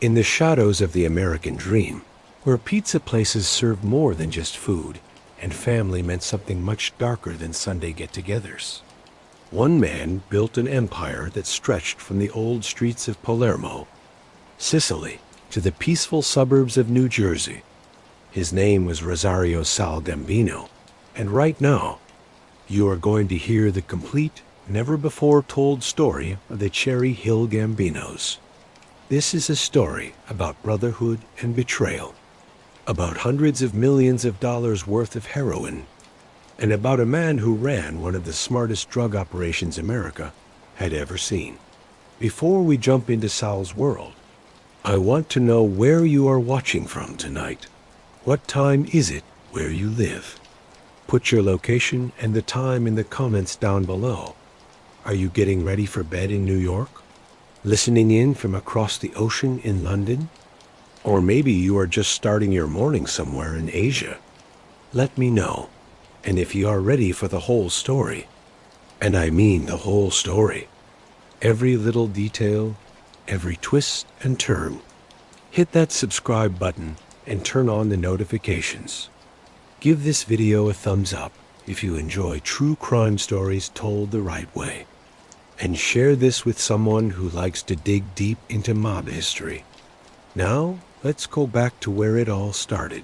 In the shadows of the American dream, where pizza places served more than just food, and family meant something much darker than Sunday get-togethers. One man built an empire that stretched from the old streets of Palermo, Sicily, to the peaceful suburbs of New Jersey. His name was Rosario Gambino, and right now, you are going to hear the complete, never-before-told story of the Cherry Hill Gambinos. This is a story about brotherhood and betrayal, about hundreds of millions of dollars worth of heroin, and about a man who ran one of the smartest drug operations America had ever seen. Before we jump into Sal's world, I want to know where you are watching from tonight. What time is it where you live? Put your location and the time in the comments down below. Are you getting ready for bed in New York? Listening in from across the ocean in London? Or maybe you are just starting your morning somewhere in Asia. Let me know. And if you are ready for the whole story, and I mean the whole story, every little detail, every twist and turn, hit that subscribe button and turn on the notifications. Give this video a thumbs up if you enjoy true crime stories told the right way. And share this with someone who likes to dig deep into mob history. Now, let's go back to where it all started.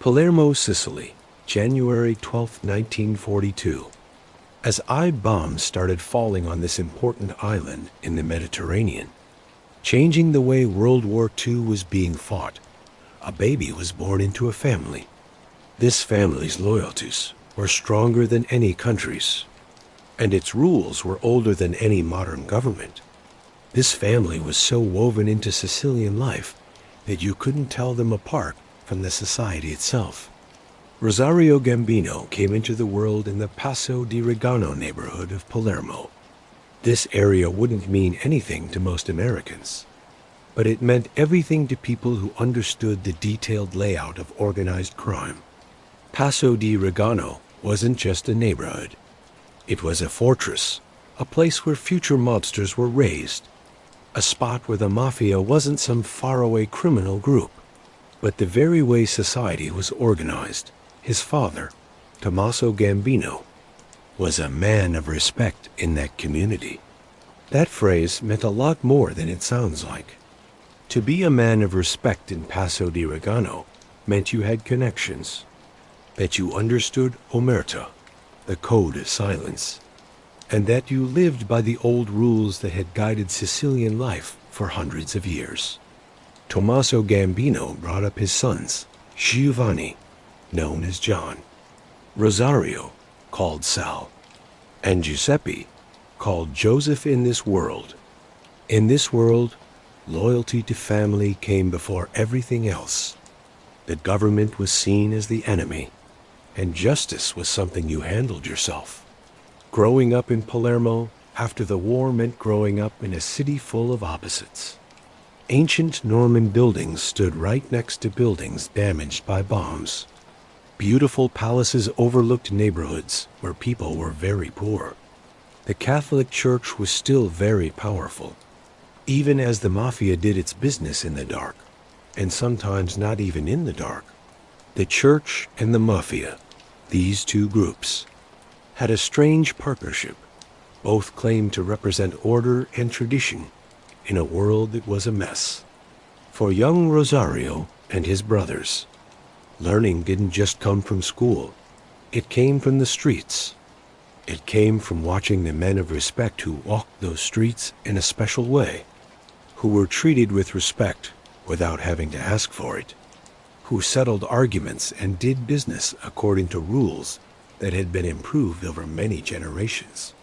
Palermo, Sicily, January 12, 1942. As I-bombs started falling on this important island in the Mediterranean, changing the way World War II was being fought, a baby was born into a family. This family's loyalties were stronger than any country's, and its rules were older than any modern government. This family was so woven into Sicilian life that you couldn't tell them apart from the society itself. Rosario Gambino came into the world in the Passo di Regano neighborhood of Palermo. This area wouldn't mean anything to most Americans, but it meant everything to people who understood the detailed layout of organized crime. Passo di Regano wasn't just a neighborhood. It was a fortress, a place where future mobsters were raised, a spot where the Mafia wasn't some faraway criminal group, but the very way society was organized. His father, Tommaso Gambino, was a man of respect in that community. That phrase meant a lot more than it sounds like. To be a man of respect in Passo di Regano meant you had connections, that you understood omerta, the code of silence, and that you lived by the old rules that had guided Sicilian life for hundreds of years. Tommaso Gambino brought up his sons, Giovanni, known as John, Rosario, called Sal, and Giuseppe, called Joseph. In this world, loyalty to family came before everything else. The government was seen as the enemy, and justice was something you handled yourself. Growing up in Palermo after the war meant growing up in a city full of opposites. Ancient Norman buildings stood right next to buildings damaged by bombs. Beautiful palaces overlooked neighborhoods where people were very poor. The Catholic Church was still very powerful, even as the Mafia did its business in the dark, and sometimes not even in the dark. The Church and the Mafia, these two groups, had a strange partnership. Both claimed to represent order and tradition in a world that was a mess. For young Rosario and his brothers, learning didn't just come from school. It came from the streets. It came from watching the men of respect who walked those streets in a special way, who were treated with respect without having to ask for it, who settled arguments and did business according to rules that had been improved over many generations.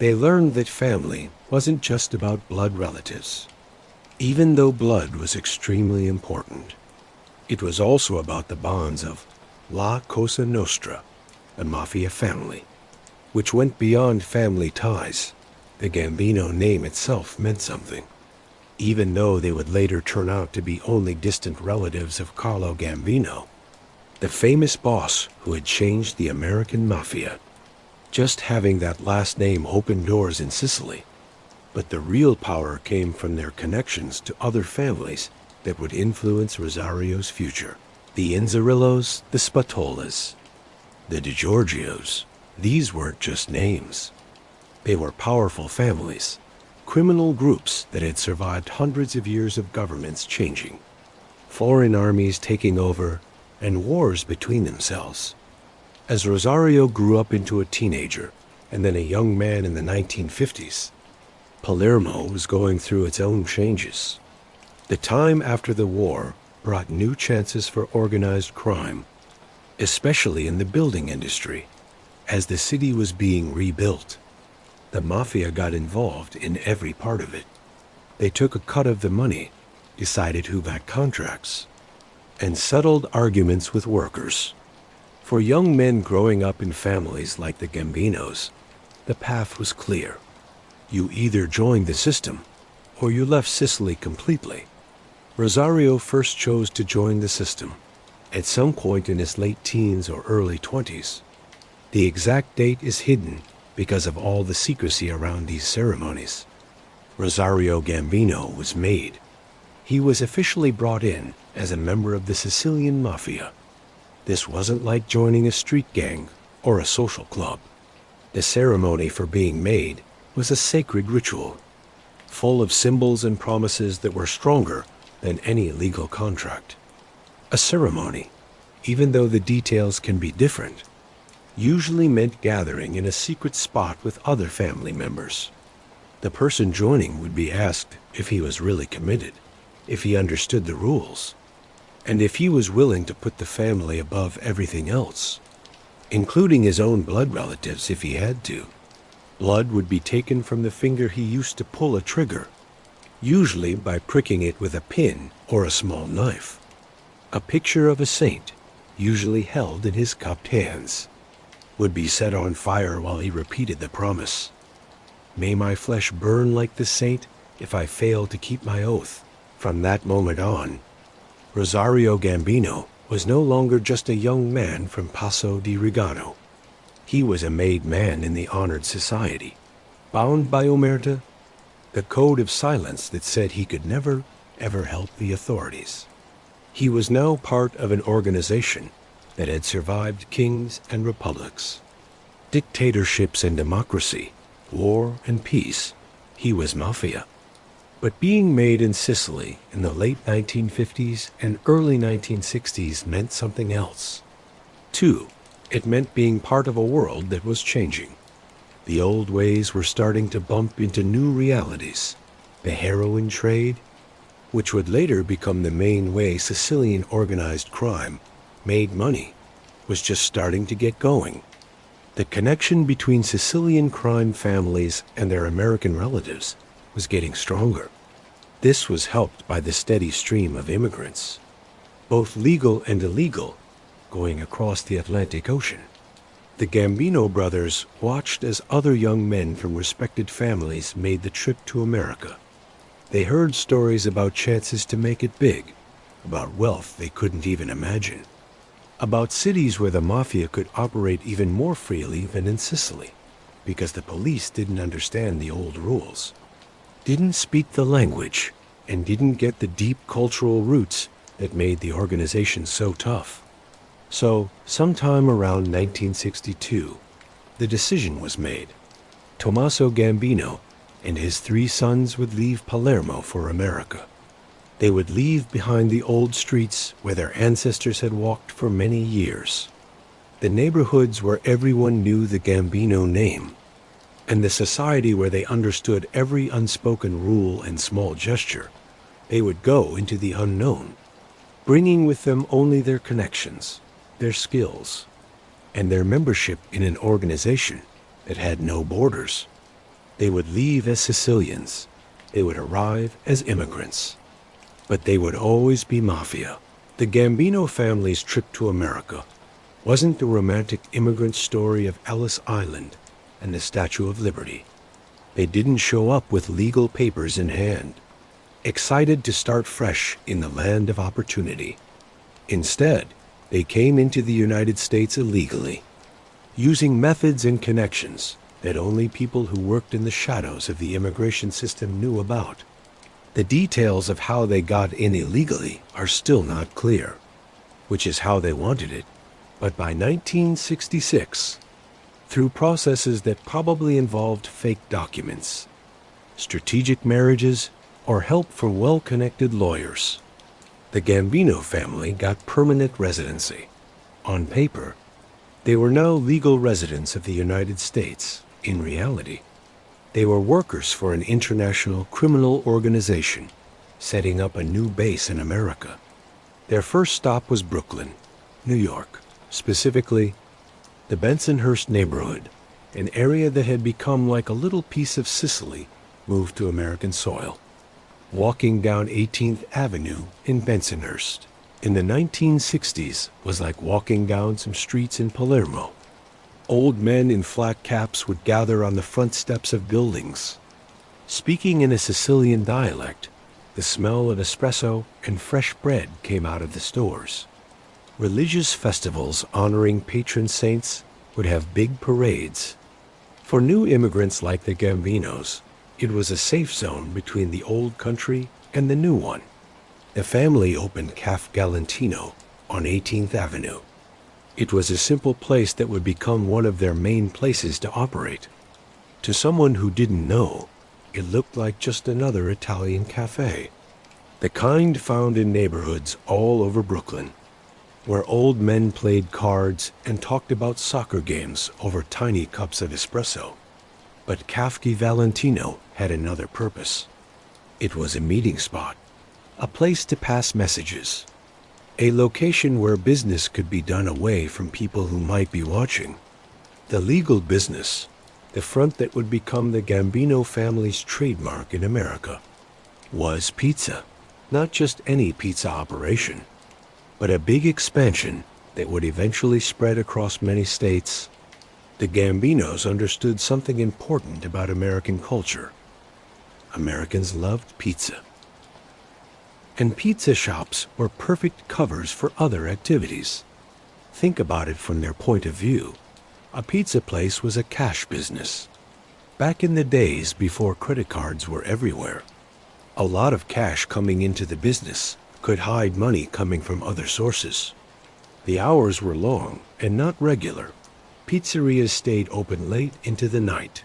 They learned that family wasn't just about blood relatives. Even though blood was extremely important, it was also about the bonds of La Cosa Nostra, the Mafia family, which went beyond family ties. The Gambino name itself meant something, even though they would later turn out to be only distant relatives of Carlo Gambino, the famous boss who had changed the American Mafia. Just having that last name opened doors in Sicily. But the real power came from their connections to other families that would influence Rosario's future. The Inzarillos, the Spatolas, the DiGiorgios. These weren't just names. They were powerful families, criminal groups that had survived hundreds of years of governments changing, foreign armies taking over, and wars between themselves. As Rosario grew up into a teenager and then a young man in the 1950s, Palermo was going through its own changes. The time after the war brought new chances for organized crime, especially in the building industry. As the city was being rebuilt, the Mafia got involved in every part of it. They took a cut of the money, decided who got contracts, and settled arguments with workers. For young men growing up in families like the Gambinos, the path was clear. You either joined the system, or you left Sicily completely. Rosario first chose to join the system, at some point in his late teens or early 20s. The exact date is hidden because of all the secrecy around these ceremonies. Rosario Gambino was made. He was officially brought in as a member of the Sicilian Mafia. This wasn't like joining a street gang or a social club. The ceremony for being made was a sacred ritual, full of symbols and promises that were stronger than any legal contract. A ceremony, even though the details can be different, usually meant gathering in a secret spot with other family members. The person joining would be asked if he was really committed, if he understood the rules, and if he was willing to put the family above everything else, including his own blood relatives if he had to. Blood would be taken from the finger he used to pull a trigger, usually by pricking it with a pin or a small knife. A picture of a saint, usually held in his cupped hands, would be set on fire while he repeated the promise. May my flesh burn like the saint if I fail to keep my oath. From that moment on, Rosario Gambino was no longer just a young man from Passo di Regano. He was a made man in the honored society, bound by omerta, the code of silence that said he could never, ever help the authorities. He was now part of an organization that had survived kings and republics, dictatorships and democracy, war and peace. He was Mafia. But being made in Sicily in the late 1950s and early 1960s meant something else. Too, it meant being part of a world that was changing. The old ways were starting to bump into new realities. The heroin trade, which would later become the main way Sicilian organized crime made money, was just starting to get going. The connection between Sicilian crime families and their American relatives was getting stronger. This was helped by the steady stream of immigrants, both legal and illegal, going across the Atlantic Ocean. The Gambino brothers watched as other young men from respected families made the trip to America. They heard stories about chances to make it big, about wealth they couldn't even imagine, about cities where the Mafia could operate even more freely than in Sicily, because the police didn't understand the old rules, didn't speak the language, and didn't get the deep cultural roots that made the organization so tough. So, sometime around 1962, the decision was made. Tommaso Gambino and his 3 sons would leave Palermo for America. They would leave behind the old streets where their ancestors had walked for many years, the neighborhoods where everyone knew the Gambino name, and the society where they understood every unspoken rule and small gesture. They would go into the unknown, bringing with them only their connections, their skills, and their membership in an organization that had no borders. They would leave as Sicilians. They would arrive as immigrants. But they would always be Mafia. The Gambino family's trip to America wasn't the romantic immigrant story of Ellis Island and the Statue of Liberty. They didn't show up with legal papers in hand, excited to start fresh in the land of opportunity. Instead, they came into the United States illegally, using methods and connections that only people who worked in the shadows of the immigration system knew about. The details of how they got in illegally are still not clear, which is how they wanted it. But by 1966, through processes that probably involved fake documents, strategic marriages, or help from well-connected lawyers, the Gambino family got permanent residency. On paper, they were now legal residents of the United States. In reality, they were workers for an international criminal organization, setting up a new base in America. Their first stop was Brooklyn, New York, specifically the Bensonhurst neighborhood, an area that had become like a little piece of Sicily moved to American soil. Walking down 18th Avenue in Bensonhurst in the 1960s was like walking down some streets in Palermo. Old men in flat caps would gather on the front steps of buildings. Speaking in a Sicilian dialect, the smell of espresso and fresh bread came out of the stores. Religious festivals honoring patron saints would have big parades. For new immigrants like the Gambinos, it was a safe zone between the old country and the new one. The family opened Cafe Galantino on 18th Avenue. It was a simple place that would become one of their main places to operate. To someone who didn't know, it looked like just another Italian cafe, the kind found in neighborhoods all over Brooklyn, where old men played cards and talked about soccer games over tiny cups of espresso. But Cafe Valentino had another purpose. It was a meeting spot, a place to pass messages, a location where business could be done away from people who might be watching. The legal business, the front that would become the Gambino family's trademark in America, was pizza. Not just any pizza operation, but a big expansion that would eventually spread across many states. The Gambinos understood something important about American culture. Americans loved pizza. And pizza shops were perfect covers for other activities. Think about it from their point of view. A pizza place was a cash business. Back in the days before credit cards were everywhere, a lot of cash coming into the business could hide money coming from other sources. The hours were long and not regular. Pizzerias stayed open late into the night,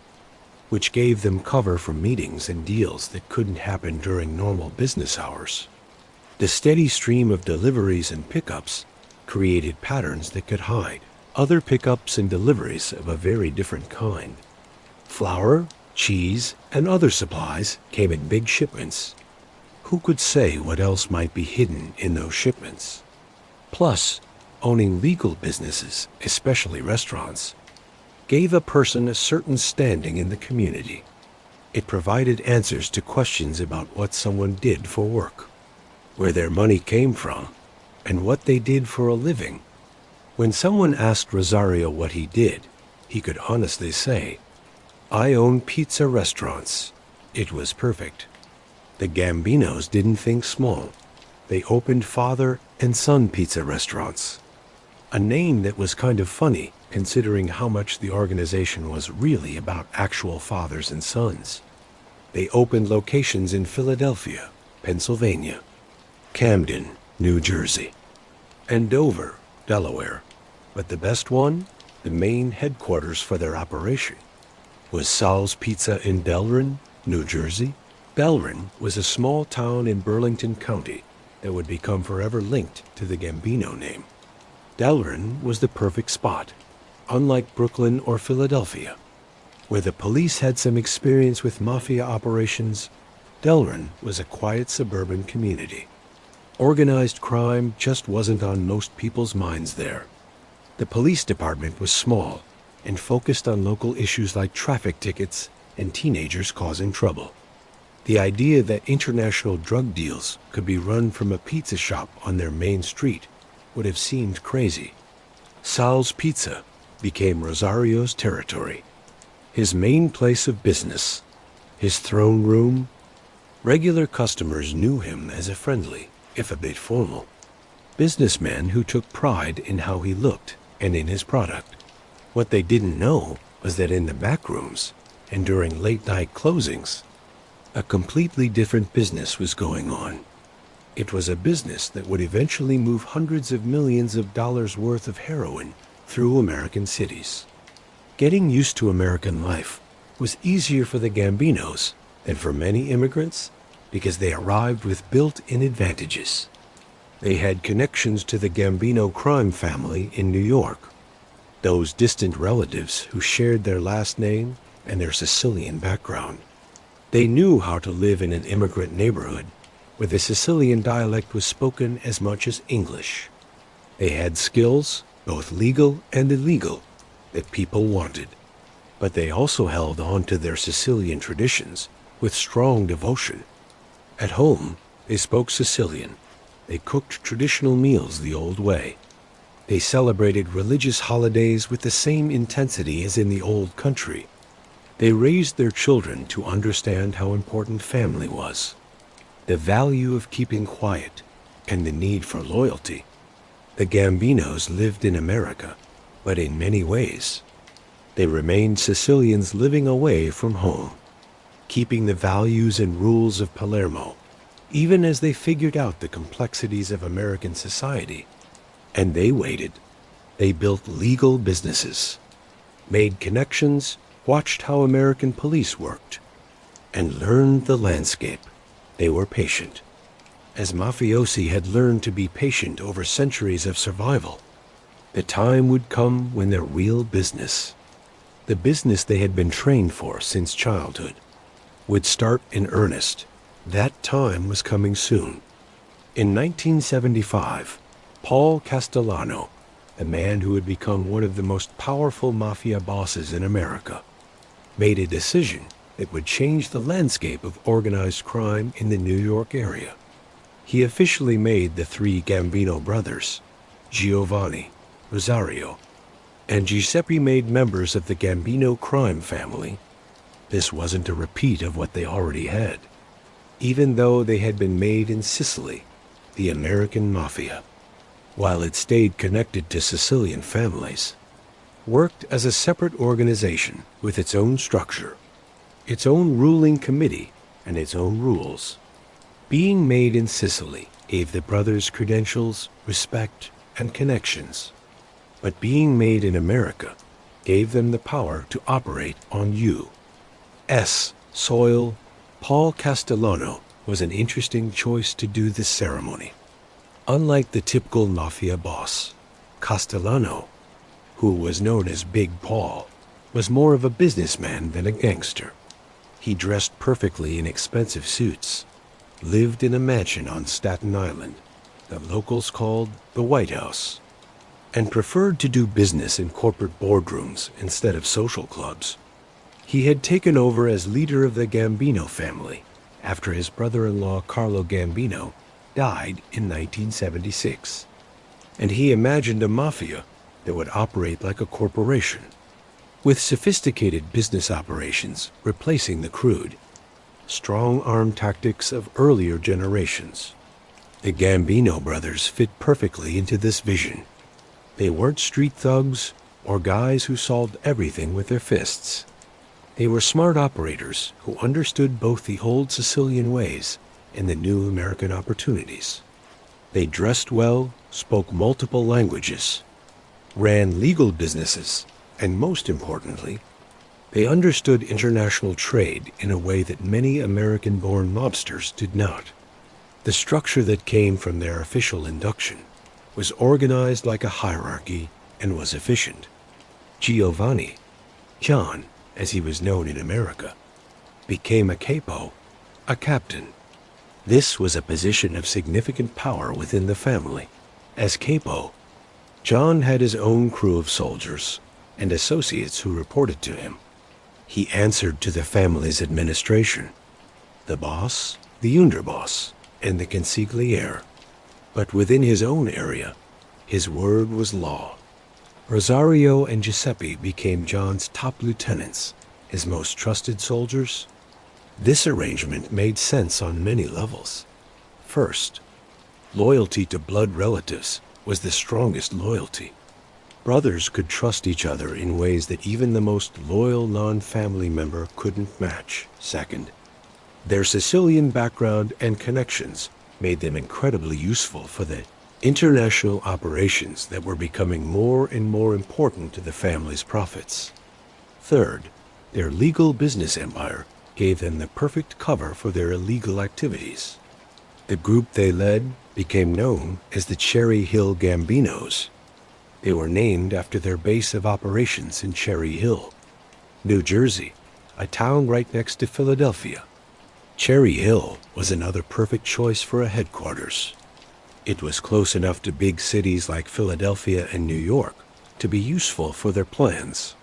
which gave them cover for meetings and deals that couldn't happen during normal business hours. The steady stream of deliveries and pickups created patterns that could hide other pickups and deliveries of a very different kind. Flour, cheese, and other supplies came in big shipments. Who could say what else might be hidden in those shipments? Plus, owning legal businesses, especially restaurants, gave a person a certain standing in the community. It provided answers to questions about what someone did for work, where their money came from, and what they did for a living. When someone asked Rosario what he did, he could honestly say, "I own pizza restaurants." It was perfect. The Gambinos didn't think small. They opened father and son pizza restaurants, a name that was kind of funny considering how much the organization was really about actual fathers and sons. They opened locations in Philadelphia, Pennsylvania, Camden, New Jersey, and Dover, Delaware. But the best one, the main headquarters for their operation, was Sal's Pizza in Delran, New Jersey. Delran was a small town in Burlington County that would become forever linked to the Gambino name. Delran was the perfect spot, unlike Brooklyn or Philadelphia, where the police had some experience with mafia operations. Delran was a quiet suburban community. Organized crime just wasn't on most people's minds there. The police department was small and focused on local issues like traffic tickets and teenagers causing trouble. The idea that international drug deals could be run from a pizza shop on their main street would have seemed crazy. Sal's Pizza became Rosario's territory, his main place of business, his throne room. Regular customers knew him as a friendly, if a bit formal, businessman who took pride in how he looked and in his product. What they didn't know was that in the back rooms and during late-night closings, a completely different business was going on. It was a business that would eventually move hundreds of millions of dollars worth of heroin through American cities. Getting used to American life was easier for the Gambinos than for many immigrants because they arrived with built-in advantages. They had connections to the Gambino crime family in New York, those distant relatives who shared their last name and their Sicilian background. They knew how to live in an immigrant neighborhood where the Sicilian dialect was spoken as much as English. They had skills, both legal and illegal, that people wanted. But they also held on to their Sicilian traditions with strong devotion. At home, they spoke Sicilian. They cooked traditional meals the old way. They celebrated religious holidays with the same intensity as in the old country. They raised their children to understand how important family was, the value of keeping quiet, and the need for loyalty. The Gambinos lived in America, but in many ways, they remained Sicilians living away from home, keeping the values and rules of Palermo, even as they figured out the complexities of American society. And they waited. They built legal businesses, made connections, watched how American police worked, and learned the landscape. They were patient, as mafiosi had learned to be patient over centuries of survival. The time would come when their real business, the business they had been trained for since childhood, would start in earnest. That time was coming soon. In 1975, Paul Castellano, the man who had become one of the most powerful mafia bosses in America, made a decision that would change the landscape of organized crime in the New York area. He officially made the three Gambino brothers, Giovanni, Rosario, and Giuseppe, made members of the Gambino crime family. This wasn't a repeat of what they already had, even though they had been made in Sicily, the American Mafia, while it stayed connected to Sicilian families, worked as a separate organization with its own structure, its own ruling committee, and its own rules. Being made in Sicily gave the brothers credentials, respect, and connections. But being made in America gave them the power to operate on U.S. soil. Paul Castellano was an interesting choice to do this ceremony. Unlike the typical mafia boss, Castellano, who was known as Big Paul, was more of a businessman than a gangster. He dressed perfectly in expensive suits, lived in a mansion on Staten Island that locals called the White House, and preferred to do business in corporate boardrooms instead of social clubs. He had taken over as leader of the Gambino family after his brother-in-law Carlo Gambino died in 1976, and he imagined a mafia that would operate like a corporation, with sophisticated business operations replacing the crude, strong-arm tactics of earlier generations. The Gambino brothers fit perfectly into this vision. They weren't street thugs or guys who solved everything with their fists. They were smart operators who understood both the old Sicilian ways and the new American opportunities. They dressed well, spoke multiple languages, ran legal businesses, and most importantly, they understood international trade in a way that many American-born mobsters did not. The structure that came from their official induction was organized like a hierarchy and was efficient. Giovanni, John, as he was known in America, became a capo, a captain. This was a position of significant power within the family. As capo, John had his own crew of soldiers and associates who reported to him. He answered to the family's administration, the boss, the underboss, and the consigliere. But within his own area, his word was law. Rosario and Giuseppe became John's top lieutenants, his most trusted soldiers. This arrangement made sense on many levels. First, loyalty to blood relatives was the strongest loyalty. Brothers could trust each other in ways that even the most loyal non-family member couldn't match. Second, their Sicilian background and connections made them incredibly useful for the international operations that were becoming more and more important to the family's profits. Third, their legal business empire gave them the perfect cover for their illegal activities. The group they led became known as the Cherry Hill Gambinos. They were named after their base of operations in Cherry Hill, New Jersey, a town right next to Philadelphia. Cherry Hill was another perfect choice for a headquarters. It was close enough to big cities like Philadelphia and New York to be useful for their plans,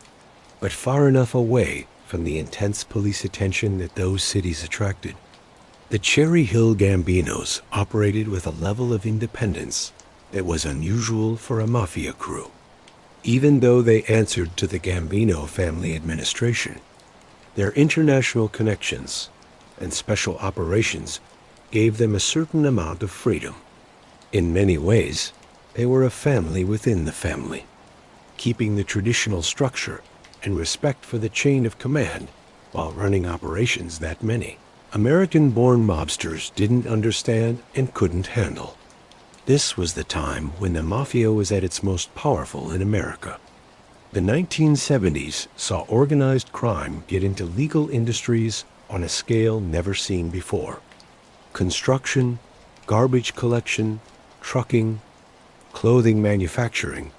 but far enough away from the intense police attention that those cities attracted. The Cherry Hill Gambinos operated with a level of independence that was unusual for a mafia crew. Even though they answered to the Gambino family administration, their international connections and special operations gave them a certain amount of freedom. In many ways, they were a family within the family, keeping the traditional structure and respect for the chain of command while running operations that many American-born mobsters didn't understand and couldn't handle. This was the time when the mafia was at its most powerful in America. The 1970s saw organized crime get into legal industries on a scale never seen before. Construction, garbage collection, trucking, clothing manufacturing.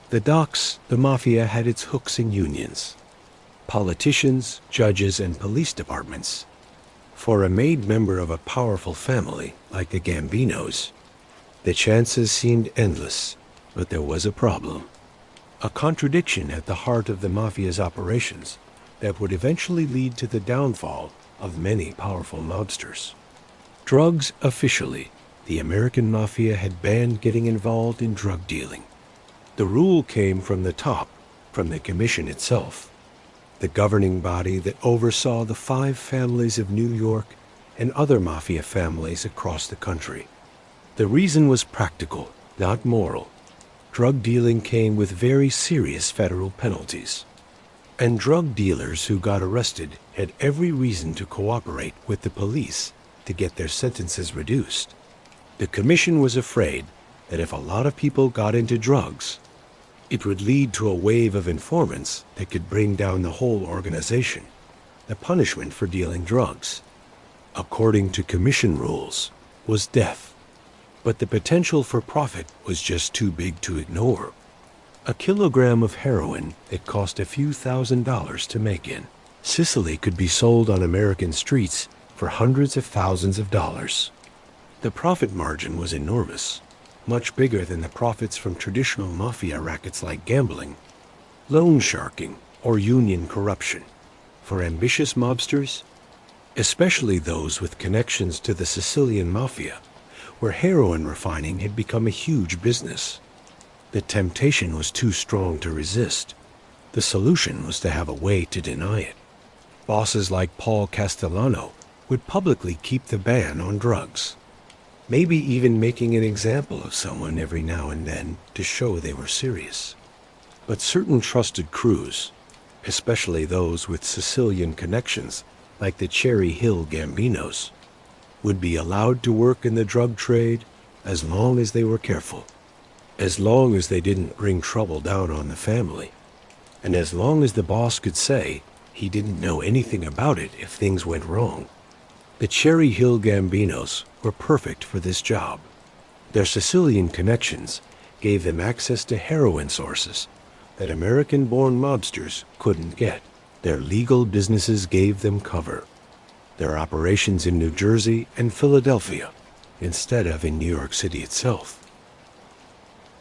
The docks, the mafia had its hooks and unions. Politicians, judges, and police departments. For a made member of a powerful family like the Gambinos, the chances seemed endless, but there was a problem. A contradiction at the heart of the mafia's operations that would eventually lead to the downfall of many powerful mobsters. Drugs officially, the American Mafia had banned getting involved in drug dealing. The rule came from the top, from the Commission itself, the governing body that oversaw the 5 families of New York and other mafia families across the country. The reason was practical, not moral. Drug dealing came with very serious federal penalties, and drug dealers who got arrested had every reason to cooperate with the police to get their sentences reduced. The Commission was afraid that if a lot of people got into drugs, it would lead to a wave of informants that could bring down the whole organization, the punishment for dealing drugs, according to Commission rules, was death. But the potential for profit was just too big to ignore. A kilogram of heroin that cost a few $1,000s to make in Sicily could be sold on American streets for hundreds of thousands of dollars. The profit margin was enormous, much bigger than the profits from traditional mafia rackets like gambling, loan sharking, or union corruption. For ambitious mobsters, especially those with connections to the Sicilian mafia, where heroin refining had become a huge business, the temptation was too strong to resist. The solution was to have a way to deny it. Bosses like Paul Castellano would publicly keep the ban on drugs, maybe even making an example of someone every now and then to show they were serious. But certain trusted crews, especially those with Sicilian connections like the Cherry Hill Gambinos, would be allowed to work in the drug trade as long as they were careful, as long as they didn't bring trouble down on the family, and as long as the boss could say he didn't know anything about it if things went wrong. The Cherry Hill Gambinos were perfect for this job. Their Sicilian connections gave them access to heroin sources that American-born mobsters couldn't get. Their legal businesses gave them cover. Their operations in New Jersey and Philadelphia, instead of in New York City itself,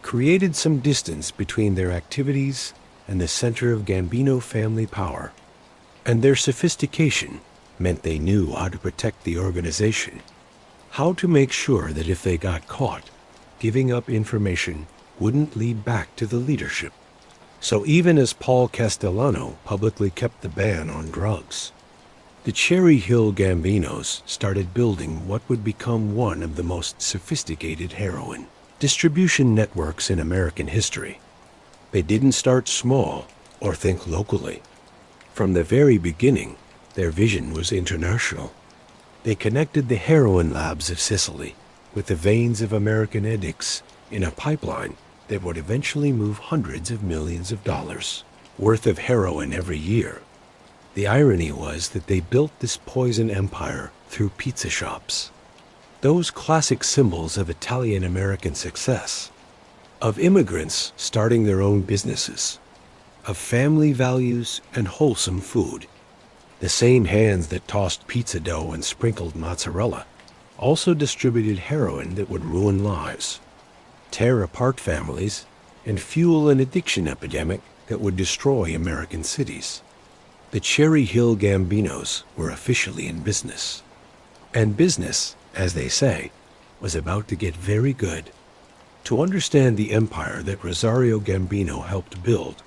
created some distance between their activities and the center of Gambino family power. And their sophistication meant they knew how to protect the organization, how to make sure that if they got caught, giving up information wouldn't lead back to the leadership. So even as Paul Castellano publicly kept the ban on drugs, the Cherry Hill Gambinos started building what would become one of the most sophisticated heroin distribution networks in American history. They didn't start small or think locally. From the very beginning, their vision was international. They connected the heroin labs of Sicily with the veins of American addicts in a pipeline that would eventually move hundreds of millions of dollars worth of heroin every year. The irony was that they built this poison empire through pizza shops. Those classic symbols of Italian-American success, of immigrants starting their own businesses, of family values and wholesome food. The same hands that tossed pizza dough and sprinkled mozzarella also distributed heroin that would ruin lives, tear apart families, and fuel an addiction epidemic that would destroy American cities. The Cherry Hill Gambinos were officially in business. And business, as they say, was about to get very good. To understand the empire that Rosario Gambino helped build,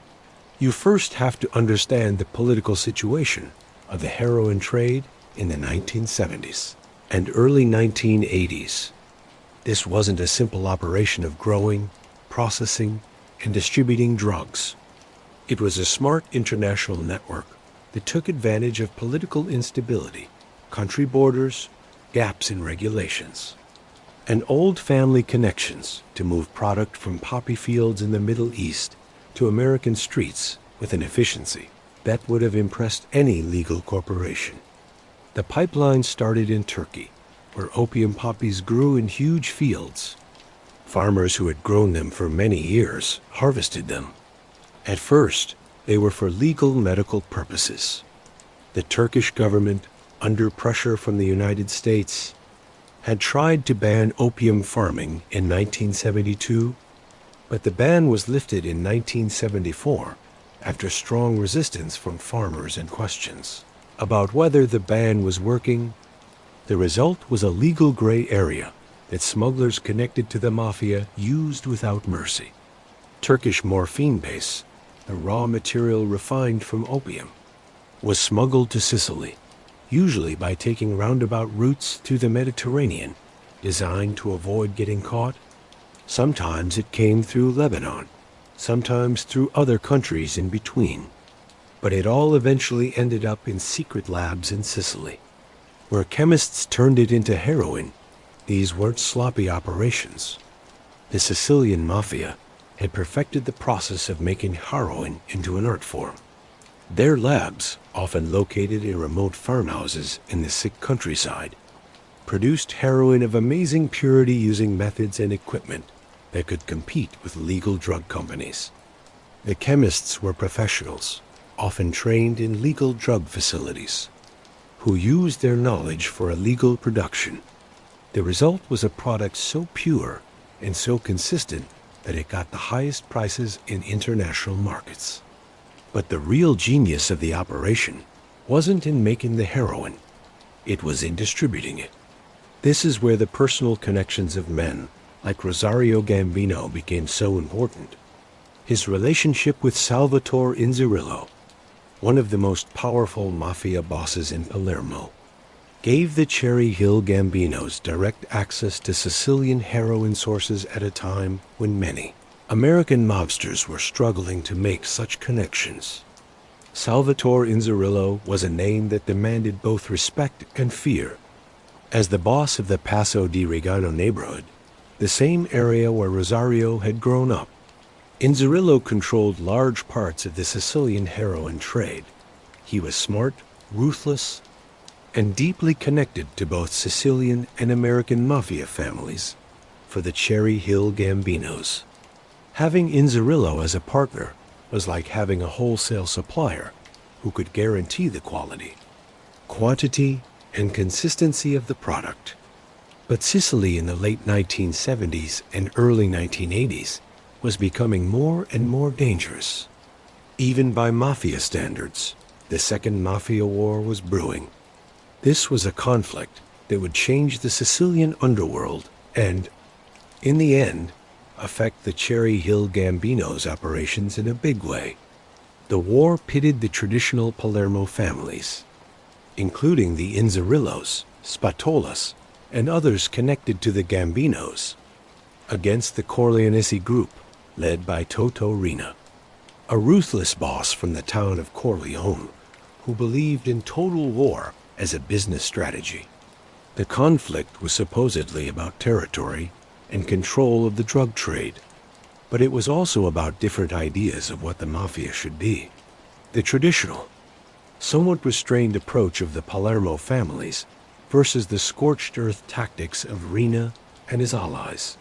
you first have to understand the political situation of the heroin trade in the 1970s and early 1980s. This wasn't a simple operation of growing, processing, and distributing drugs. It was a smart international network that took advantage of political instability, country borders, gaps in regulations, and old family connections to move product from poppy fields in the Middle East to American streets with an efficiency that would have impressed any legal corporation. The pipeline started in Turkey, where opium poppies grew in huge fields. Farmers who had grown them for many years harvested them. At first, they were for legal medical purposes. The Turkish government, under pressure from the United States, had tried to ban opium farming in 1972, but the ban was lifted in 1974 after strong resistance from farmers and questions about whether the ban was working. The result was a legal gray area that smugglers connected to the mafia used without mercy. Turkish morphine base, the raw material refined from opium, was smuggled to Sicily, usually by taking roundabout routes through the Mediterranean, designed to avoid getting caught. Sometimes it came through Lebanon, sometimes through other countries in between. But it all eventually ended up in secret labs in Sicily, where chemists turned it into heroin. These weren't sloppy operations. The Sicilian Mafia had perfected the process of making heroin into an art form. Their labs, often located in remote farmhouses in the sick countryside, produced heroin of amazing purity using methods and equipment that could compete with legal drug companies. The chemists were professionals, often trained in legal drug facilities, who used their knowledge for a legal production. The result was a product so pure and so consistent that it got the highest prices in international markets. But the real genius of the operation wasn't in making the heroin, it was in distributing it. This is where the personal connections of men like Rosario Gambino became so important. His relationship with Salvatore Inzerillo, one of the most powerful mafia bosses in Palermo, gave the Cherry Hill Gambinos direct access to Sicilian heroin sources at a time when many American mobsters were struggling to make such connections. Salvatore Inzerillo was a name that demanded both respect and fear. As the boss of the Passo di Regano neighborhood, the same area where Rosario had grown up, Inzerillo controlled large parts of the Sicilian heroin trade. He was smart, ruthless, and deeply connected to both Sicilian and American mafia families for the Cherry Hill Gambinos. Having Inzerillo as a partner was like having a wholesale supplier who could guarantee the quality, quantity, and consistency of the product. But Sicily in the late 1970s and early 1980s was becoming more and more dangerous. Even by mafia standards, the Second Mafia War was brewing. This was a conflict that would change the Sicilian underworld and, in the end, affect the Cherry Hill Gambinos' operations in a big way. The war pitted the traditional Palermo families, including the Inzerillos, Spatolas, and others connected to the Gambinos, against the Corleonesi group led by Toto Rina. a ruthless boss from the town of Corleone who believed in total war as a business strategy. The conflict was supposedly about territory and control of the drug trade, but it was also about different ideas of what the mafia should be. The traditional, somewhat restrained approach of the Palermo families versus the scorched earth tactics of Rina and his allies.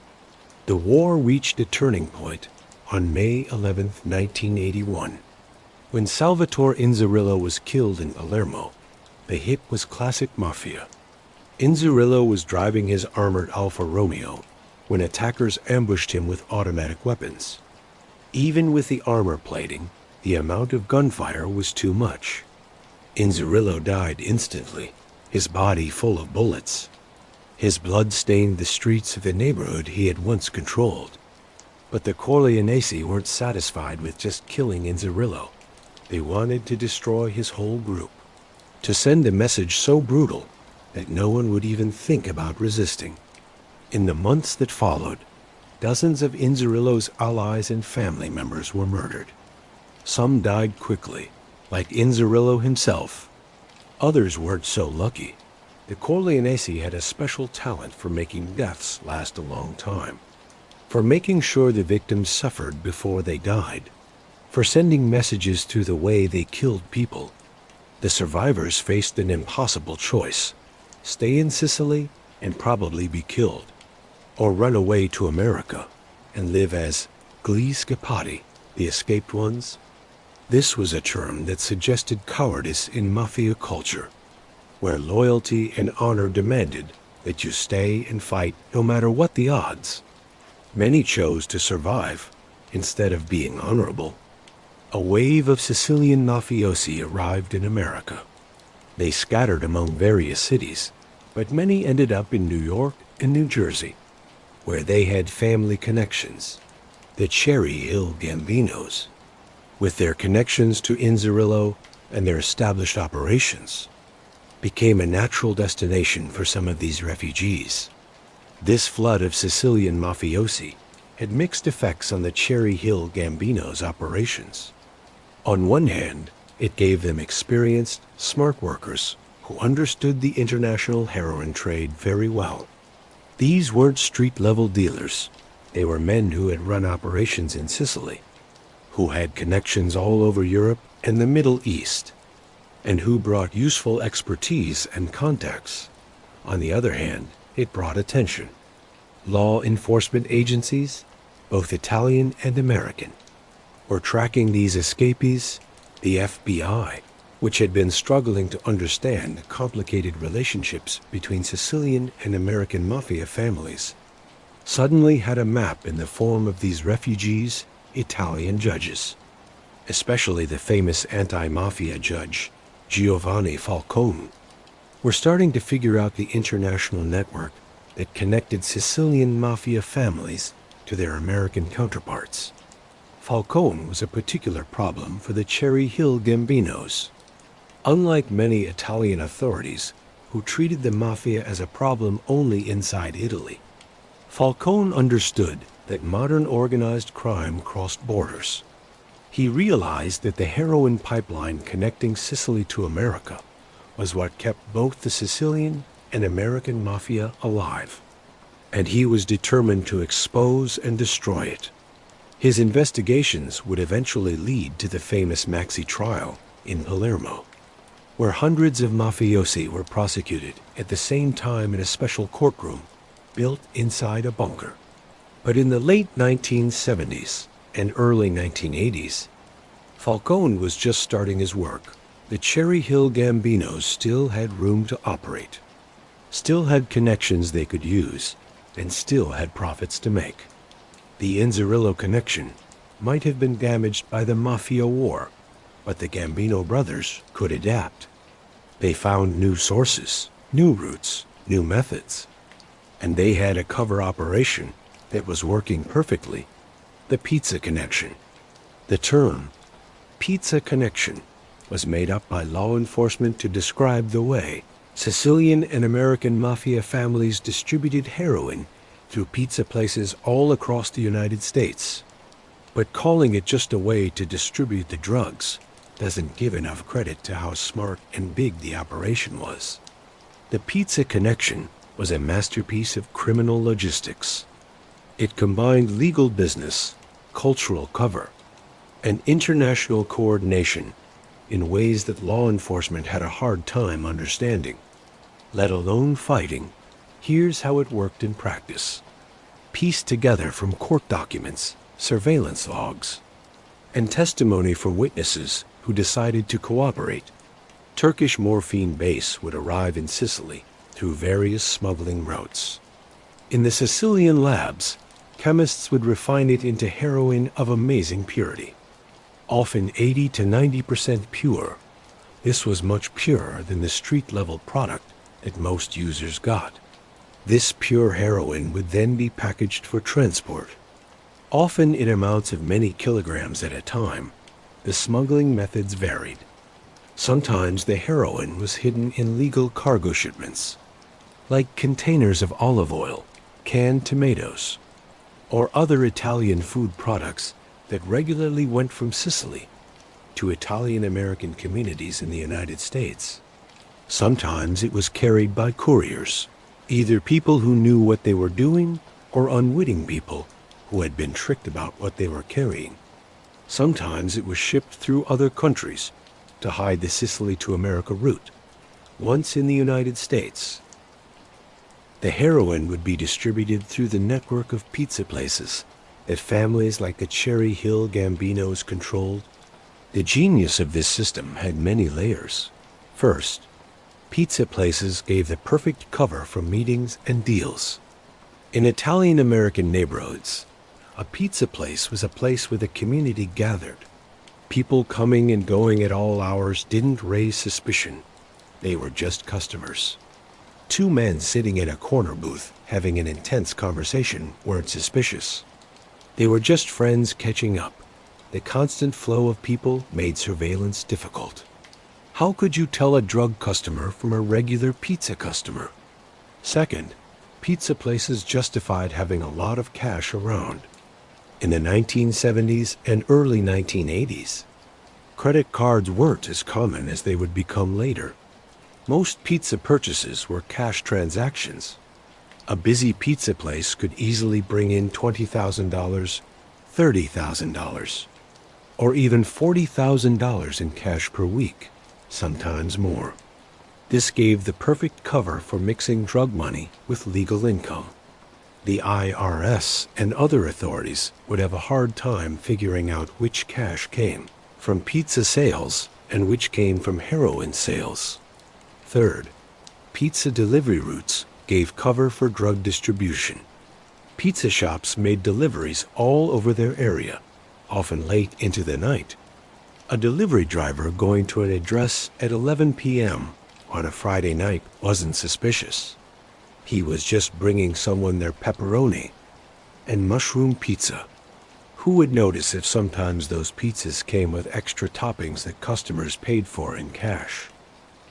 The war reached a turning point on May 11, 1981. When Salvatore Inzerillo was killed in Palermo, the hit was classic mafia. Inzerillo was driving his armored Alfa Romeo when attackers ambushed him with automatic weapons. Even with the armor plating, the amount of gunfire was too much. Inzerillo died instantly, his body full of bullets. His blood stained the streets of the neighborhood he had once controlled. But the Corleonesi weren't satisfied with just killing Inzerillo. They wanted to destroy his whole group, to send a message so brutal that no one would even think about resisting. In the months that followed, dozens of Inzerillo's allies and family members were murdered. Some died quickly, like Inzerillo himself. Others weren't so lucky. The Corleonesi had a special talent for making deaths last a long time, for making sure the victims suffered before they died, for sending messages through the way they killed people. The survivors faced an impossible choice: stay in Sicily and probably be killed, or run away to America and live as gli scappati, the escaped ones. This was a term that suggested cowardice in mafia culture, where loyalty and honor demanded that you stay and fight no matter what the odds. Many chose to survive instead of being honorable. A wave of Sicilian mafiosi arrived in America. They scattered among various cities, but many ended up in New York and New Jersey, where they had family connections. The Cherry Hill Gambinos, with their connections to Inzerillo and their established operations, became a natural destination for some of these refugees. This flood of Sicilian mafiosi had mixed effects on the Cherry Hill Gambinos' operations. On one hand, it gave them experienced, smart workers who understood the international heroin trade very well. These weren't street-level dealers. They were men who had run operations in Sicily, who had connections all over Europe and the Middle East, and who brought useful expertise and contacts. On the other hand, it brought attention. Law enforcement agencies, both Italian and American, were tracking these escapees. The FBI, which had been struggling to understand the complicated relationships between Sicilian and American mafia families, suddenly had a map in the form of these refugees' Italian judges, especially the famous anti-mafia judge, Giovanni Falcone. Were starting to figure out the international network that connected Sicilian mafia families to their American counterparts. Falcone was a particular problem for the Cherry Hill Gambinos. Unlike many Italian authorities who treated the mafia as a problem only inside Italy, Falcone understood that modern organized crime crossed borders. He realized that the heroin pipeline connecting Sicily to America was what kept both the Sicilian and American mafia alive, and he was determined to expose and destroy it. His investigations would eventually lead to the famous Maxi trial in Palermo, where hundreds of mafiosi were prosecuted at the same time in a special courtroom built inside a bunker. But in the late 1970s and early 1980s, Falcone was just starting his work. The Cherry Hill Gambinos still had room to operate, still had connections they could use, and still had profits to make. The Inzerillo connection might have been damaged by the Mafia War, but the Gambino brothers could adapt. They found new sources, new routes, new methods, and they had a cover operation that was working perfectly: the pizza connection. The term pizza connection was made up by law enforcement to describe the way Sicilian and American mafia families distributed heroin through pizza places all across the United States. But calling it just a way to distribute the drugs doesn't give enough credit to how smart and big the operation was. The Pizza Connection was a masterpiece of criminal logistics. It combined legal business, cultural cover, and international coordination in ways that law enforcement had a hard time understanding, let alone fighting. Here's how it worked in practice. Pieced together from court documents, surveillance logs, and testimony from witnesses who decided to cooperate, Turkish morphine base would arrive in Sicily through various smuggling routes. In the Sicilian labs, chemists would refine it into heroin of amazing purity, often 80 to 90% pure. This was much purer than the street-level product that most users got. This pure heroin would then be packaged for transport, often in amounts of many kilograms at a time. The smuggling methods varied. Sometimes the heroin was hidden in legal cargo shipments, like containers of olive oil, canned tomatoes, or other Italian food products that regularly went from Sicily to Italian-American communities in the United States. Sometimes it was carried by couriers, either people who knew what they were doing or unwitting people who had been tricked about what they were carrying. Sometimes it was shipped through other countries to hide the Sicily to America route. Once in the United States, the heroin would be distributed through the network of pizza places that families like the Cherry Hill Gambinos controlled. The genius of this system had many layers. First, pizza places gave the perfect cover for meetings and deals. In Italian-American neighborhoods, a pizza place was a place where the community gathered. People coming and going at all hours didn't raise suspicion. They were just customers. Two men sitting in a corner booth having an intense conversation weren't suspicious. They were just friends catching up. The constant flow of people made surveillance difficult. How could you tell a drug customer from a regular pizza customer? Second, pizza places justified having a lot of cash around. In the 1970s and early 1980s, credit cards weren't as common as they would become later. Most pizza purchases were cash transactions. A busy pizza place could easily bring in $20,000, $30,000, or even $40,000 in cash per week, sometimes more. This gave the perfect cover for mixing drug money with legal income. The IRS and other authorities would have a hard time figuring out which cash came from pizza sales and which came from heroin sales. Third, pizza delivery routes gave cover for drug distribution. Pizza shops made deliveries all over their area, often late into the night. A delivery driver going to an address at 11 p.m. on a Friday night wasn't suspicious. He was just bringing someone their pepperoni and mushroom pizza. Who would notice if sometimes those pizzas came with extra toppings that customers paid for in cash?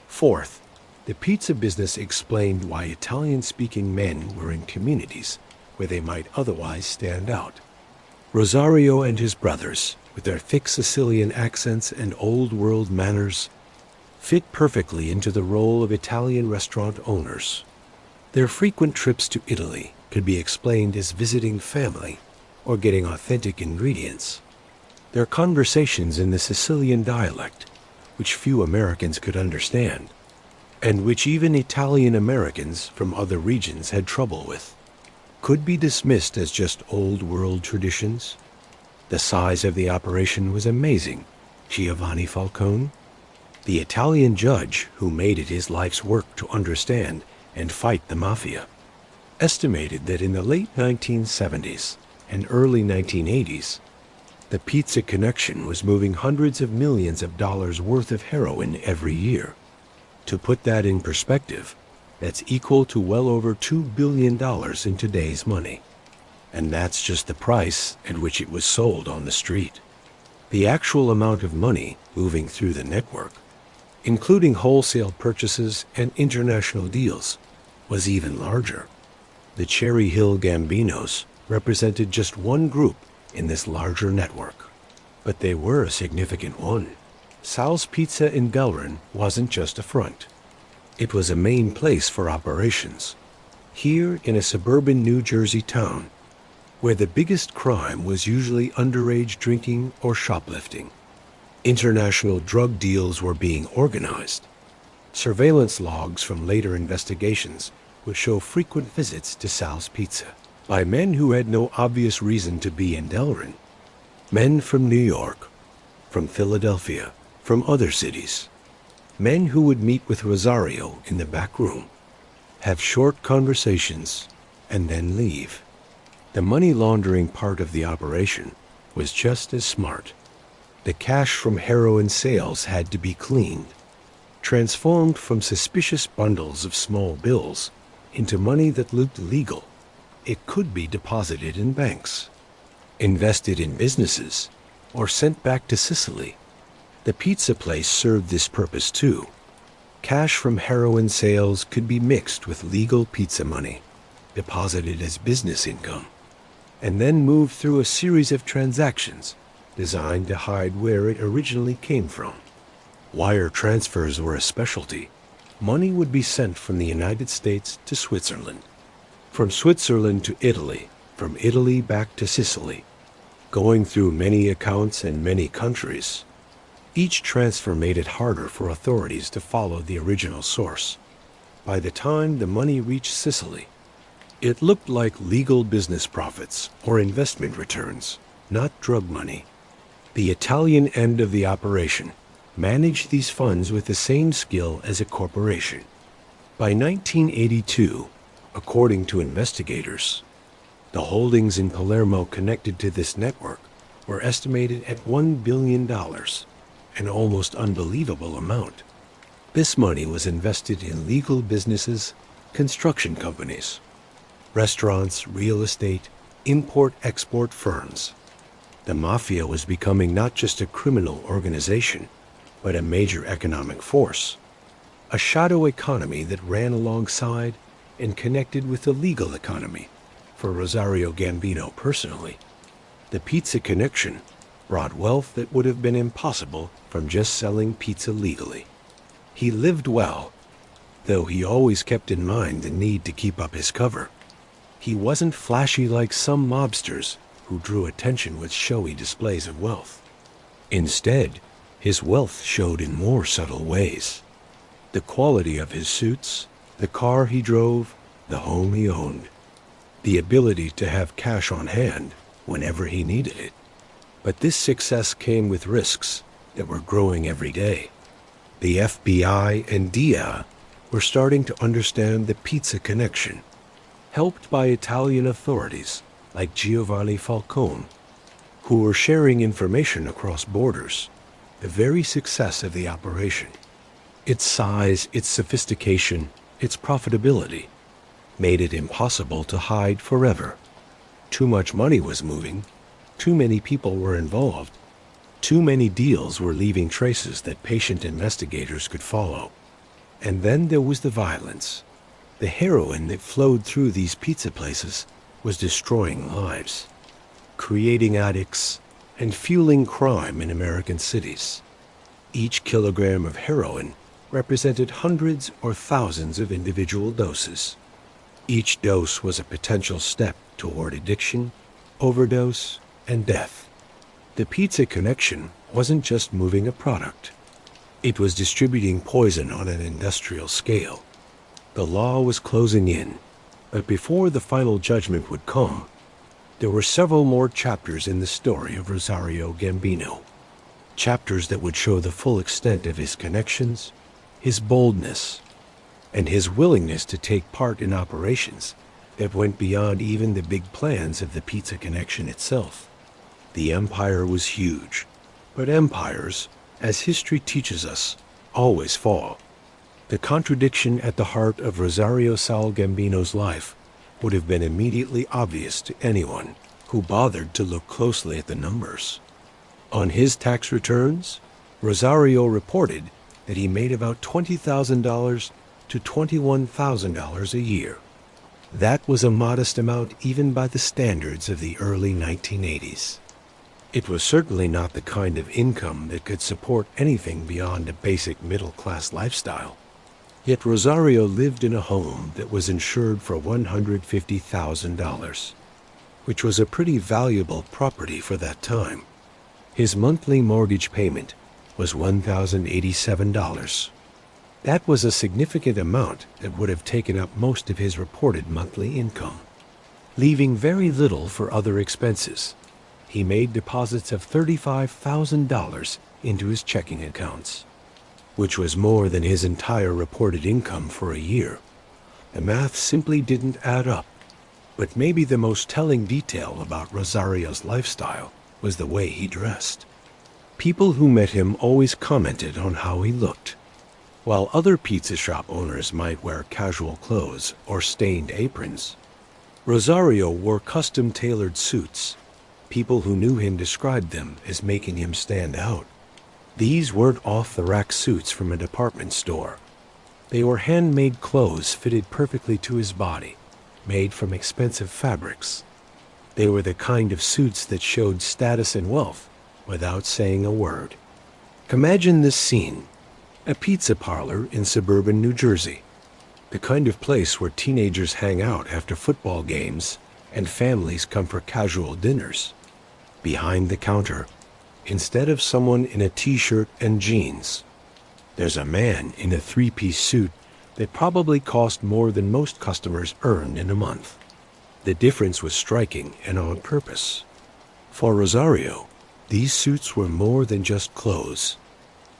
Fourth, the pizza business explained why Italian-speaking men were in communities where they might otherwise stand out. Rosario and his brothers, with their thick Sicilian accents and old-world manners, fit perfectly into the role of Italian restaurant owners. Their frequent trips to Italy could be explained as visiting family or getting authentic ingredients. Their conversations in the Sicilian dialect, which few Americans could understand, and which even Italian Americans from other regions had trouble with, could be dismissed as just old-world traditions. The size of the operation was amazing. Giovanni Falcone, the Italian judge who made it his life's work to understand and fight the mafia, estimated that in the late 1970s and early 1980s, the Pizza Connection was moving hundreds of millions of dollars worth of heroin every year. To put that in perspective, that's equal to well over $2 billion in today's money. And that's just the price at which it was sold on the street. The actual amount of money moving through the network, including wholesale purchases and international deals, was even larger. The Cherry Hill Gambinos represented just one group in this larger network. But they were a significant one. Sal's Pizza in Belron wasn't just a front. It was a main place for operations. Here in a suburban New Jersey town, where the biggest crime was usually underage drinking or shoplifting, international drug deals were being organized. Surveillance logs from later investigations would show frequent visits to Sal's Pizza by men who had no obvious reason to be in Delran. Men from New York, from Philadelphia, from other cities. Men who would meet with Rosario in the back room, have short conversations, and then leave. The money laundering part of the operation was just as smart. The cash from heroin sales had to be cleaned, transformed from suspicious bundles of small bills into money that looked legal. It could be deposited in banks, invested in businesses, or sent back to Sicily. The pizza place served this purpose too. Cash from heroin sales could be mixed with legal pizza money, deposited as business income, and then moved through a series of transactions designed to hide where it originally came from. Wire transfers were a specialty. Money would be sent from the United States to Switzerland, from Switzerland to Italy, from Italy back to Sicily, going through many accounts and many countries. Each transfer made it harder for authorities to follow the original source. By the time the money reached Sicily, it looked like legal business profits or investment returns, not drug money. The Italian end of the operation managed these funds with the same skill as a corporation. By 1982, according to investigators, the holdings in Palermo connected to this network were estimated at $1 billion, an almost unbelievable amount. This money was invested in legal businesses, construction companies, restaurants, real estate, import-export firms. The Mafia was becoming not just a criminal organization, but a major economic force, a shadow economy that ran alongside and connected with the legal economy. For Rosario Gambino personally, the pizza connection brought wealth that would have been impossible from just selling pizza legally. He lived well, though he always kept in mind the need to keep up his cover. He wasn't flashy like some mobsters who drew attention with showy displays of wealth. Instead, his wealth showed in more subtle ways. The quality of his suits, the car he drove, the home he owned, the ability to have cash on hand whenever he needed it. But this success came with risks that were growing every day. The FBI and DIA were starting to understand the pizza connection, helped by Italian authorities like Giovanni Falcone, who were sharing information across borders. The very success of the operation, its size, its sophistication, its profitability, made it impossible to hide forever. Too much money was moving, too many people were involved, too many deals were leaving traces that patient investigators could follow. And then there was the violence. The heroin that flowed through these pizza places was destroying lives, creating addicts, and fueling crime in American cities. Each kilogram of heroin represented hundreds or thousands of individual doses. Each dose was a potential step toward addiction, overdose, and death. The pizza connection wasn't just moving a product. It was distributing poison on an industrial scale. The law was closing in, but before the final judgment would come, there were several more chapters in the story of Rosario Gambino. Chapters that would show the full extent of his connections, his boldness, and his willingness to take part in operations that went beyond even the big plans of the pizza connection itself. The empire was huge, but empires, as history teaches us, always fall. The contradiction at the heart of Rosario Sal Gambino's life would have been immediately obvious to anyone who bothered to look closely at the numbers. On his tax returns, Rosario reported that he made about $20,000 to $21,000 a year. That was a modest amount even by the standards of the early 1980s. It was certainly not the kind of income that could support anything beyond a basic middle-class lifestyle. Yet Rosario lived in a home that was insured for $150,000, which was a pretty valuable property for that time. His monthly mortgage payment was $1,087. That was a significant amount that would have taken up most of his reported monthly income. Leaving very little for other expenses, he made deposits of $35,000 into his checking accounts, which was more than his entire reported income for a year. The math simply didn't add up. But maybe the most telling detail about Rosario's lifestyle was the way he dressed. People who met him always commented on how he looked. While other pizza shop owners might wear casual clothes or stained aprons, Rosario wore custom-tailored suits. People who knew him described them as making him stand out. These weren't off-the-rack suits from a department store. They were handmade clothes fitted perfectly to his body, made from expensive fabrics. They were the kind of suits that showed status and wealth without saying a word. Imagine this scene: a pizza parlor in suburban New Jersey, the kind of place where teenagers hang out after football games and families come for casual dinners. Behind the counter, instead of someone in a t-shirt and jeans, there's a man in a three-piece suit that probably cost more than most customers earned in a month. The difference was striking and on purpose. For Rosario, these suits were more than just clothes.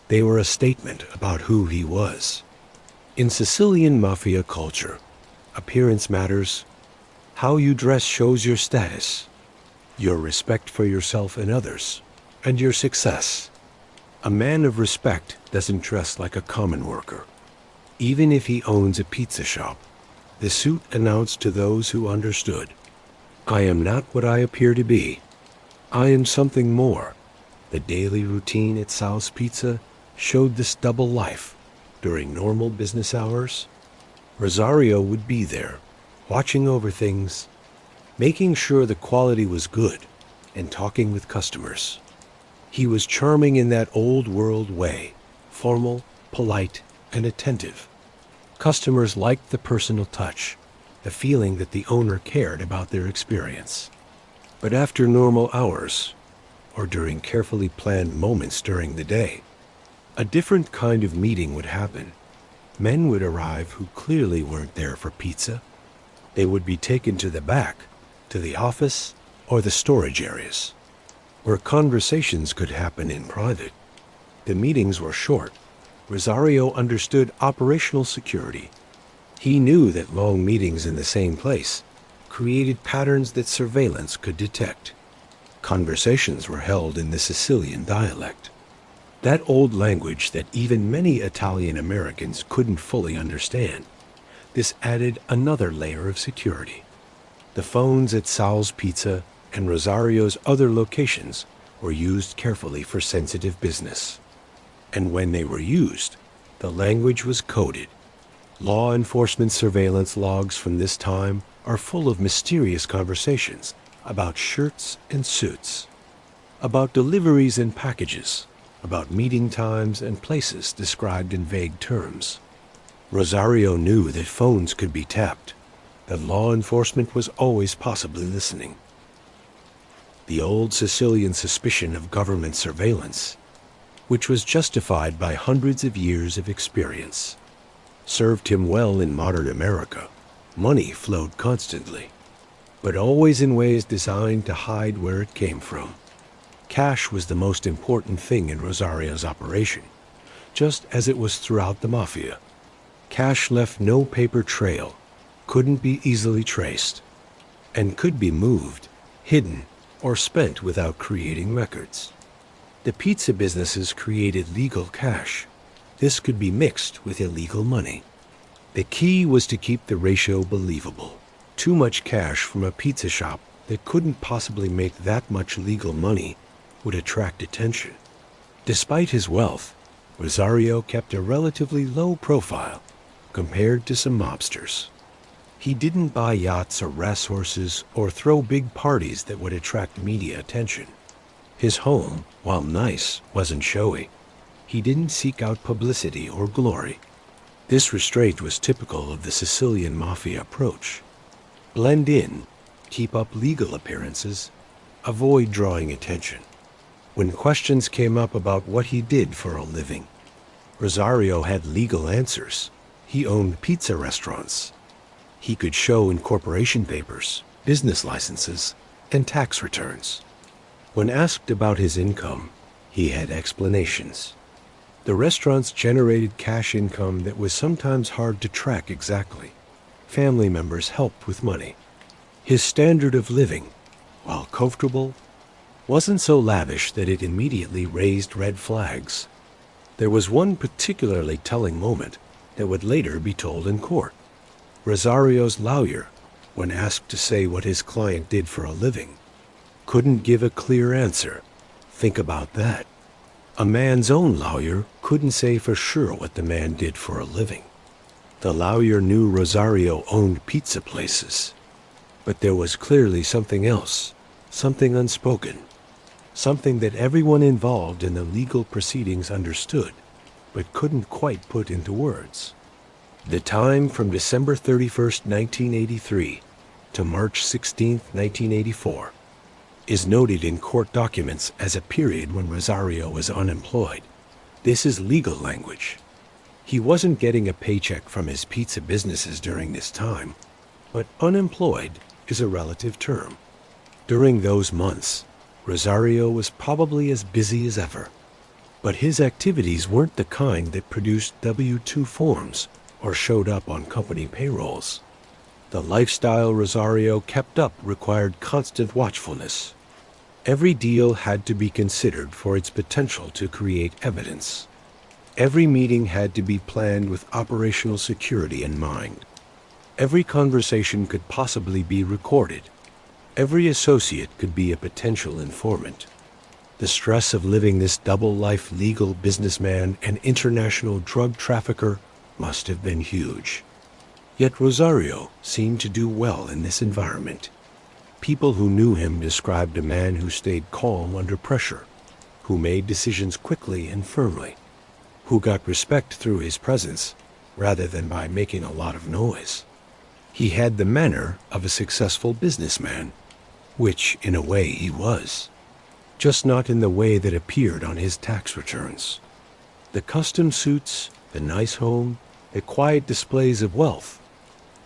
They were a statement about who he was. In Sicilian mafia culture, appearance matters. How you dress shows your status, your respect for yourself and others, and your success. A man of respect doesn't dress like a common worker. Even if he owns a pizza shop, the suit announced to those who understood, "I am not what I appear to be. I am something more." The daily routine at Sal's Pizza showed this double life. During normal business hours, Rosario would be there, watching over things, making sure the quality was good, and talking with customers. He was charming in that old world way, formal, polite, and attentive. Customers liked the personal touch, the feeling that the owner cared about their experience. But after normal hours, or during carefully planned moments during the day, a different kind of meeting would happen. Men would arrive who clearly weren't there for pizza. They would be taken to the back, to the office, or the storage areas, where conversations could happen in private. The meetings were short. Rosario understood operational security. He knew that long meetings in the same place created patterns that surveillance could detect. Conversations were held in the Sicilian dialect, that old language that even many Italian Americans couldn't fully understand. This added another layer of security. The phones at Sal's Pizza and Rosario's other locations were used carefully for sensitive business. And when they were used, the language was coded. Law enforcement surveillance logs from this time are full of mysterious conversations about shirts and suits, about deliveries and packages, about meeting times and places described in vague terms. Rosario knew that phones could be tapped, that law enforcement was always possibly listening. The old Sicilian suspicion of government surveillance, which was justified by hundreds of years of experience, served him well in modern America. Money flowed constantly, but always in ways designed to hide where it came from. Cash was the most important thing in Rosario's operation, just as it was throughout the Mafia. Cash left no paper trail, couldn't be easily traced, and could be moved, hidden, or spent without creating records. The pizza businesses created legal cash. This could be mixed with illegal money. The key was to keep the ratio believable. Too much cash from a pizza shop that couldn't possibly make that much legal money would attract attention. Despite his wealth, Rosario kept a relatively low profile compared to some mobsters. He didn't buy yachts or racehorses or throw big parties that would attract media attention. His home, while nice, wasn't showy. He didn't seek out publicity or glory. This restraint was typical of the Sicilian Mafia approach. Blend in, keep up legal appearances, avoid drawing attention. When questions came up about what he did for a living, Rosario had legal answers. He owned pizza restaurants. He could show incorporation papers, business licenses, and tax returns. When asked about his income, he had explanations. The restaurants generated cash income that was sometimes hard to track exactly. Family members helped with money. His standard of living, while comfortable, wasn't so lavish that it immediately raised red flags. There was one particularly telling moment that would later be told in court. Rosario's lawyer, when asked to say what his client did for a living, couldn't give a clear answer. Think about that. A man's own lawyer couldn't say for sure what the man did for a living. The lawyer knew Rosario owned pizza places, but there was clearly something else, something unspoken, something that everyone involved in the legal proceedings understood, but couldn't quite put into words. The time from December 31st, 1983 to March 16th, 1984 is noted in court documents as a period when Rosario was unemployed. This is legal language. He wasn't getting a paycheck from his pizza businesses during this time, but unemployed is a relative term. During those months, Rosario was probably as busy as ever, but his activities weren't the kind that produced W-2 forms or showed up on company payrolls. The lifestyle Rosario kept up required constant watchfulness. Every deal had to be considered for its potential to create evidence. Every meeting had to be planned with operational security in mind. Every conversation could possibly be recorded. Every associate could be a potential informant. The stress of living this double-life legal businessman and international drug trafficker must have been huge. Yet Rosario seemed to do well in this environment. People who knew him described a man who stayed calm under pressure, who made decisions quickly and firmly, who got respect through his presence rather than by making a lot of noise. He had the manner of a successful businessman, which in a way he was, just not in the way that appeared on his tax returns. The custom suits, the nice home, the quiet displays of wealth,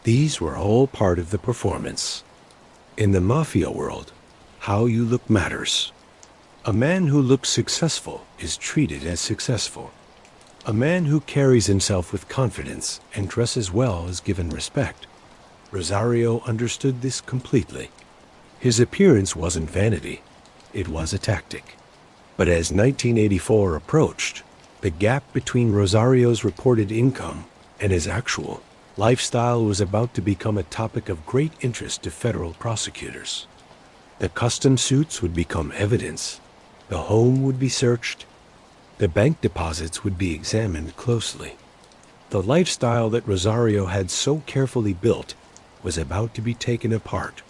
these were all part of the performance. In the mafia world, how you look matters. A man who looks successful is treated as successful. A man who carries himself with confidence and dresses well is given respect. Rosario understood this completely. His appearance wasn't vanity, it was a tactic. But as 1984 approached, the gap between Rosario's reported income and his actual lifestyle was about to become a topic of great interest to federal prosecutors. The custom suits would become evidence. The home would be searched. The bank deposits would be examined closely. The lifestyle that Rosario had so carefully built was about to be taken apart,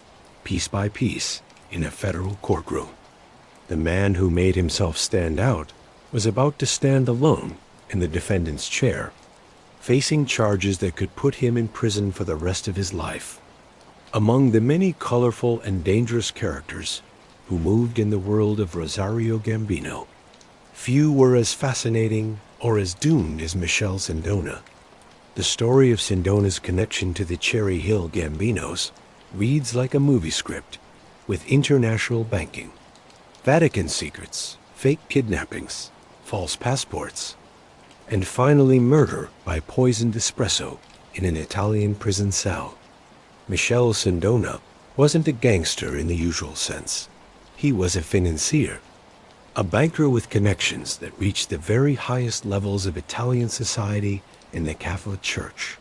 piece by piece, in a federal courtroom. The man who made himself stand out was about to stand alone in the defendant's chair, facing charges that could put him in prison for the rest of his life. Among the many colorful and dangerous characters who moved in the world of Rosario Gambino, few were as fascinating or as doomed as Michelle Sindona. The story of Sindona's connection to the Cherry Hill Gambinos reads like a movie script, with international banking, Vatican secrets, fake kidnappings, false passports, and finally murder by poisoned espresso in an Italian prison cell. Michelle Sindona wasn't a gangster in the usual sense. He was a financier, a banker with connections that reached the very highest levels of Italian society and the Catholic Church.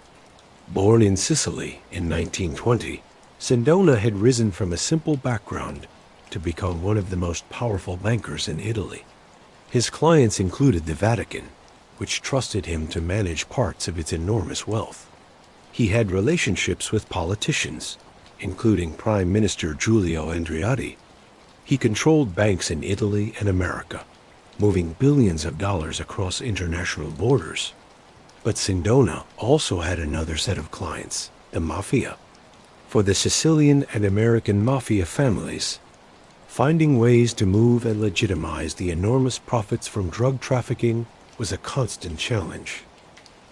Born in Sicily in 1920, Sindona had risen from a simple background to become one of the most powerful bankers in Italy. His clients included the Vatican, which trusted him to manage parts of its enormous wealth. He had relationships with politicians, including Prime Minister Giulio Andreotti. He controlled banks in Italy and America, moving billions of dollars across international borders. But Sindona also had another set of clients, the Mafia. For the Sicilian and American Mafia families, finding ways to move and legitimize the enormous profits from drug trafficking was a constant challenge.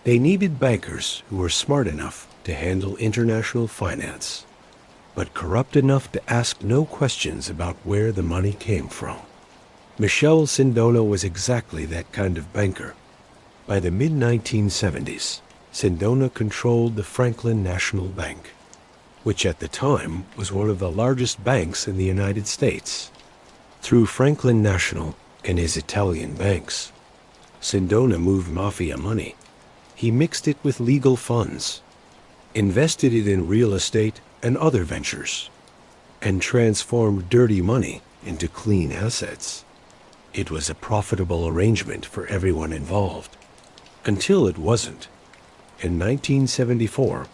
They needed bankers who were smart enough to handle international finance, but corrupt enough to ask no questions about where the money came from. Michel Sindona was exactly that kind of banker. By the mid-1970s, Sindona controlled the Franklin National Bank, which at the time was one of the largest banks in the United States. Through Franklin National and his Italian banks, Sindona moved mafia money. He mixed it with legal funds, invested it in real estate and other ventures, and transformed dirty money into clean assets. It was a profitable arrangement for everyone involved. Until it wasn't. In 1974,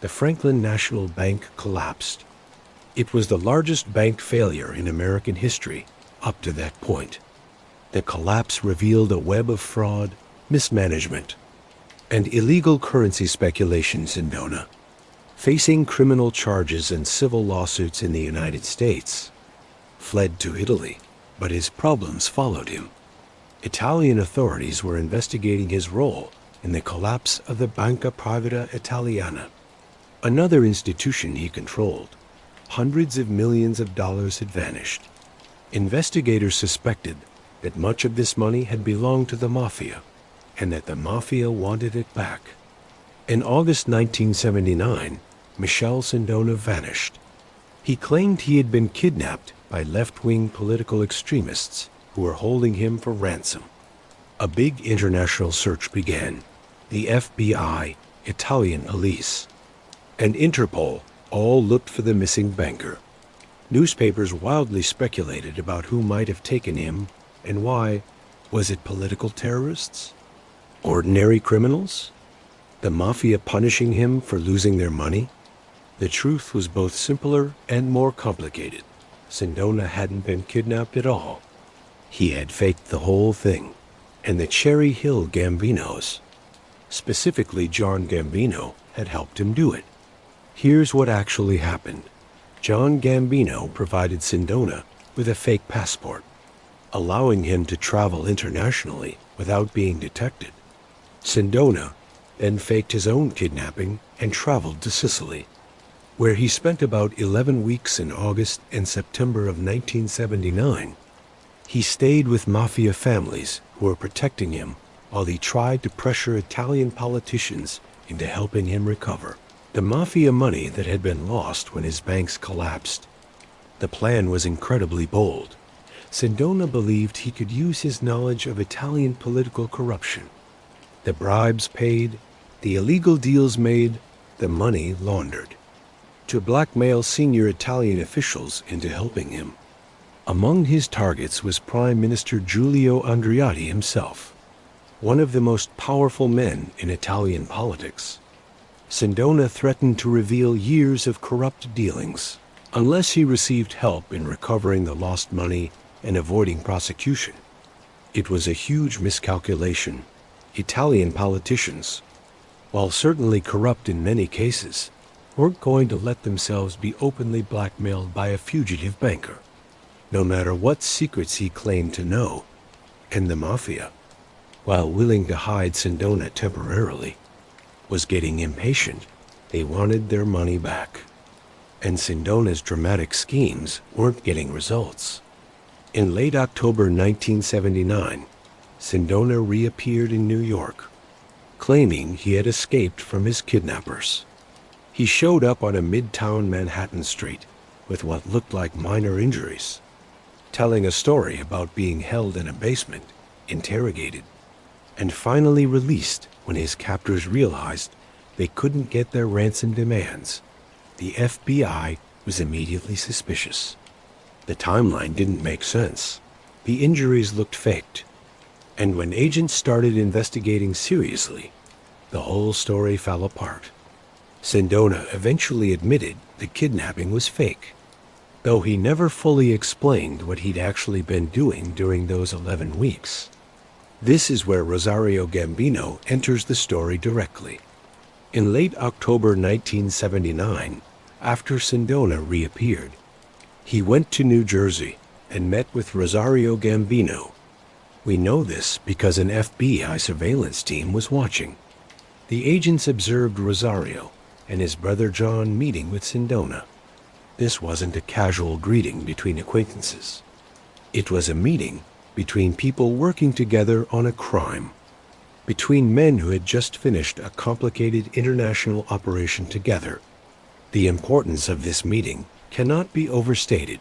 the Franklin National Bank collapsed. It was the largest bank failure in American history up to that point. The collapse revealed a web of fraud, mismanagement, and illegal currency speculations in Sindona. Facing criminal charges and civil lawsuits in the United States, fled to Italy, but his problems followed him. Italian authorities were investigating his role in the collapse of the Banca Privata Italiana, another institution he controlled. Hundreds of millions of dollars had vanished. Investigators suspected that much of this money had belonged to the Mafia, and that the Mafia wanted it back. In August 1979, Michel Sindona vanished. He claimed he had been kidnapped by left-wing political extremists who were holding him for ransom. A big international search began. The FBI, Italian police, and Interpol all looked for the missing banker. Newspapers wildly speculated about who might have taken him and why. Was it political terrorists? Ordinary criminals? The Mafia punishing him for losing their money? The truth was both simpler and more complicated. Sindona hadn't been kidnapped at all. He had faked the whole thing, and the Cherry Hill Gambinos, specifically John Gambino, had helped him do it. Here's what actually happened. John Gambino provided Sindona with a fake passport, allowing him to travel internationally without being detected. Sindona then faked his own kidnapping and traveled to Sicily, where he spent about 11 weeks in August and September of 1979. He stayed with Mafia families who were protecting him while he tried to pressure Italian politicians into helping him recover the Mafia money that had been lost when his banks collapsed. The plan was incredibly bold. Sindona believed he could use his knowledge of Italian political corruption. The bribes paid, the illegal deals made, the money laundered, to blackmail senior Italian officials into helping him. Among his targets was Prime Minister Giulio Andreotti himself, one of the most powerful men in Italian politics. Sindona threatened to reveal years of corrupt dealings unless he received help in recovering the lost money and avoiding prosecution. It was a huge miscalculation. Italian politicians, while certainly corrupt in many cases, weren't going to let themselves be openly blackmailed by a fugitive banker, no matter what secrets he claimed to know. And the Mafia, while willing to hide Sindona temporarily, was getting impatient. They wanted their money back. And Sindona's dramatic schemes weren't getting results. In late October 1979, Sindona reappeared in New York, claiming he had escaped from his kidnappers. He showed up on a midtown Manhattan street with what looked like minor injuries, telling a story about being held in a basement, interrogated, and finally released when his captors realized they couldn't get their ransom demands. The FBI was immediately suspicious. The timeline didn't make sense. The injuries looked faked. And when agents started investigating seriously, the whole story fell apart. Sindona eventually admitted the kidnapping was fake. though he never fully explained what he'd actually been doing during those 11 weeks. This is where Rosario Gambino enters the story directly. In late October 1979, after Sindona reappeared, he went to New Jersey and met with Rosario Gambino. We know this because an FBI surveillance team was watching. The agents observed Rosario and his brother John meeting with Sindona. This wasn't a casual greeting between acquaintances. It was a meeting between people working together on a crime, between men who had just finished a complicated international operation together. The importance of this meeting cannot be overstated.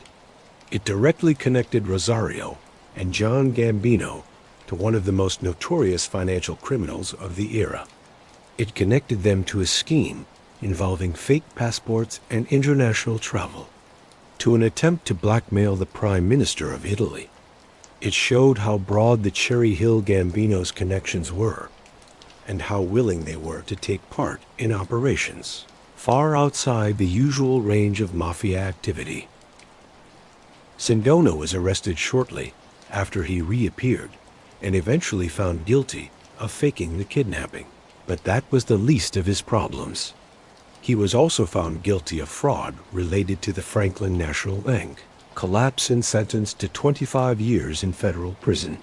It directly connected Rosario and John Gambino to one of the most notorious financial criminals of the era. It connected them to a scheme involving fake passports and international travel, to an attempt to blackmail the Prime Minister of Italy. It showed how broad the Cherry Hill Gambinos' connections were, and how willing they were to take part in operations far outside the usual range of mafia activity. Sindona was arrested shortly after he reappeared and eventually found guilty of faking the kidnapping. But that was the least of his problems. He was also found guilty of fraud related to the Franklin National Bank collapse and sentenced to 25 years in federal prison.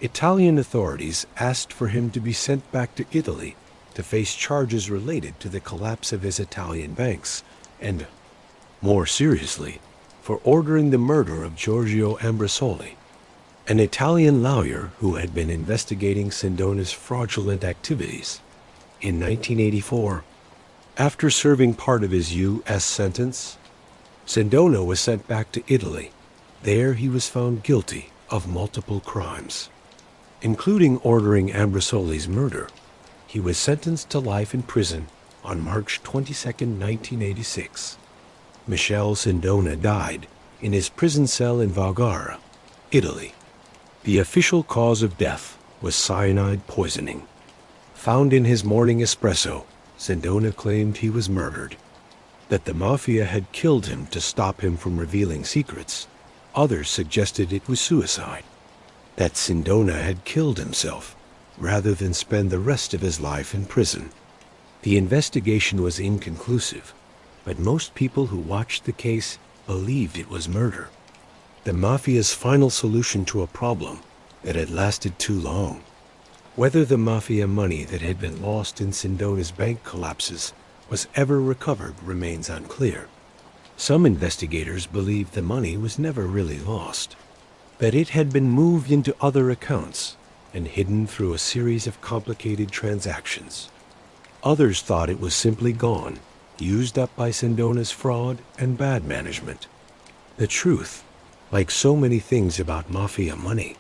Italian authorities asked for him to be sent back to Italy to face charges related to the collapse of his Italian banks and, more seriously, for ordering the murder of Giorgio Ambrosoli, an Italian lawyer who had been investigating Sindona's fraudulent activities. In 1984, after serving part of his U.S. sentence, Sindona was sent back to Italy. There he was found guilty of multiple crimes, including ordering Ambrosoli's murder. He was sentenced to life in prison on March 22, 1986. Michele Sindona died in his prison cell in Valgara, Italy. The official cause of death was cyanide poisoning. Found in his morning espresso, Sindona claimed he was murdered, that the mafia had killed him to stop him from revealing secrets. Others suggested it was suicide, that Sindona had killed himself rather than spend the rest of his life in prison. The investigation was inconclusive, but most people who watched the case believed it was murder, the mafia's final solution to a problem that had lasted too long. Whether the mafia money that had been lost in Sindona's bank collapses was ever recovered remains unclear. Some investigators believe the money was never really lost, that it had been moved into other accounts and hidden through a series of complicated transactions. Others thought it was simply gone, used up by Sindona's fraud and bad management. The truth, like so many things about mafia money,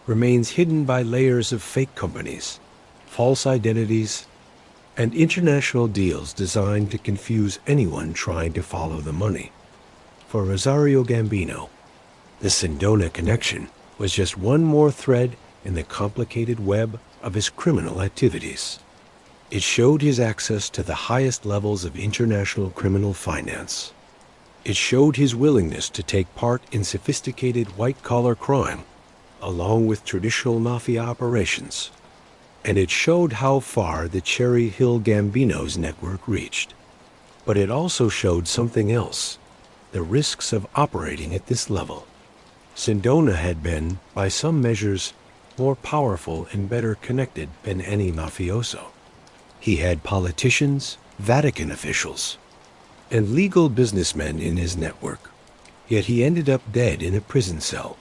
remains hidden by layers of fake companies, false identities, and international deals designed to confuse anyone trying to follow the money. For Rosario Gambino, the Sindona connection was just one more thread in the complicated web of his criminal activities. It showed his access to the highest levels of international criminal finance. It showed his willingness to take part in sophisticated white-collar crime, along with traditional mafia operations. And it showed how far the Cherry Hill Gambinos network reached. But it also showed something else, the risks of operating at this level. Sindona had been, by some measures, more powerful and better connected than any mafioso. He had politicians, Vatican officials, and legal businessmen in his network. Yet he ended up dead in a prison cell,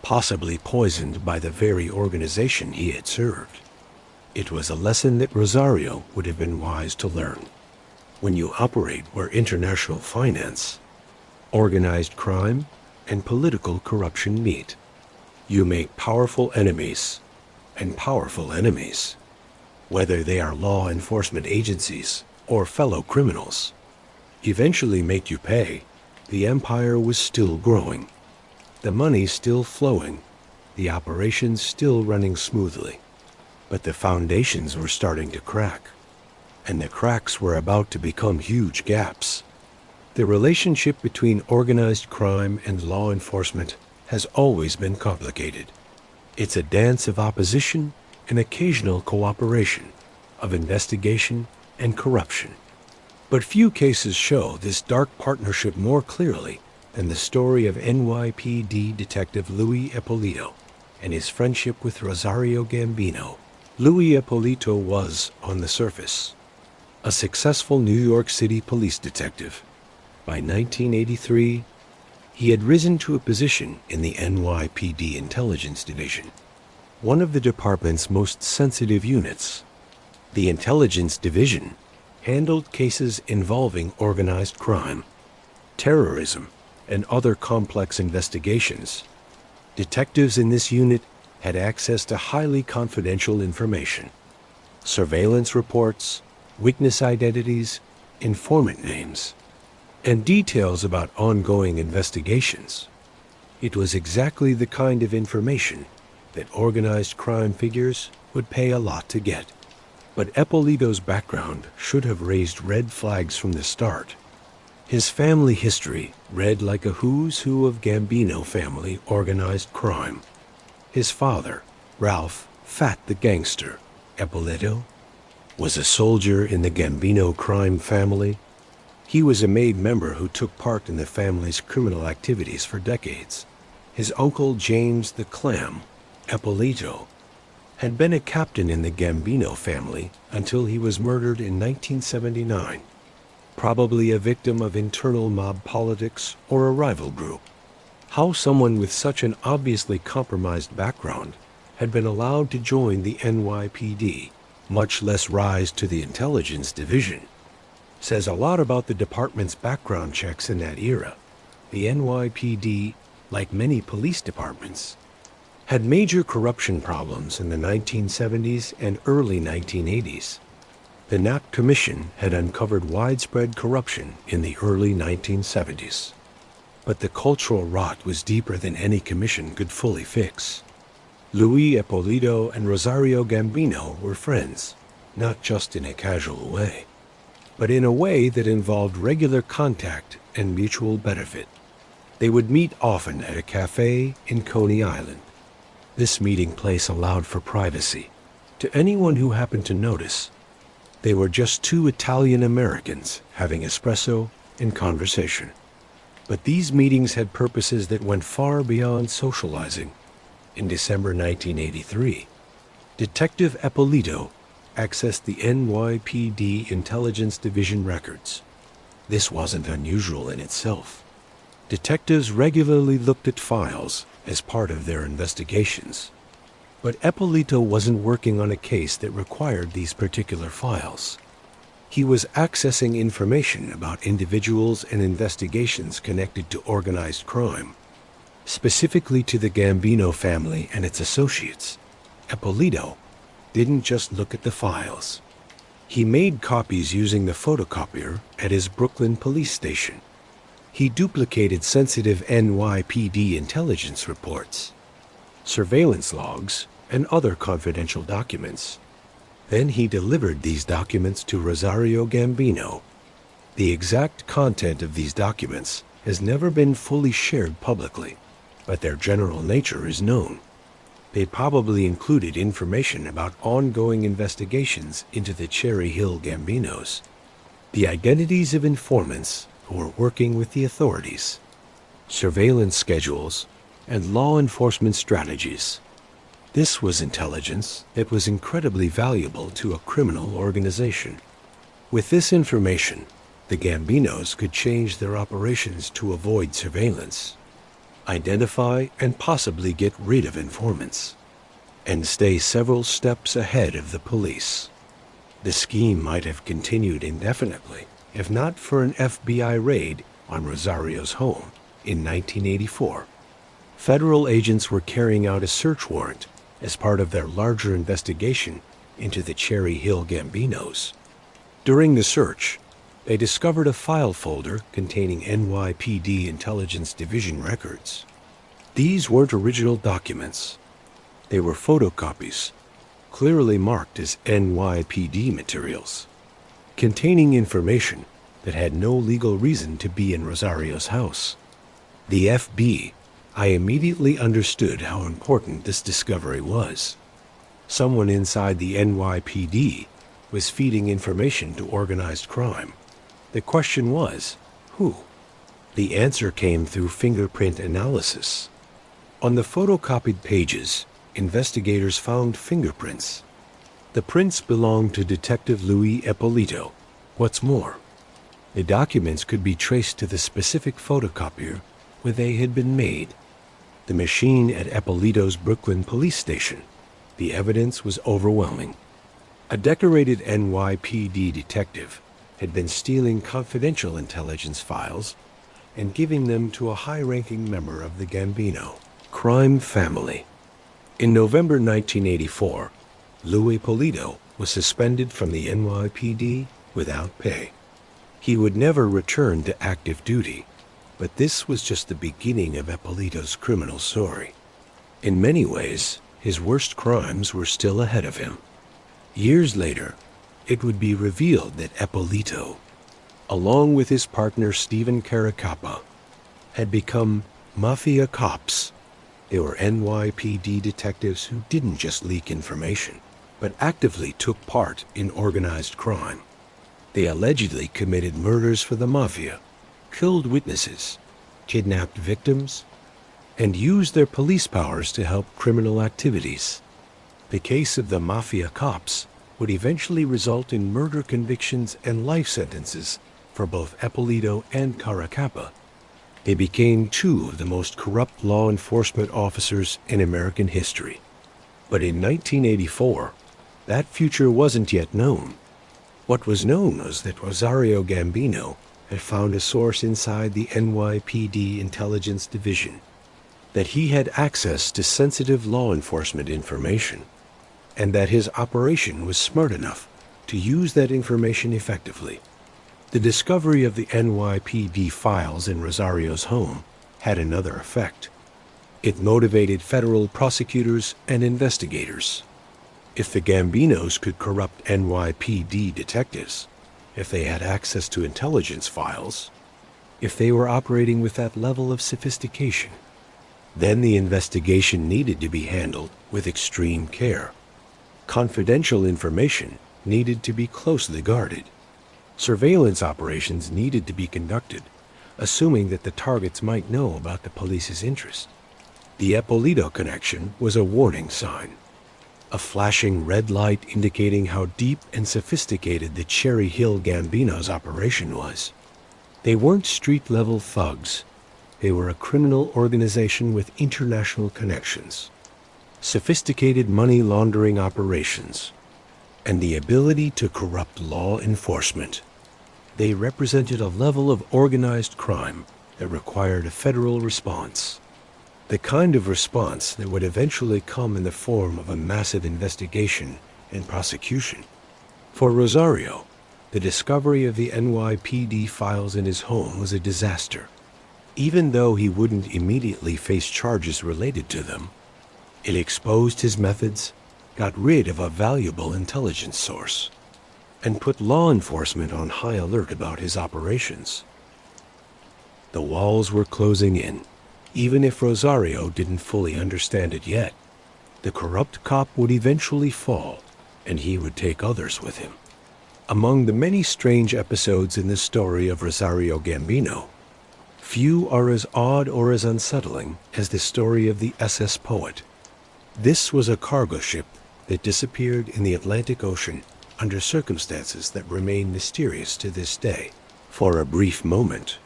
possibly poisoned by the very organization he had served. It was a lesson that Rosario would have been wise to learn. When you operate where international finance, organized crime, and political corruption meet, you make powerful enemies, and powerful enemies, whether they are law enforcement agencies or fellow criminals, eventually make you pay. The empire was still growing, the money still flowing, the operations still running smoothly. But the foundations were starting to crack, and the cracks were about to become huge gaps. The relationship between organized crime and law enforcement has always been complicated. It's a dance of opposition and occasional cooperation, of investigation and corruption. But few cases show this dark partnership more clearly than the story of NYPD Detective Louis Ippolito and his friendship with Rosario Gambino. Louis Ippolito was, on the surface, a successful New York City police detective. By 1983, he had risen to a position in the NYPD Intelligence Division, one of the department's most sensitive units. The Intelligence Division handled cases involving organized crime, terrorism, and other complex investigations. Detectives in this unit had access to highly confidential information: surveillance reports, witness identities, informant names, and details about ongoing investigations. It was exactly the kind of information that organized crime figures would pay a lot to get. But Ippolito's background should have raised red flags from the start. His family history read like a who's who of Gambino family organized crime. His father, Ralph "Fat the Gangster" Ippolito, was a soldier in the Gambino crime family. He was a made member who took part in the family's criminal activities for decades. His uncle James the Clam Ippolito had been a captain in the Gambino family until he was murdered in 1979, probably a victim of internal mob politics or a rival group. How someone with such an obviously compromised background had been allowed to join the NYPD, much less rise to the Intelligence Division, says a lot about the department's background checks in that era. The NYPD, like many police departments, had major corruption problems in the 1970s and early 1980s. The Knapp Commission had uncovered widespread corruption in the early 1970s. But the cultural rot was deeper than any commission could fully fix. Louis Ippolito and Rosario Gambino were friends, not just in a casual way, but in a way that involved regular contact and mutual benefit. They would meet often at a cafe in Coney Island. This meeting place allowed for privacy. To anyone who happened to notice, they were just two Italian Americans having espresso and conversation. But these meetings had purposes that went far beyond socializing. In December 1983, Detective Ippolito accessed the NYPD Intelligence Division records. This wasn't unusual in itself. Detectives regularly looked at files as part of their investigations. But Ippolito wasn't working on a case that required these particular files. He was accessing information about individuals and investigations connected to organized crime, specifically to the Gambino family and its associates. Ippolito didn't just look at the files. He made copies using the photocopier at his Brooklyn police station. He duplicated sensitive NYPD intelligence reports, surveillance logs, and other confidential documents. Then he delivered these documents to Rosario Gambino. The exact content of these documents has never been fully shared publicly, but their general nature is known. They probably included information about ongoing investigations into the Cherry Hill Gambinos, the identities of informants who were working with the authorities, surveillance schedules, and law enforcement strategies. This was intelligence that was incredibly valuable to a criminal organization. With this information, the Gambinos could change their operations to avoid surveillance, identify and possibly get rid of informants, and stay several steps ahead of the police. The scheme might have continued indefinitely, if not for an FBI raid on Rosario's home in 1984. Federal agents were carrying out a search warrant as part of their larger investigation into the Cherry Hill Gambinos. During the search, they discovered a file folder containing NYPD Intelligence Division records. These weren't original documents. They were photocopies, clearly marked as NYPD materials, containing information that had no legal reason to be in Rosario's house. The FBI immediately understood how important this discovery was. Someone inside the NYPD was feeding information to organized crime. The question was, who? The answer came through fingerprint analysis. On the photocopied pages, investigators found fingerprints. The prints belonged to Detective Louis Ippolito. What's more, the documents could be traced to the specific photocopier where they had been made, the machine at Ippolito's Brooklyn police station. The evidence was overwhelming. A decorated NYPD detective had been stealing confidential intelligence files and giving them to a high-ranking member of the Gambino crime family. In November 1984, Louis Ippolito was suspended from the NYPD without pay. He would never return to active duty, but this was just the beginning of Ippolito's criminal story. In many ways, his worst crimes were still ahead of him. Years later, it would be revealed that Ippolito, along with his partner Stephen Caracappa, had become mafia cops. They were NYPD detectives who didn't just leak information, but actively took part in organized crime. They allegedly committed murders for the mafia, killed witnesses, kidnapped victims, and used their police powers to help criminal activities. The case of the mafia cops would eventually result in murder convictions and life sentences for both Ippolito and Caracappa. They became two of the most corrupt law enforcement officers in American history. But in 1984, that future wasn't yet known. What was known was that Rosario Gambino had found a source inside the NYPD Intelligence Division, that he had access to sensitive law enforcement information, and that his operation was smart enough to use that information effectively. The discovery of the NYPD files in Rosario's home had another effect. It motivated federal prosecutors and investigators. If the Gambinos could corrupt NYPD detectives, if they had access to intelligence files, if they were operating with that level of sophistication, then the investigation needed to be handled with extreme care. Confidential information needed to be closely guarded. Surveillance operations needed to be conducted, assuming that the targets might know about the police's interest. The Ippolito connection was a warning sign, a flashing red light indicating how deep and sophisticated the Cherry Hill Gambino's operation was. They weren't street-level thugs. They were a criminal organization with international connections, sophisticated money laundering operations, and the ability to corrupt law enforcement. They represented a level of organized crime that required a federal response, the kind of response that would eventually come in the form of a massive investigation and prosecution. For Rosario, the discovery of the NYPD files in his home was a disaster. Even though he wouldn't immediately face charges related to them, it exposed his methods, got rid of a valuable intelligence source, and put law enforcement on high alert about his operations. The walls were closing in, even if Rosario didn't fully understand it yet. The corrupt cop would eventually fall, and he would take others with him. Among the many strange episodes in the story of Rosario Gambino, few are as odd or as unsettling as the story of the SS Poet. This was a cargo ship that disappeared in the Atlantic Ocean under circumstances that remain mysterious to this day. For a brief moment,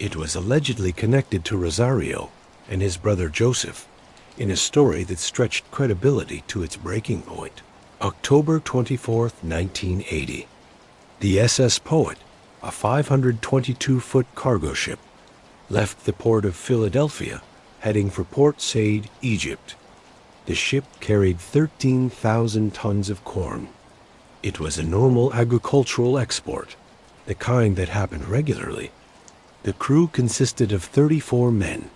it was allegedly connected to Rosario and his brother Joseph in a story that stretched credibility to its breaking point. October 24, 1980. The SS Poet, a 522-foot cargo ship, left the port of Philadelphia, heading for Port Said, Egypt. The ship carried 13,000 tons of corn. It was a normal agricultural export, the kind that happened regularly. The crew consisted of 34 men,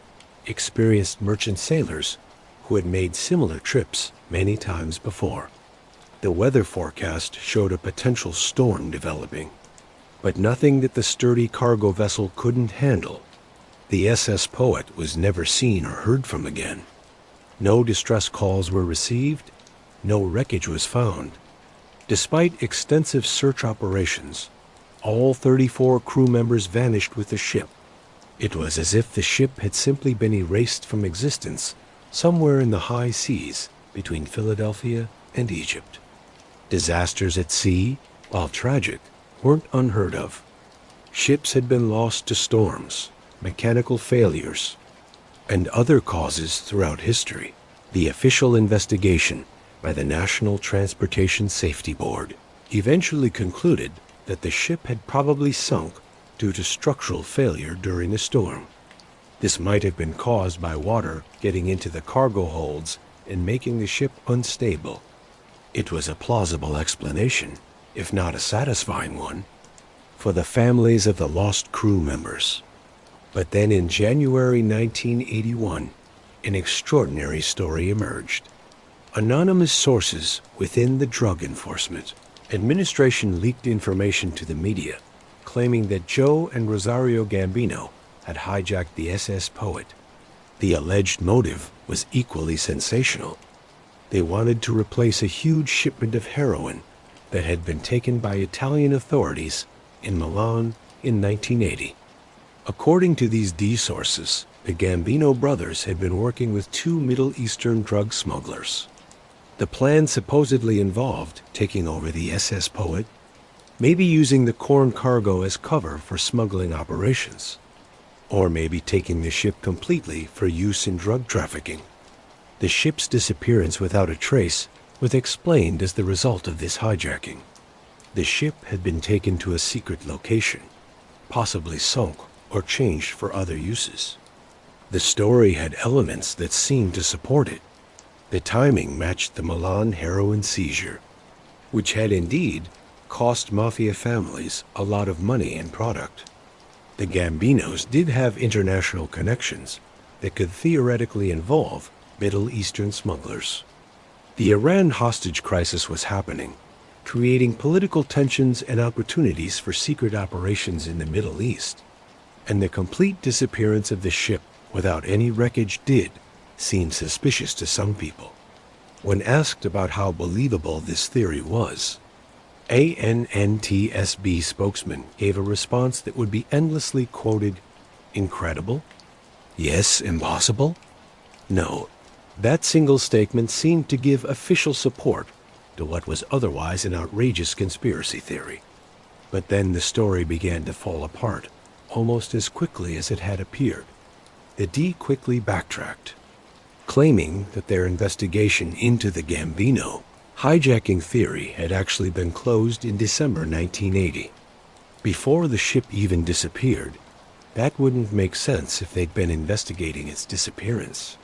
experienced merchant sailors who had made similar trips many times before. The weather forecast showed a potential storm developing. but nothing that the sturdy cargo vessel couldn't handle. The SS Poet was never seen or heard from again. No distress calls were received, no wreckage was found. Despite extensive search operations, all 34 crew members vanished with the ship. It was as if the ship had simply been erased from existence somewhere in the high seas between Philadelphia and Egypt. Disasters at sea, while tragic, weren't unheard of. Ships had been lost to storms, mechanical failures, and other causes throughout history. The official investigation by the National Transportation Safety Board eventually concluded that the ship had probably sunk due to structural failure during a storm. This might have been caused by water getting into the cargo holds and making the ship unstable. It was a plausible explanation, if not a satisfying one, for the families of the lost crew members. But then in January 1981, an extraordinary story emerged. Anonymous sources within the Drug Enforcement Administration leaked information to the media, claiming that Joe and Rosario Gambino had hijacked the SS Poet. The alleged motive was equally sensational. They wanted to replace a huge shipment of heroin that had been taken by Italian authorities in Milan in 1980. According to these D sources, the Gambino brothers had been working with 2 Middle Eastern drug smugglers. The plan supposedly involved taking over the SS Poet, maybe using the corn cargo as cover for smuggling operations, or maybe taking the ship completely for use in drug trafficking. The ship's disappearance without a trace was explained as the result of this hijacking. The ship had been taken to a secret location, possibly sunk or changed for other uses. The story had elements that seemed to support it. The timing matched the Milan heroin seizure, which had indeed cost mafia families a lot of money and product. The Gambinos did have international connections that could theoretically involve Middle Eastern smugglers. The Iran hostage crisis was happening, creating political tensions and opportunities for secret operations in the Middle East, and the complete disappearance of the ship without any wreckage did seem suspicious to some people. When asked about how believable this theory was, ANNTSB spokesman gave a response that would be endlessly quoted: incredible? Yes, impossible? No. That single statement seemed to give official support to what was otherwise an outrageous conspiracy theory. But then the story began to fall apart almost as quickly as it had appeared. The D quickly backtracked, claiming that their investigation into the Gambino hijacking theory had actually been closed in December 1980. Before the ship even disappeared, that wouldn't make sense if they'd been investigating its disappearance.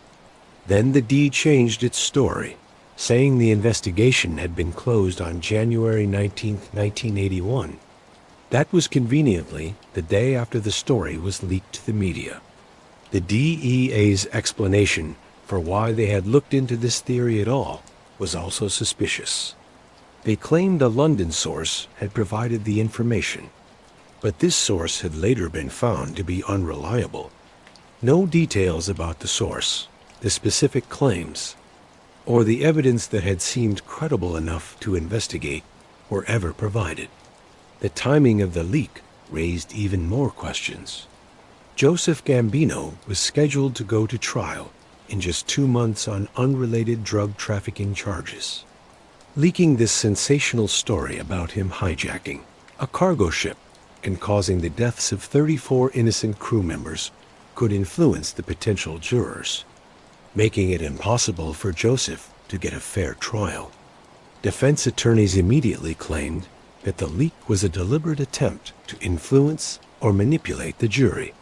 Then the D changed its story, saying the investigation had been closed on January 19, 1981. That was conveniently the day after the story was leaked to the media. The DEA's explanation for why they had looked into this theory at all was also suspicious. They claimed a London source had provided the information, but this source had later been found to be unreliable. No details about the source, the specific claims, or the evidence that had seemed credible enough to investigate were ever provided. The timing of the leak raised even more questions. Joseph Gambino was scheduled to go to trial in just 2 months on unrelated drug trafficking charges. Leaking this sensational story about him hijacking a cargo ship and causing the deaths of 34 innocent crew members could influence the potential jurors, making it impossible for Joseph to get a fair trial. Defense attorneys immediately claimed that the leak was a deliberate attempt to influence or manipulate the jury.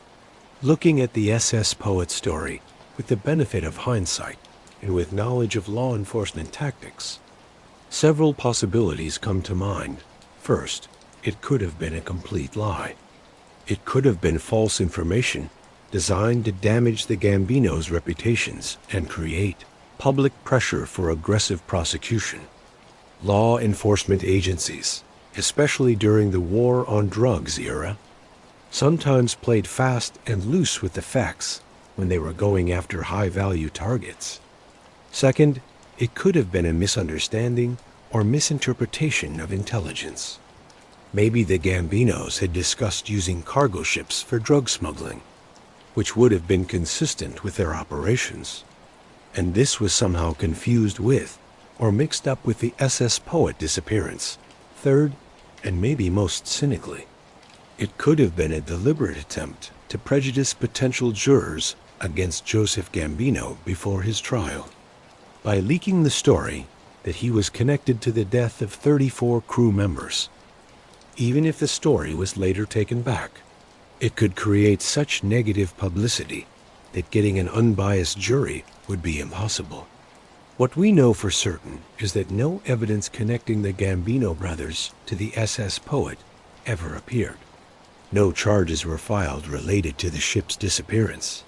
Looking at the SS Poet story with the benefit of hindsight and with knowledge of law enforcement tactics, several possibilities come to mind. First, it could have been a complete lie. It could have been false information designed to damage the Gambinos' reputations and create public pressure for aggressive prosecution. Law enforcement agencies especially during the war on drugs era, sometimes played fast and loose with the facts when they were going after high-value targets. Second, it could have been a misunderstanding or misinterpretation of intelligence. Maybe the Gambinos had discussed using cargo ships for drug smuggling, which would have been consistent with their operations, and this was somehow confused with or mixed up with the SS Poet disappearance. Third, and maybe most cynically, it could have been a deliberate attempt to prejudice potential jurors against Joseph Gambino before his trial, by leaking the story that he was connected to the death of 34 crew members. Even if the story was later taken back, it could create such negative publicity that getting an unbiased jury would be impossible. What we know for certain is that no evidence connecting the Gambino brothers to the SS Poet ever appeared. No charges were filed related to the ship's disappearance.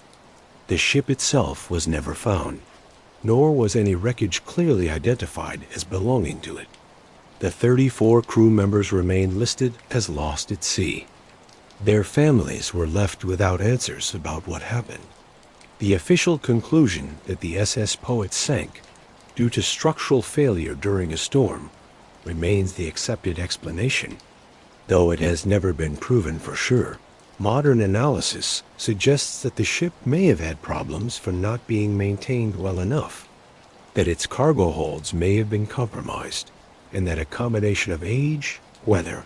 The ship itself was never found, nor was any wreckage clearly identified as belonging to it. The 34 crew members remained listed as lost at sea. Their families were left without answers about what happened. The official conclusion that the SS Poet sank due to structural failure during a storm remains the accepted explanation, though it has never been proven for sure. Modern analysis suggests that the ship may have had problems for not being maintained well enough, that its cargo holds may have been compromised, and that a combination of age, weather,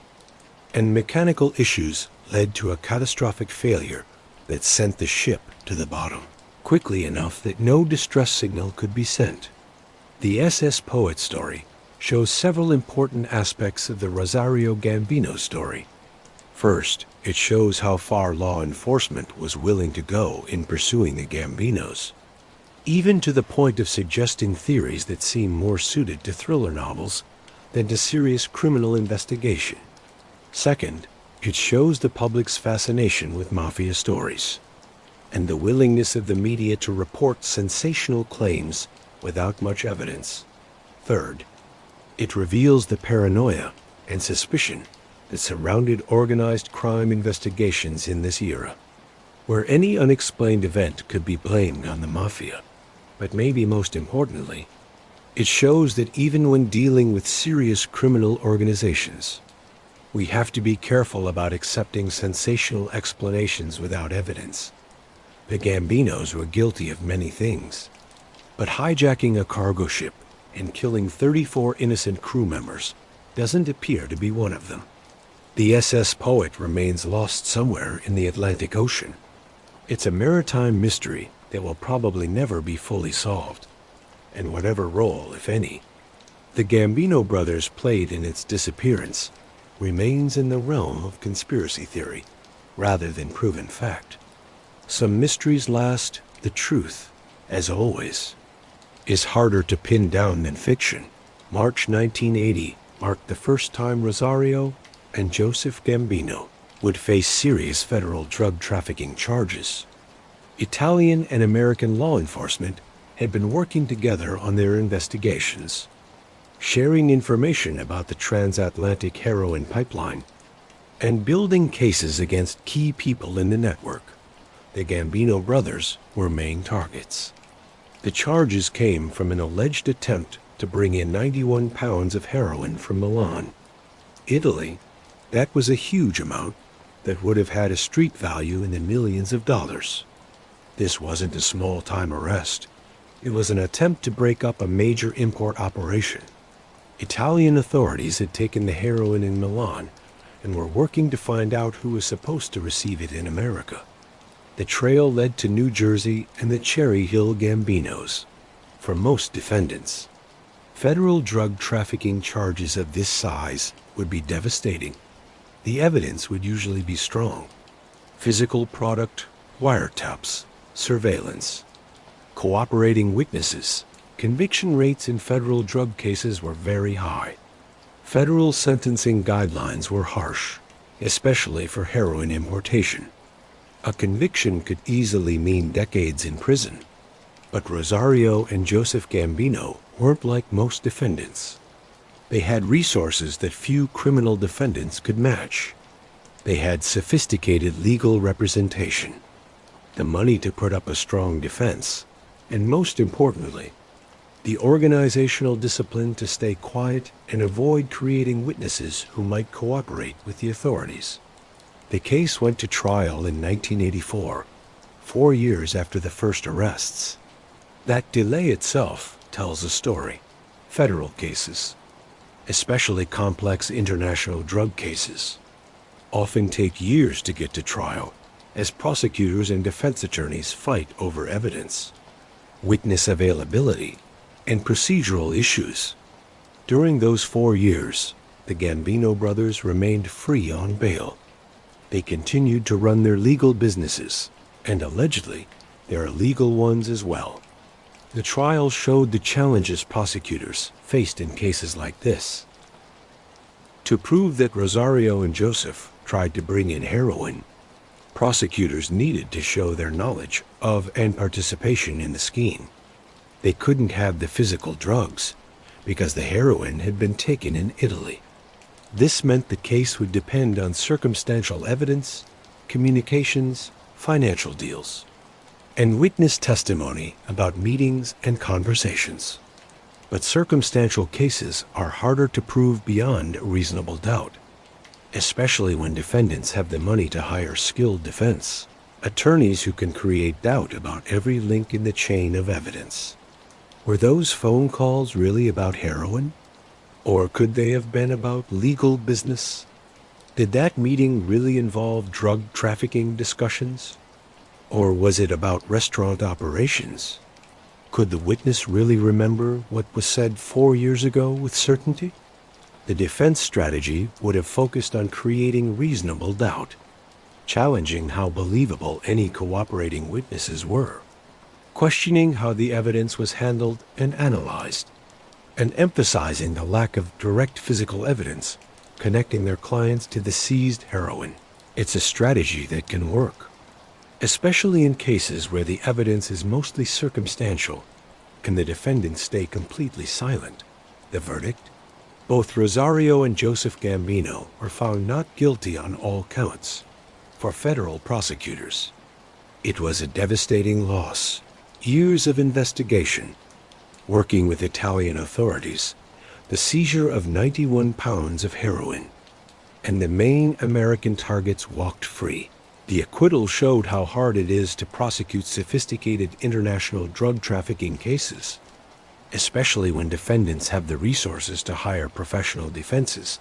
and mechanical issues led to a catastrophic failure that sent the ship to the bottom quickly enough that no distress signal could be sent. The SS Poet story shows several important aspects of the Rosario Gambino story. First, it shows how far law enforcement was willing to go in pursuing the Gambinos, even to the point of suggesting theories that seem more suited to thriller novels than to serious criminal investigation. Second, it shows the public's fascination with mafia stories, and the willingness of the media to report sensational claims without much evidence. Third, it reveals the paranoia and suspicion that surrounded organized crime investigations in this era, where any unexplained event could be blamed on the mafia. But maybe most importantly, it shows that even when dealing with serious criminal organizations, we have to be careful about accepting sensational explanations without evidence. The Gambinos were guilty of many things, but hijacking a cargo ship and killing 34 innocent crew members doesn't appear to be one of them. The SS Poet remains lost somewhere in the Atlantic Ocean. It's a maritime mystery that will probably never be fully solved, and whatever role, if any, the Gambino brothers played in its disappearance remains in the realm of conspiracy theory rather than proven fact. Some mysteries last, the truth, as always, is harder to pin down than fiction. March 1980 marked the first time Rosario and Joseph Gambino would face serious federal drug trafficking charges. Italian and American law enforcement had been working together on their investigations, sharing information about the transatlantic heroin pipeline, and building cases against key people in the network. The Gambino brothers were main targets. The charges came from an alleged attempt to bring in 91 pounds of heroin from Milan, Italy. That was a huge amount that would have had a street value in the millions of dollars. This wasn't a small-time arrest. It was an attempt to break up a major import operation. Italian authorities had taken the heroin in Milan and were working to find out who was supposed to receive it in America. The trail led to New Jersey and the Cherry Hill Gambinos. For most defendants, federal drug trafficking charges of this size would be devastating. The evidence would usually be strong: physical product, wiretaps, surveillance, cooperating witnesses. Conviction rates in federal drug cases were very high. Federal sentencing guidelines were harsh, especially for heroin importation. A conviction could easily mean decades in prison, but Rosario and Joseph Gambino weren't like most defendants. They had resources that few criminal defendants could match. They had sophisticated legal representation, the money to put up a strong defense, and most importantly, the organizational discipline to stay quiet and avoid creating witnesses who might cooperate with the authorities. The case went to trial in 1984, 4 years after the first arrests. That delay itself tells a story. Federal cases, especially complex international drug cases, often take years to get to trial as prosecutors and defense attorneys fight over evidence, witness availability, and procedural issues. During those 4 years, the Gambino brothers remained free on bail. They continued to run their legal businesses, and allegedly, their illegal ones as well. The trial showed the challenges prosecutors faced in cases like this. To prove that Rosario and Joseph tried to bring in heroin, prosecutors needed to show their knowledge of and participation in the scheme. They couldn't have the physical drugs because the heroin had been taken in Italy. This meant the case would depend on circumstantial evidence, communications, financial deals, and witness testimony about meetings and conversations. But circumstantial cases are harder to prove beyond reasonable doubt, especially when defendants have the money to hire skilled defense attorneys who can create doubt about every link in the chain of evidence. Were those phone calls really about heroin? Or could they have been about legal business? Did that meeting really involve drug trafficking discussions? Or was it about restaurant operations? Could the witness really remember what was said 4 years ago with certainty? The defense strategy would have focused on creating reasonable doubt, challenging how believable any cooperating witnesses were, questioning how the evidence was handled and analyzed, and emphasizing the lack of direct physical evidence connecting their clients to the seized heroin. It's a strategy that can work, especially in cases where the evidence is mostly circumstantial. Can the defendant stay completely silent? The verdict? Both Rosario and Joseph Gambino were found not guilty on all counts. For federal prosecutors, it was a devastating loss. Years of investigation, working with Italian authorities, the seizure of 91 pounds of heroin, and the main American targets walked free. The acquittal showed how hard it is to prosecute sophisticated international drug trafficking cases, especially when defendants have the resources to hire professional defenses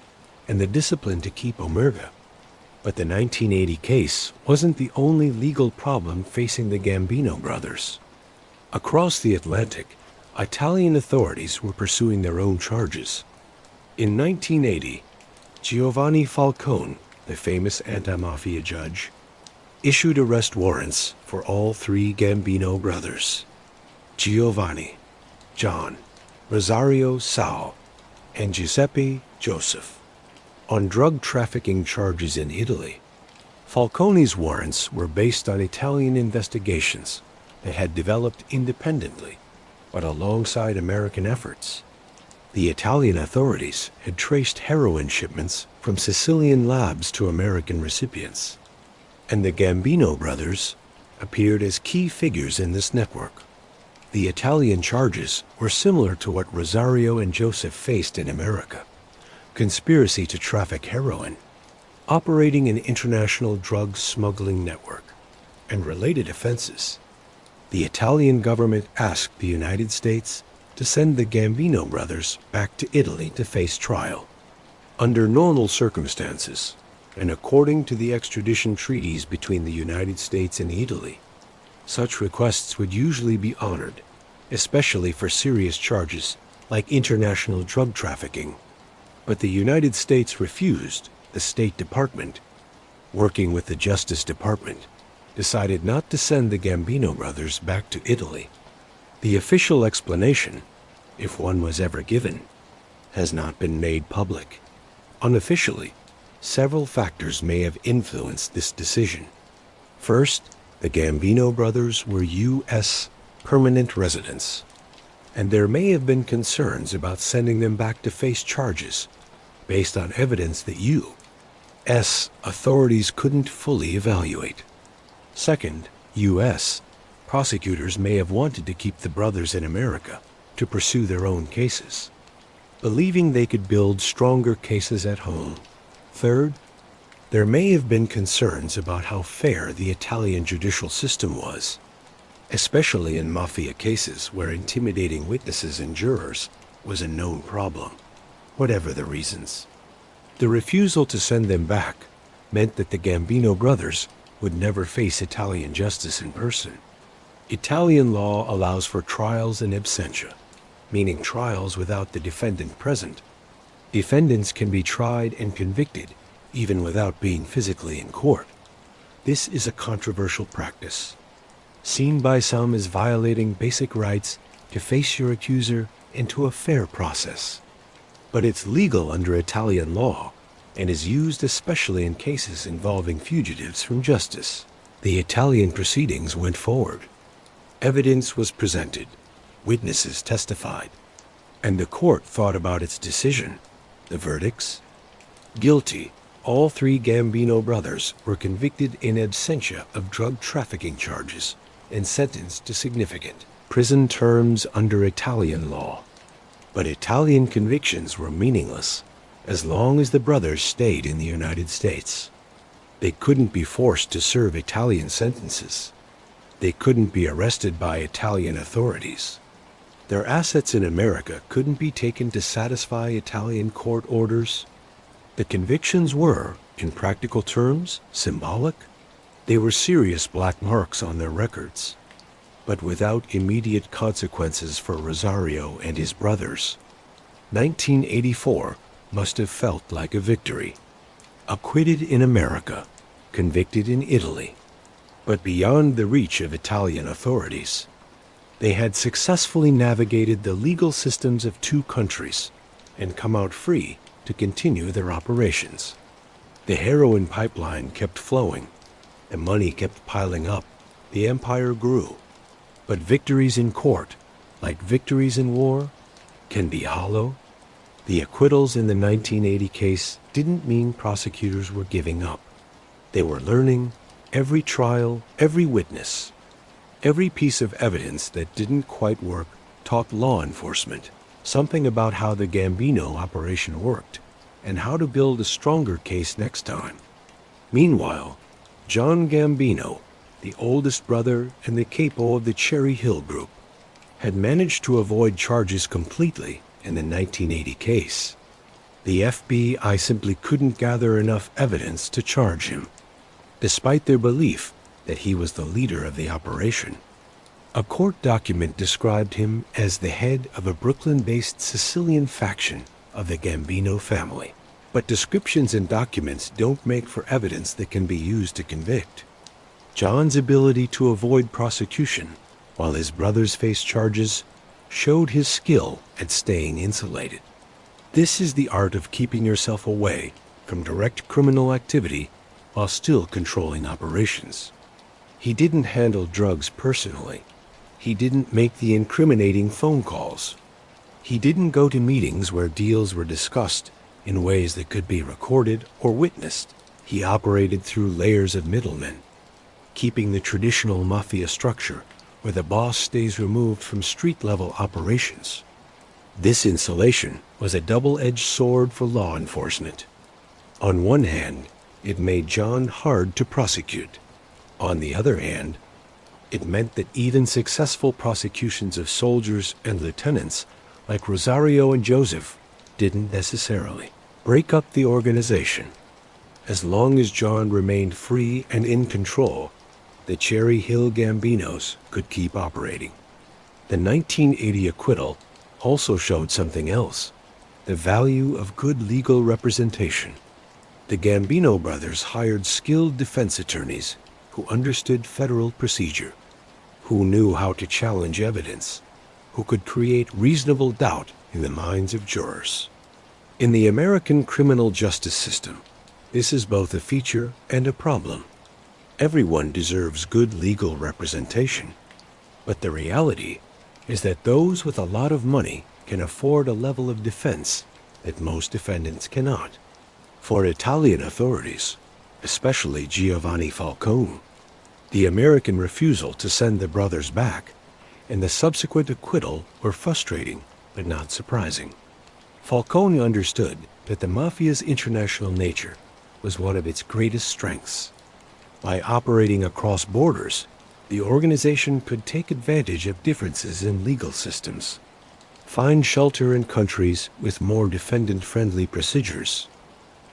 and the discipline to keep omerta. But the 1980 case wasn't the only legal problem facing the Gambino brothers. Across the Atlantic, Italian authorities were pursuing their own charges. In 1980, Giovanni Falcone, the famous anti-mafia judge, issued arrest warrants for all 3 Gambino brothers: Giovanni, John, Rosario Sal, and Giuseppe Joseph, on drug trafficking charges in Italy. Falcone's warrants were based on Italian investigations that had developed independently, but alongside American efforts. The Italian authorities had traced heroin shipments from Sicilian labs to American recipients, and the Gambino brothers appeared as key figures in this network. The Italian charges were similar to what Rosario and Joseph faced in America: conspiracy to traffic heroin, operating an international drug smuggling network, and related offenses. The Italian government asked the United States to send the Gambino brothers back to Italy to face trial. Under normal circumstances, and according to the extradition treaties between the United States and Italy, such requests would usually be honored, especially for serious charges like international drug trafficking. But the United States refused. The State Department, working with the Justice Department, decided not to send the Gambino brothers back to Italy. The official explanation, if one was ever given, has not been made public. Unofficially, several factors may have influenced this decision. First, the Gambino brothers were U.S. permanent residents. and there may have been concerns about sending them back to face charges based on evidence that U.S. authorities couldn't fully evaluate. Second, U.S. prosecutors may have wanted to keep the brothers in America to pursue their own cases, believing they could build stronger cases at home. Third, there may have been concerns about how fair the Italian judicial system was, especially in mafia cases where intimidating witnesses and jurors was a known problem. Whatever the reasons, the refusal to send them back meant that the Gambino brothers would never face Italian justice in person. Italian law allows for trials in absentia, meaning trials without the defendant present. Defendants can be tried and convicted even without being physically in court. This is a controversial practice, seen by some as violating basic rights to face your accuser into a fair process. But it's legal under Italian law and is used especially in cases involving fugitives from justice. The Italian proceedings went forward. Evidence was presented, witnesses testified, and the court thought about its decision. The verdicts? Guilty. All three Gambino brothers were convicted in absentia of drug trafficking charges and sentenced to significant prison terms under Italian law. But Italian convictions were meaningless as long as the brothers stayed in the United States. They couldn't be forced to serve Italian sentences. They couldn't be arrested by Italian authorities. Their assets in America couldn't be taken to satisfy Italian court orders. The convictions were, in practical terms, symbolic. They were serious black marks on their records, but without immediate consequences for Rosario and his brothers. 1984 must have felt like a victory. Acquitted in America, convicted in Italy, but beyond the reach of Italian authorities. They had successfully navigated the legal systems of two countries and come out free to continue their operations. The heroin pipeline kept flowing, the money kept piling up, the empire grew. But victories in court, like victories in war, can be hollow. The acquittals in the 1980 case didn't mean prosecutors were giving up. They were learning. Every trial, every witness, every piece of evidence that didn't quite work taught law enforcement something about how the Gambino operation worked and how to build a stronger case next time. Meanwhile, John Gambino, the oldest brother and the capo of the Cherry Hill Group, had managed to avoid charges completely in the 1980 case. The FBI simply couldn't gather enough evidence to charge him, despite their belief that he was the leader of the operation. A court document described him as the head of a Brooklyn-based Sicilian faction of the Gambino family. But descriptions and documents don't make for evidence that can be used to convict. John's ability to avoid prosecution while his brothers faced charges showed his skill at staying insulated. This is the art of keeping yourself away from direct criminal activity while still controlling operations. He didn't handle drugs personally. He didn't make the incriminating phone calls. He didn't go to meetings where deals were discussed in ways that could be recorded or witnessed. He operated through layers of middlemen, keeping the traditional mafia structure where the boss stays removed from street-level operations. This insulation was a double-edged sword for law enforcement. On one hand, it made John hard to prosecute. On the other hand, it meant that even successful prosecutions of soldiers and lieutenants like Rosario and Joseph didn't necessarily break up the organization. As long as John remained free and in control, the Cherry Hill Gambinos could keep operating. The 1980 acquittal also showed something else: the value of good legal representation. The Gambino brothers hired skilled defense attorneys who understood federal procedure, who knew how to challenge evidence, who could create reasonable doubt in the minds of jurors. In the American criminal justice system, this is both a feature and a problem. Everyone deserves good legal representation, but the reality is that those with a lot of money can afford a level of defense that most defendants cannot. For Italian authorities, especially Giovanni Falcone, the American refusal to send the brothers back and the subsequent acquittal were frustrating but not surprising. Falcone understood that the Mafia's international nature was one of its greatest strengths. By operating across borders, the organization could take advantage of differences in legal systems, find shelter in countries with more defendant-friendly procedures,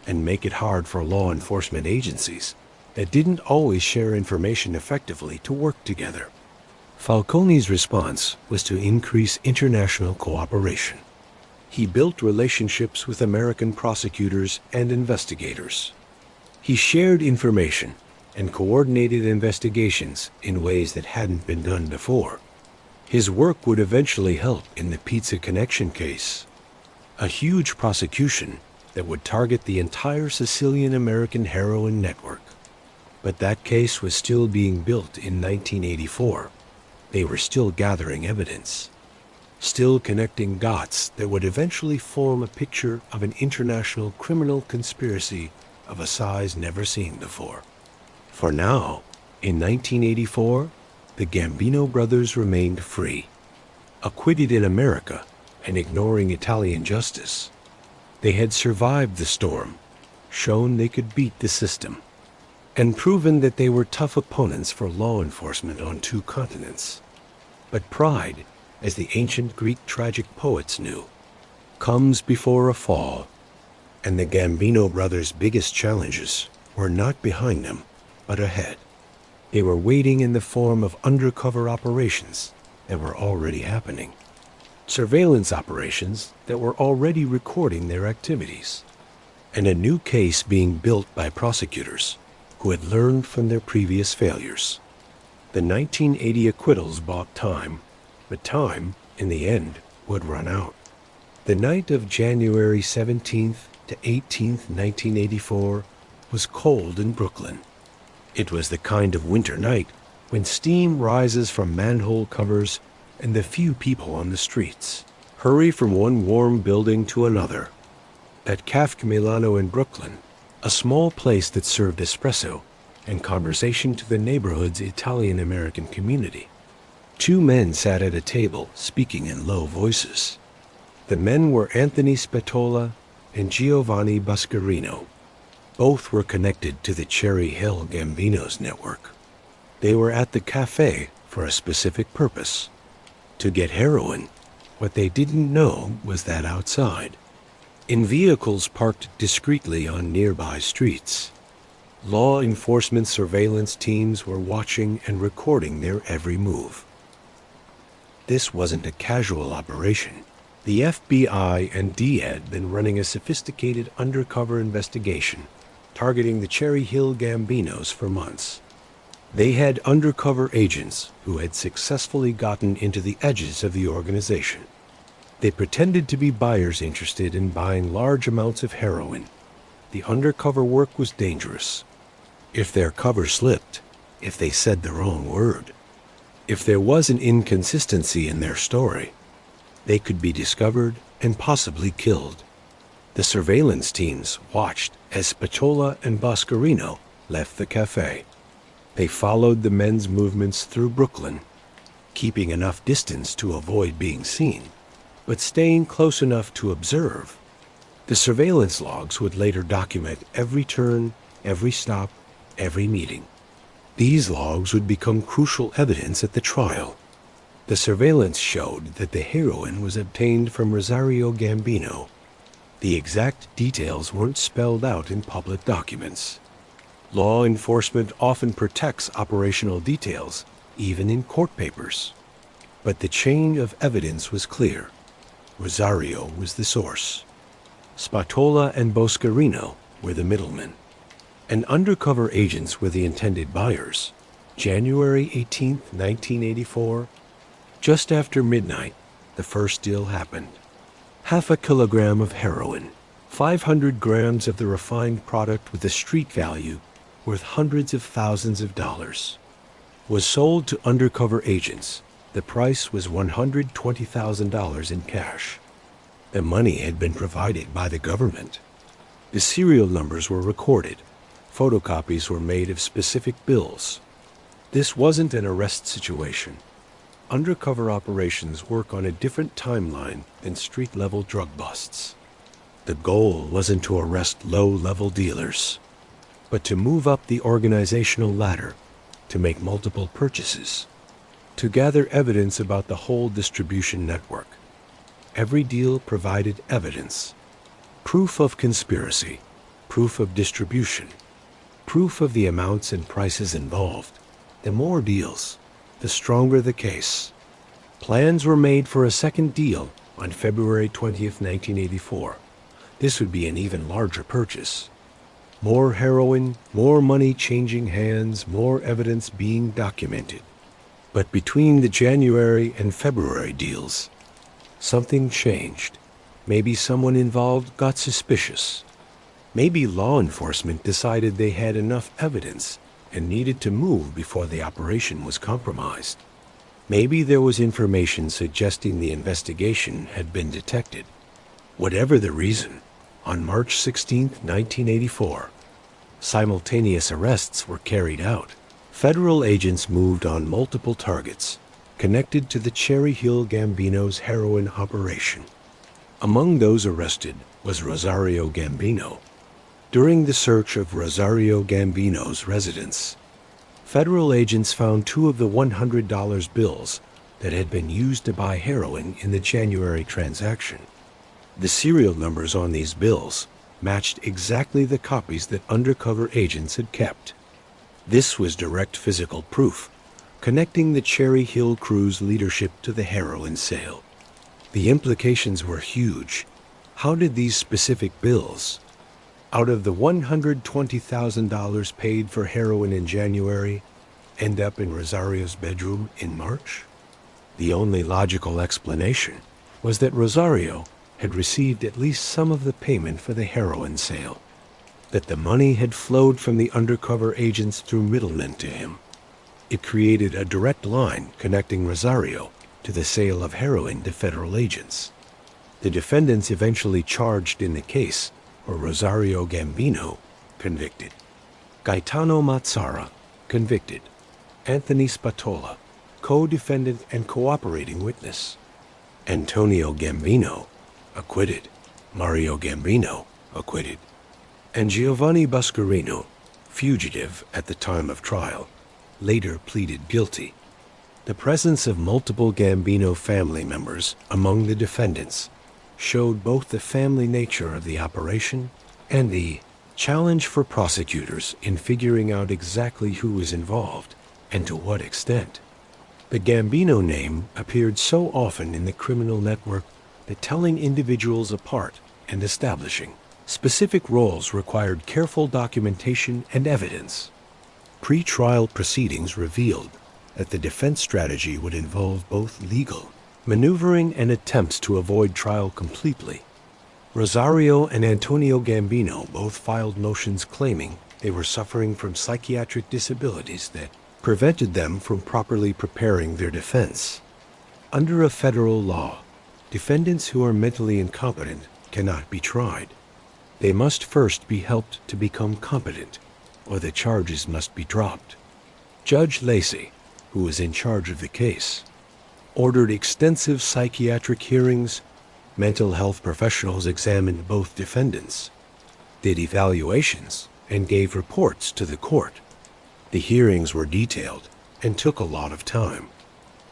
and make it hard for law enforcement agencies that didn't always share information effectively to work together. Falcone's response was to increase international cooperation. He built relationships with American prosecutors and investigators. He shared information and coordinated investigations in ways that hadn't been done before. His work would eventually help in the Pizza Connection case, a huge prosecution that would target the entire Sicilian American heroin network. But that case was still being built in 1984. They were still gathering evidence, still connecting dots that would eventually form a picture of an international criminal conspiracy of a size never seen before. For now, in 1984, the Gambino brothers remained free, acquitted in America and ignoring Italian justice. They had survived the storm, shown they could beat the system, and proven that they were tough opponents for law enforcement on two continents. But pride, as the ancient Greek tragic poets knew, comes before a fall, and the Gambino brothers' biggest challenges were not behind them, but ahead. They were waiting in the form of undercover operations that were already happening, surveillance operations that were already recording their activities, and a new case being built by prosecutors who had learned from their previous failures. The 1980 acquittals bought time, but time, in the end, would run out. The night of January 17th to 18th, 1984 was cold in Brooklyn. It was the kind of winter night when steam rises from manhole covers and the few people on the streets hurry from one warm building to another. At Cafe Milano in Brooklyn, a small place that served espresso and conversation to the neighborhood's Italian-American community, two men sat at a table speaking in low voices. The men were Anthony Spatola and Giovanni Boscarino. Both were connected to the Cherry Hill Gambinos network. They were at the cafe for a specific purpose: to get heroin. What they didn't know was that outside, in vehicles parked discreetly on nearby streets, law enforcement surveillance teams were watching and recording their every move. This wasn't a casual operation. The FBI and D had been running a sophisticated undercover investigation targeting the Cherry Hill Gambinos for months. They had undercover agents who had successfully gotten into the edges of the organization. They pretended to be buyers interested in buying large amounts of heroin. The undercover work was dangerous. If their cover slipped, if they said the wrong word, if there was an inconsistency in their story, they could be discovered and possibly killed. The surveillance teams watched as Spatola and Boscarino left the cafe. They followed the men's movements through Brooklyn, keeping enough distance to avoid being seen, but staying close enough to observe. The surveillance logs would later document every turn, every stop, every meeting. These logs would become crucial evidence at the trial. The surveillance showed that the heroin was obtained from Rosario Gambino. The exact details weren't spelled out in public documents. Law enforcement often protects operational details, even in court papers. But the chain of evidence was clear. Rosario was the source. Spatola and Boscarino were the middlemen. And undercover agents were the intended buyers. January 18, 1984, just after midnight, the first deal happened. 1/2 kilogram of heroin, 500 grams of the refined product with a street value worth hundreds of thousands of dollars, was sold to undercover agents The price was $120,000 in cash. The money had been provided by the government. The serial numbers were recorded. Photocopies were made of specific bills. This wasn't an arrest situation. Undercover operations work on a different timeline than street-level drug busts. The goal wasn't to arrest low-level dealers, but to move up the organizational ladder, to make multiple purchases, to gather evidence about the whole distribution network. Every deal provided evidence, proof of conspiracy, proof of distribution, proof of the amounts and prices involved. The more deals, the stronger the case. Plans were made for a second deal on February 20th, 1984. This would be an even larger purchase. More heroin, more money changing hands, more evidence being documented. But between the January and February deals, something changed. Maybe someone involved got suspicious. Maybe law enforcement decided they had enough evidence and needed to move before the operation was compromised. Maybe there was information suggesting the investigation had been detected. Whatever the reason, on March 16, 1984, simultaneous arrests were carried out. Federal agents moved on multiple targets connected to the Cherry Hill Gambino's heroin operation. Among those arrested was Rosario Gambino. During the search of Rosario Gambino's residence, federal agents found two of the $100 bills that had been used to buy heroin in the January transaction. The serial numbers on these bills matched exactly the copies that undercover agents had kept. This was direct physical proof, connecting the Cherry Hill crew's leadership to the heroin sale. The implications were huge. How did these specific bills, out of the $120,000 paid for heroin in January, end up in Rosario's bedroom in March? The only logical explanation was that Rosario had received at least some of the payment for the heroin sale, that the money had flowed from the undercover agents through middlemen to him. It created a direct line connecting Rosario to the sale of heroin to federal agents. The defendants eventually charged in the case were Rosario Gambino, convicted; Gaetano Mazzara, convicted; Anthony Spatola, co-defendant and cooperating witness; Antonio Gambino, acquitted; Mario Gambino, acquitted; and Giovanni Buscarino, fugitive at the time of trial, later pleaded guilty. The presence of multiple Gambino family members among the defendants showed both the family nature of the operation and the challenge for prosecutors in figuring out exactly who was involved and to what extent. The Gambino name appeared so often in the criminal network that telling individuals apart and establishing specific roles required careful documentation and evidence. Pre-trial proceedings revealed that the defense strategy would involve both legal maneuvering and attempts to avoid trial completely. Rosario and Antonio Gambino both filed motions claiming they were suffering from psychiatric disabilities that prevented them from properly preparing their defense. Under a federal law, defendants who are mentally incompetent cannot be tried. They must first be helped to become competent, or the charges must be dropped. Judge Lacey, who was in charge of the case, ordered extensive psychiatric hearings. Mental health professionals examined both defendants, did evaluations, and gave reports to the court. The hearings were detailed and took a lot of time.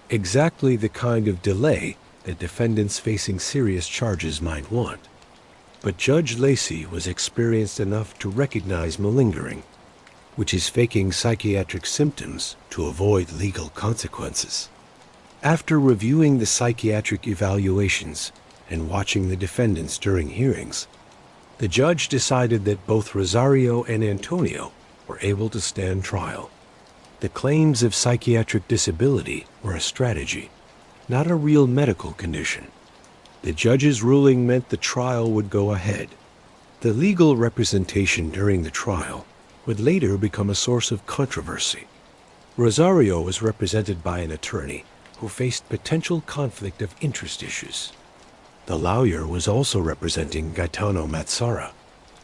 Exactly the kind of delay that defendants facing serious charges might want. But Judge Lacey was experienced enough to recognize malingering, which is faking psychiatric symptoms to avoid legal consequences. After reviewing the psychiatric evaluations and watching the defendants during hearings, the judge decided that both Rosario and Antonio were able to stand trial. The claims of psychiatric disability were a strategy, not a real medical condition. The judge's ruling meant the trial would go ahead. The legal representation during the trial would later become a source of controversy. Rosario was represented by an attorney who faced potential conflict of interest issues. The lawyer was also representing Gaetano Mazzara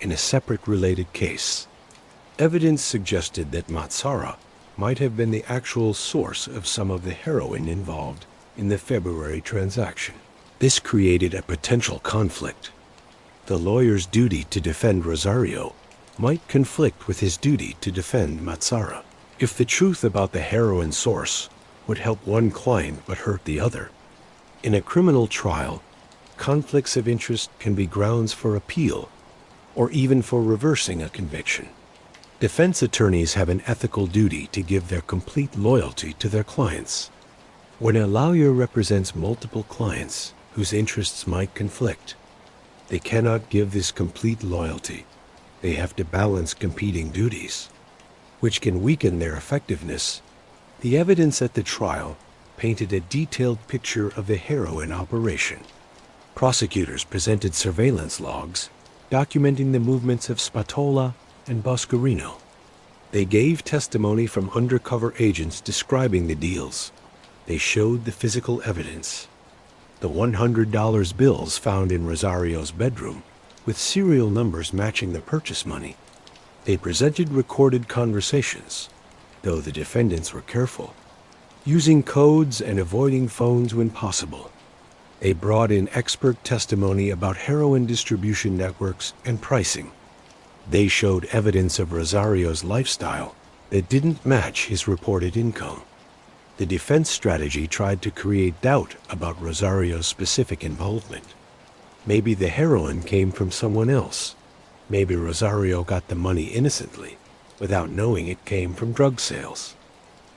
in a separate related case. Evidence suggested that Mazzara might have been the actual source of some of the heroin involved in the February transaction. This created a potential conflict. The lawyer's duty to defend Rosario might conflict with his duty to defend Mazzara. If the truth about the heroin source would help one client but hurt the other. In a criminal trial, conflicts of interest can be grounds for appeal or even for reversing a conviction. Defense attorneys have an ethical duty to give their complete loyalty to their clients. When a lawyer represents multiple clients whose interests might conflict, they cannot give this complete loyalty. They have to balance competing duties, which can weaken their effectiveness. The evidence at the trial painted a detailed picture of the heroin operation. Prosecutors presented surveillance logs documenting the movements of Spatola and Boscarino. They gave testimony from undercover agents describing the deals. They showed the physical evidence. The $100 bills found in Rosario's bedroom, with serial numbers matching the purchase money. They presented recorded conversations, though the defendants were careful, using codes and avoiding phones when possible. They brought in expert testimony about heroin distribution networks and pricing. They showed evidence of Rosario's lifestyle that didn't match his reported income. The defense strategy tried to create doubt about Rosario's specific involvement. Maybe the heroin came from someone else. Maybe Rosario got the money innocently, without knowing it came from drug sales.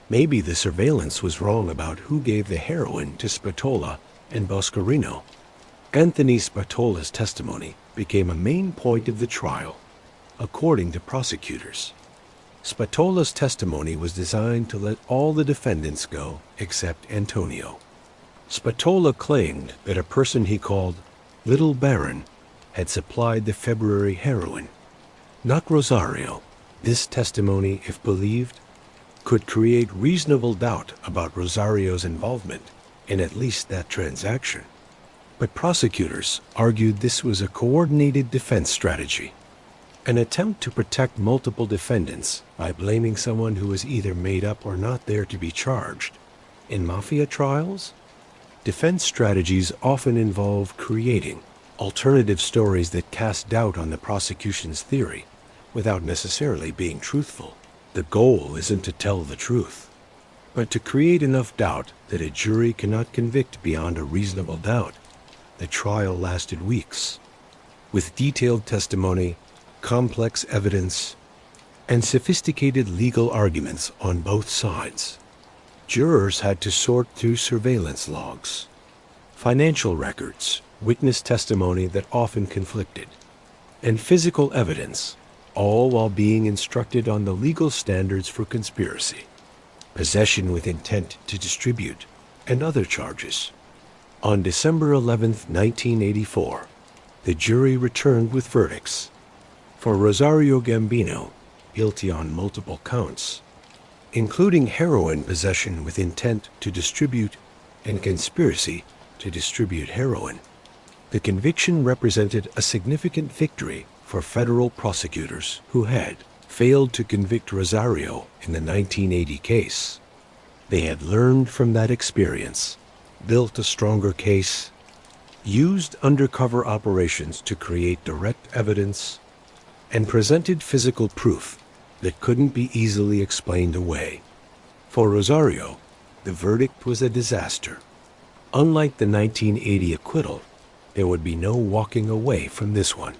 Maybe the surveillance was wrong about who gave the heroin to Spatola and Boscarino. Anthony Spatola's testimony became a main point of the trial, according to prosecutors. Spatola's testimony was designed to let all the defendants go except Antonio. Spatola claimed that a person he called Little Baron had supplied the February heroin, not Rosario. This testimony, if believed, could create reasonable doubt about Rosario's involvement in at least that transaction. But prosecutors argued this was a coordinated defense strategy, an attempt to protect multiple defendants by blaming someone who was either made up or not there to be charged. In mafia trials, defense strategies often involve creating alternative stories that cast doubt on the prosecution's theory without necessarily being truthful. The goal isn't to tell the truth, but to create enough doubt that a jury cannot convict beyond a reasonable doubt. The trial lasted weeks, with detailed testimony, complex evidence, and sophisticated legal arguments on both sides. Jurors had to sort through surveillance logs, financial records, witness testimony that often conflicted, and physical evidence, all while being instructed on the legal standards for conspiracy, possession with intent to distribute, and other charges. On December 11, 1984, the jury returned with verdicts. For Rosario Gambino, guilty on multiple counts, including heroin possession with intent to distribute and conspiracy to distribute heroin. The conviction represented a significant victory for federal prosecutors who had failed to convict Rosario in the 1980 case. They had learned from that experience, built a stronger case, used undercover operations to create direct evidence, and presented physical proof that couldn't be easily explained away. For Rosario, the verdict was a disaster. Unlike the 1980 acquittal, there would be no walking away from this one.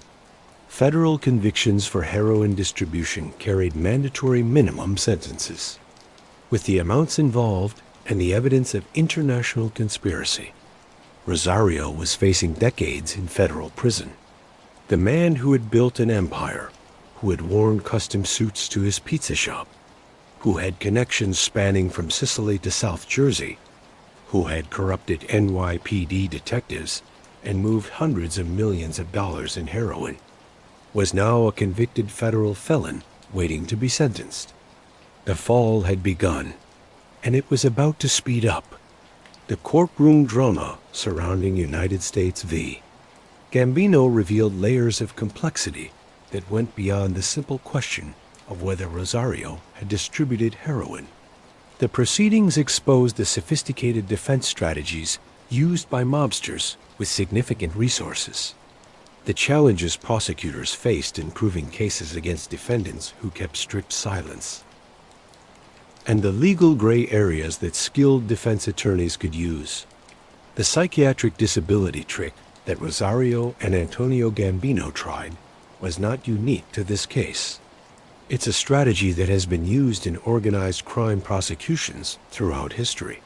Federal convictions for heroin distribution carried mandatory minimum sentences. With the amounts involved and the evidence of international conspiracy, Rosario was facing decades in federal prison. The man who had built an empire, who had worn custom suits to his pizza shop, who had connections spanning from Sicily to South Jersey, who had corrupted NYPD detectives and moved hundreds of millions of dollars in heroin, was now a convicted federal felon waiting to be sentenced. The fall had begun, and it was about to speed up. The courtroom drama surrounding United States v. Gambino revealed layers of complexity that went beyond the simple question of whether Rosario had distributed heroin. The proceedings exposed the sophisticated defense strategies used by mobsters with significant resources. The challenges prosecutors faced in proving cases against defendants who kept strict silence, and the legal gray areas that skilled defense attorneys could use. The psychiatric disability trick that Rosario and Antonio Gambino tried was not unique to this case. It's a strategy that has been used in organized crime prosecutions throughout history.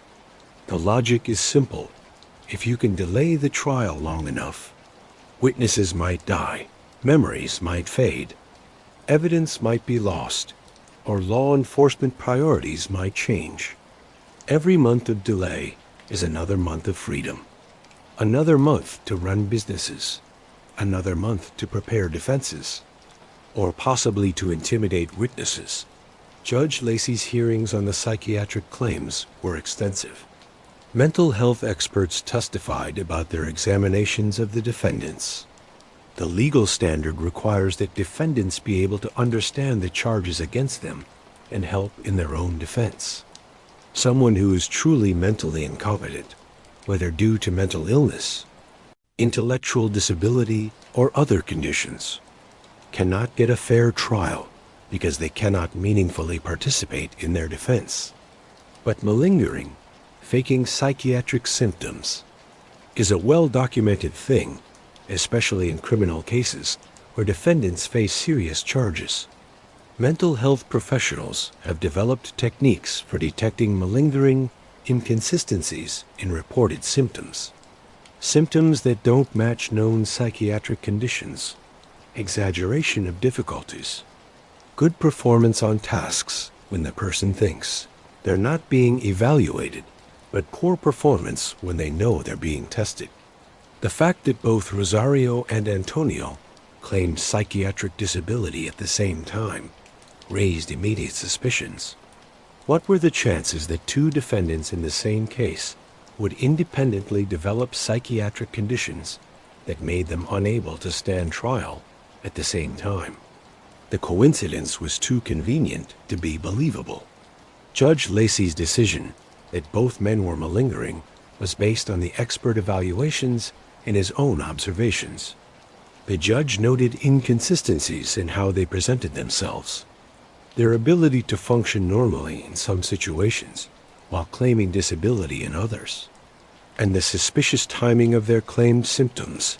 The logic is simple. If you can delay the trial long enough, witnesses might die, memories might fade, evidence might be lost, or law enforcement priorities might change. Every month of delay is another month of freedom. Another month to run businesses. Another month to prepare defenses. Or possibly to intimidate witnesses. Judge Lacey's hearings on the psychiatric claims were extensive. Mental health experts testified about their examinations of the defendants. The legal standard requires that defendants be able to understand the charges against them and help in their own defense. Someone who is truly mentally incompetent, whether due to mental illness, intellectual disability, or other conditions, cannot get a fair trial because they cannot meaningfully participate in their defense. But malingering, faking psychiatric symptoms, is a well-documented thing, especially in criminal cases where defendants face serious charges. Mental health professionals have developed techniques for detecting malingering inconsistencies in reported symptoms. Symptoms that don't match known psychiatric conditions, exaggeration of difficulties, good performance on tasks when the person thinks they're not being evaluated, but poor performance when they know they're being tested. The fact that both Rosario and Antonio claimed psychiatric disability at the same time raised immediate suspicions. What were the chances that two defendants in the same case would independently develop psychiatric conditions that made them unable to stand trial at the same time? The coincidence was too convenient to be believable. Judge Lacey's decision that both men were malingering was based on the expert evaluations and his own observations. The judge noted inconsistencies in how they presented themselves, their ability to function normally in some situations while claiming disability in others, and the suspicious timing of their claimed symptoms.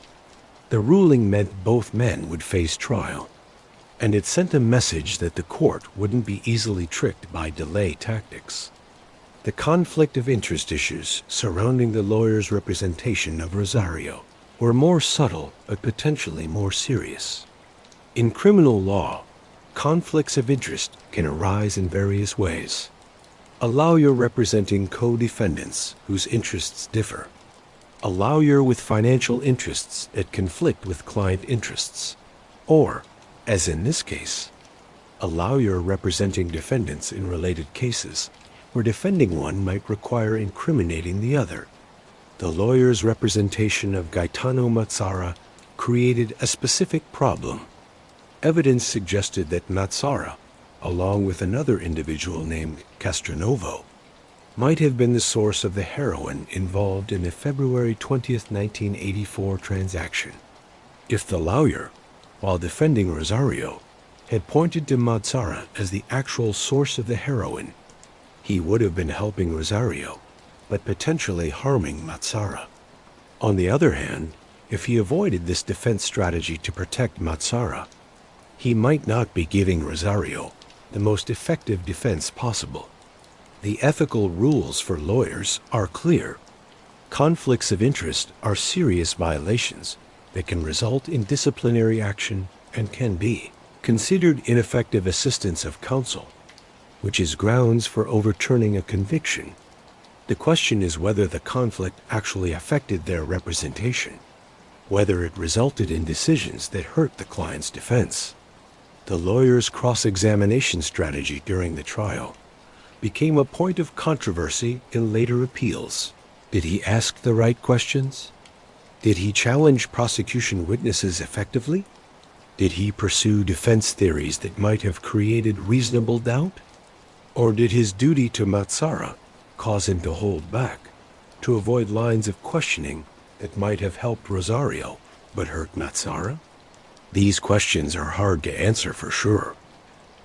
The ruling meant both men would face trial, and it sent a message that the court wouldn't be easily tricked by delay tactics. The conflict of interest issues surrounding the lawyer's representation of Rosario were more subtle but potentially more serious. In criminal law, conflicts of interest can arise in various ways. A lawyer representing co-defendants whose interests differ. A lawyer with financial interests that conflict with client interests. Or, as in this case, a lawyer representing defendants in related cases where defending one might require incriminating the other. The lawyer's representation of Gaetano Mazzara created a specific problem. Evidence suggested that Mazzara, along with another individual named Castronovo, might have been the source of the heroin involved in the February 20, 1984 transaction. If the lawyer, while defending Rosario, had pointed to Mazzara as the actual source of the heroin, he would have been helping Rosario, but potentially harming Mazzara. On the other hand, if he avoided this defense strategy to protect Mazzara, he might not be giving Rosario the most effective defense possible. The ethical rules for lawyers are clear. Conflicts of interest are serious violations that can result in disciplinary action and can be considered ineffective assistance of counsel, which is grounds for overturning a conviction. The question is whether the conflict actually affected their representation, whether it resulted in decisions that hurt the client's defense. The lawyer's cross-examination strategy during the trial became a point of controversy in later appeals. Did he ask the right questions? Did he challenge prosecution witnesses effectively? Did he pursue defense theories that might have created reasonable doubt? Or did his duty to Matsara cause him to hold back, to avoid lines of questioning that might have helped Rosario but hurt Matsara? These questions are hard to answer for sure.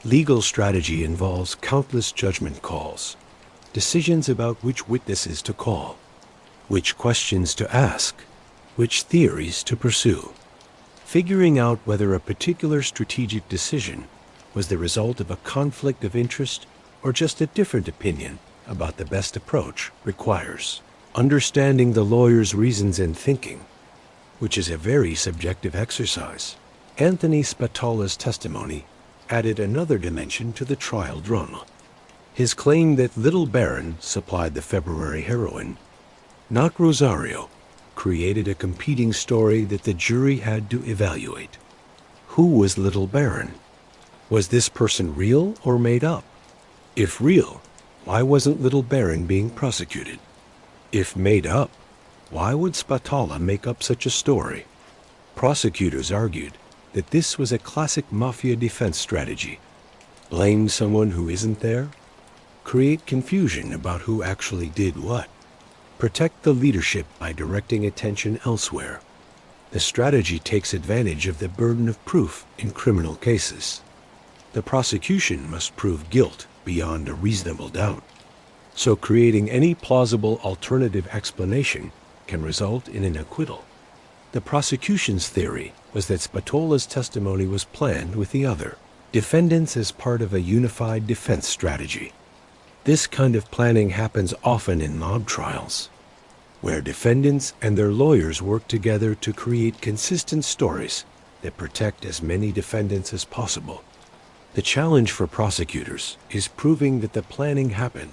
Legal strategy involves countless judgment calls, decisions about which witnesses to call, which questions to ask, which theories to pursue. Figuring out whether a particular strategic decision was the result of a conflict of interest or just a different opinion about the best approach requires understanding the lawyer's reasons and thinking, which is a very subjective exercise. Anthony Spatola's testimony added another dimension to the trial drama. His claim that Little Baron supplied the February heroin, not Rosario, created a competing story that the jury had to evaluate. Who was Little Baron? Was this person real or made up? If real, why wasn't Little Baron being prosecuted? If made up, why would Spatola make up such a story? Prosecutors argued that this was a classic mafia defense strategy. Blame someone who isn't there, create confusion about who actually did what, protect the leadership by directing attention elsewhere. The strategy takes advantage of the burden of proof in criminal cases. The prosecution must prove guilt beyond a reasonable doubt. So creating any plausible alternative explanation can result in an acquittal. The prosecution's theory was that Spatola's testimony was planned with the other defendants as part of a unified defense strategy. This kind of planning happens often in mob trials, where defendants and their lawyers work together to create consistent stories that protect as many defendants as possible. The challenge for prosecutors is proving that the planning happened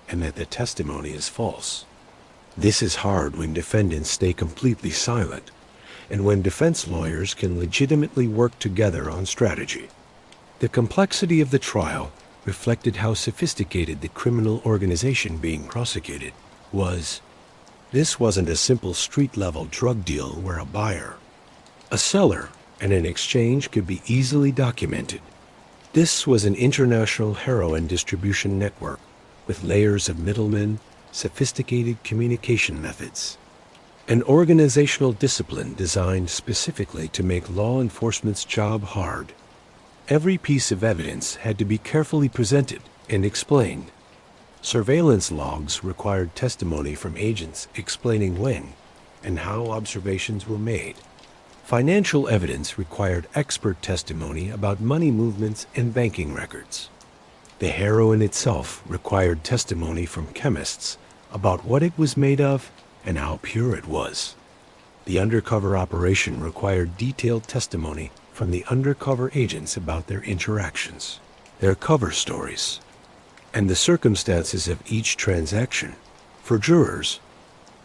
and that the testimony is false. This is hard when defendants stay completely silent, and when defense lawyers can legitimately work together on strategy. The complexity of the trial reflected how sophisticated the criminal organization being prosecuted was. This wasn't a simple street-level drug deal where a buyer, a seller, and an exchange could be easily documented. This was an international heroin distribution network with layers of middlemen, sophisticated communication methods, an organizational discipline designed specifically to make law enforcement's job hard. Every piece of evidence had to be carefully presented and explained. Surveillance logs required testimony from agents explaining when and how observations were made. Financial evidence required expert testimony about money movements and banking records. The heroin itself required testimony from chemists about what it was made of and how pure it was. The undercover operation required detailed testimony from the undercover agents about their interactions, their cover stories, and the circumstances of each transaction. For jurors,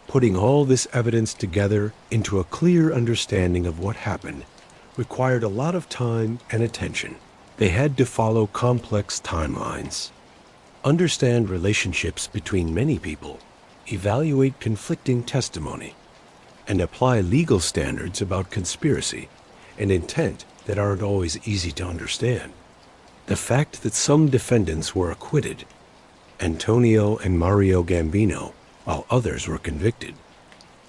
putting all this evidence together into a clear understanding of what happened required a lot of time and attention. They had to follow complex timelines, understand relationships between many people, evaluate conflicting testimony, and apply legal standards about conspiracy and intent that aren't always easy to understand. The fact that some defendants were acquitted, Antonio and Mario Gambino, while others were convicted,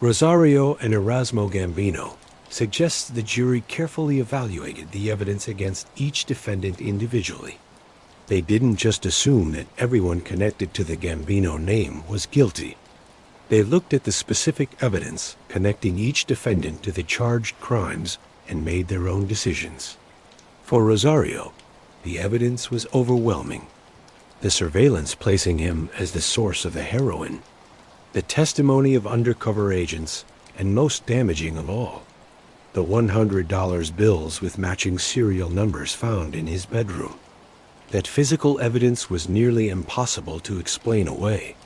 Rosario and Erasmo Gambino, suggests the jury carefully evaluated the evidence against each defendant individually. They didn't just assume that everyone connected to the Gambino name was guilty. They looked at the specific evidence connecting each defendant to the charged crimes and made their own decisions. For Rosario, the evidence was overwhelming. The surveillance placing him as the source of the heroin, the testimony of undercover agents, and most damaging of all, the $100 bills with matching serial numbers found in his bedroom. That physical evidence was nearly impossible to explain away.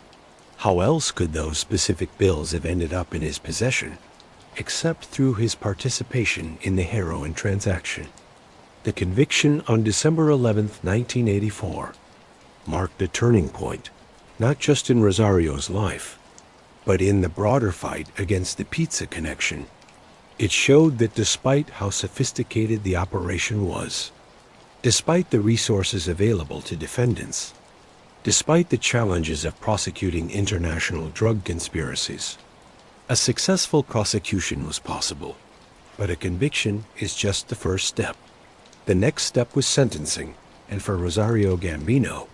How else could those specific bills have ended up in his possession, except through his participation in the heroin transaction? The conviction on December 11, 1984, marked a turning point, not just in Rosario's life, But in the broader fight against the pizza connection, it showed that despite how sophisticated the operation was, despite the resources available to defendants, despite the challenges of prosecuting international drug conspiracies, a successful prosecution was possible. But a conviction is just the first step. The next step was sentencing, and for Rosario Gambino,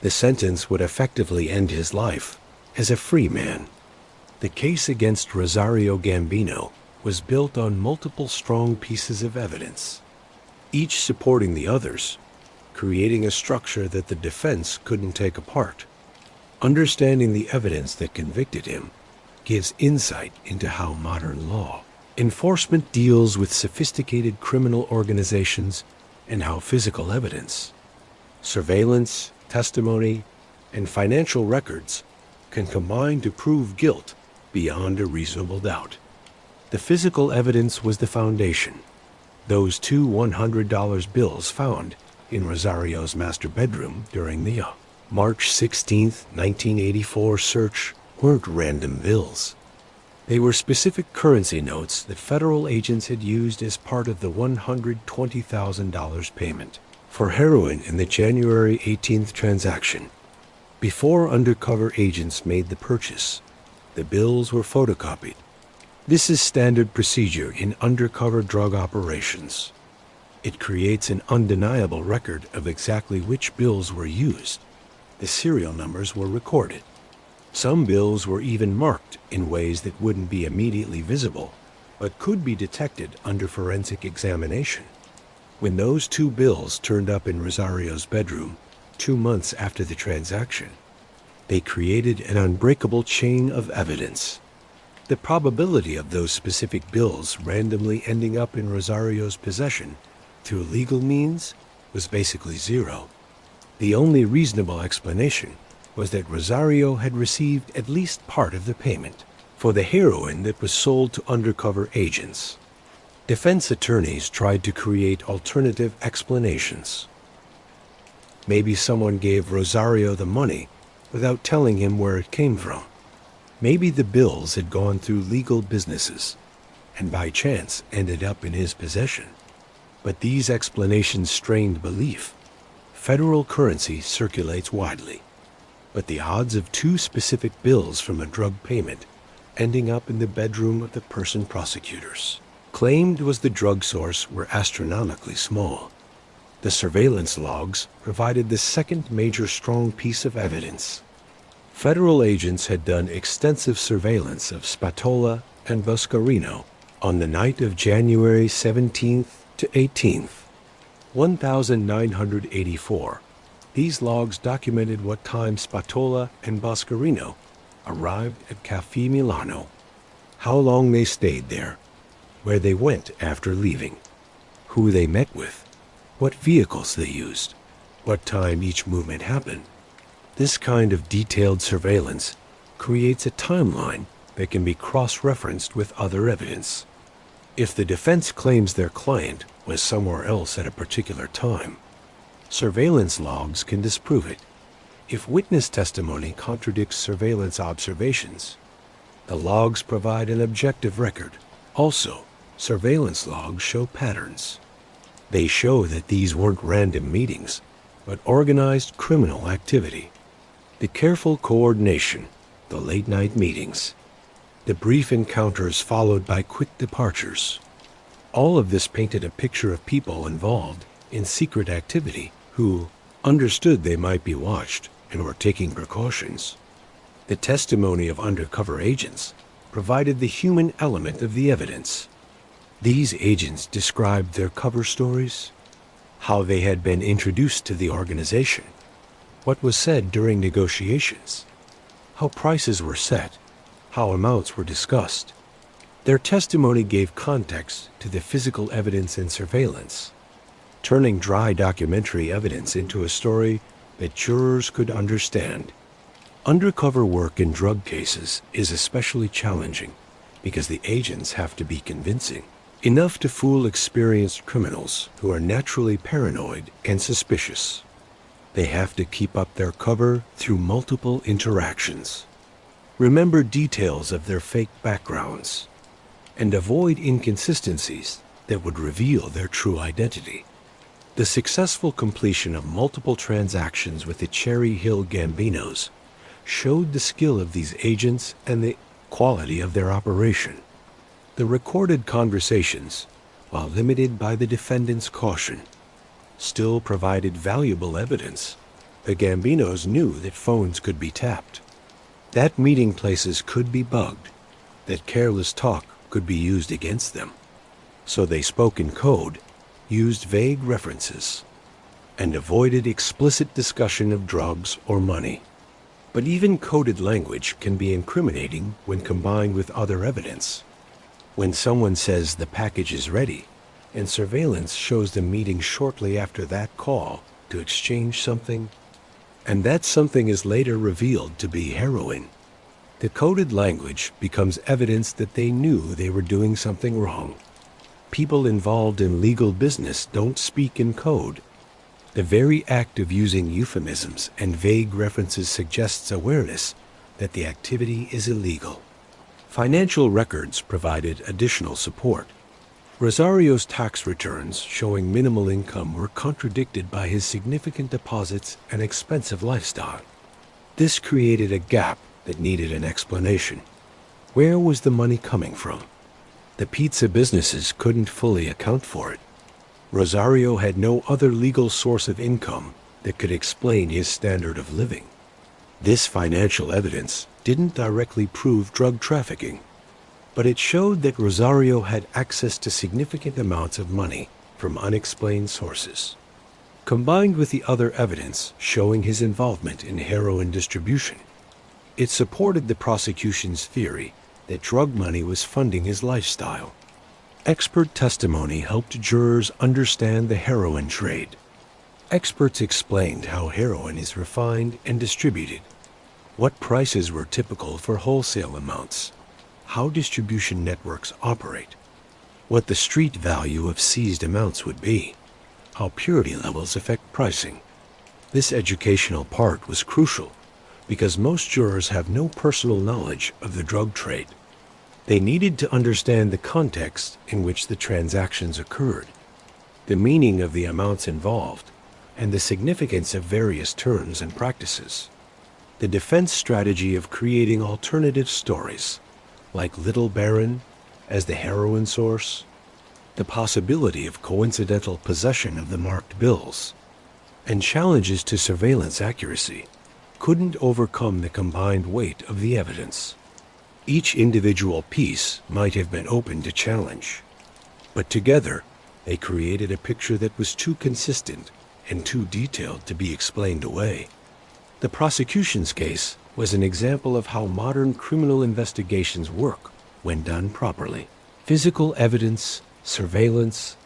the sentence would effectively end his life as a free man. The case against Rosario Gambino was built on multiple strong pieces of evidence, each supporting the others, creating a structure that the defense couldn't take apart. Understanding the evidence that convicted him gives insight into how modern law enforcement deals with sophisticated criminal organizations and how physical evidence, surveillance, testimony, and financial records can combine to prove guilt beyond a reasonable doubt. The physical evidence was the foundation. Those two $100 bills found in Rosario's master bedroom during the March 16, 1984 search weren't random bills. They were specific currency notes that federal agents had used as part of the $120,000 payment for heroin in the January 18th transaction. Before undercover agents made the purchase, the bills were photocopied. This is standard procedure in undercover drug operations. It creates an undeniable record of exactly which bills were used. The serial numbers were recorded. Some bills were even marked in ways that wouldn't be immediately visible, but could be detected under forensic examination. When those two bills turned up in Rosario's bedroom 2 months after the transaction, they created an unbreakable chain of evidence. The probability of those specific bills randomly ending up in Rosario's possession through legal means was basically zero. The only reasonable explanation was that Rosario had received at least part of the payment for the heroin that was sold to undercover agents. Defense attorneys tried to create alternative explanations. Maybe someone gave Rosario the money without telling him where it came from. Maybe the bills had gone through legal businesses and by chance ended up in his possession. But these explanations strained belief. Federal currency circulates widely, but the odds of two specific bills from a drug payment ending up in the bedroom of the person prosecutors claimed was the drug source were astronomically small. The surveillance logs provided the second major strong piece of evidence. Federal agents had done extensive surveillance of Spatola and Boscarino on the night of January 17th to 18th, 1984. These logs documented what time Spatola and Boscarino arrived at Caffè Milano, how long they stayed there, where they went after leaving, who they met with, what vehicles they used, what time each movement happened. This kind of detailed surveillance creates a timeline that can be cross-referenced with other evidence. If the defense claims their client was somewhere else at a particular time, surveillance logs can disprove it. If witness testimony contradicts surveillance observations, the logs provide an objective record. Also, surveillance logs show patterns. They show that these weren't random meetings, but organized criminal activity. The careful coordination, the late-night meetings, the brief encounters followed by quick departures. All of this painted a picture of people involved in secret activity who understood they might be watched and were taking precautions. The testimony of undercover agents provided the human element of the evidence. These agents described their cover stories, how they had been introduced to the organization, what was said during negotiations, how prices were set, how amounts were discussed. Their testimony gave context to the physical evidence and surveillance, turning dry documentary evidence into a story that jurors could understand. Undercover work in drug cases is especially challenging because the agents have to be convincing, enough to fool experienced criminals who are naturally paranoid and suspicious. They have to keep up their cover through multiple interactions. remember details of their fake backgrounds, and avoid inconsistencies that would reveal their true identity. The successful completion of multiple transactions with the Cherry Hill Gambinos showed the skill of these agents and the quality of their operation. The recorded conversations, while limited by the defendant's caution, still provided valuable evidence. The Gambinos knew that phones could be tapped, that meeting places could be bugged, that careless talk could be used against them. So they spoke in code, used vague references, and avoided explicit discussion of drugs or money. But even coded language can be incriminating when combined with other evidence. When someone says the package is ready, and surveillance shows them meeting shortly after that call to exchange something, and that something is later revealed to be heroin, the coded language becomes evidence that they knew they were doing something wrong. People involved in legal business don't speak in code. The very act of using euphemisms and vague references suggests awareness that the activity is illegal. Financial records provided additional support. Rosario's tax returns showing minimal income were contradicted by his significant deposits and expensive lifestyle. This created a gap that needed an explanation. Where was the money coming from? The pizza businesses couldn't fully account for it. Rosario had no other legal source of income that could explain his standard of living. This financial evidence didn't directly prove drug trafficking, but it showed that Rosario had access to significant amounts of money from unexplained sources. Combined with the other evidence showing his involvement in heroin distribution, it supported the prosecution's theory that drug money was funding his lifestyle. Expert testimony helped jurors understand the heroin trade. Experts explained how heroin is refined and distributed, what prices were typical for wholesale amounts, how distribution networks operate, what the street value of seized amounts would be, how purity levels affect pricing. This educational part was crucial because most jurors have no personal knowledge of the drug trade. They needed to understand the context in which the transactions occurred, the meaning of the amounts involved, and the significance of various terms and practices. The defense strategy of creating alternative stories, like Little Baron as the heroin source, the possibility of coincidental possession of the marked bills, and challenges to surveillance accuracy, couldn't overcome the combined weight of the evidence. Each individual piece might have been open to challenge, but together they created a picture that was too consistent and too detailed to be explained away. The prosecution's case was an example of how modern criminal investigations work when done properly. Physical evidence, surveillance,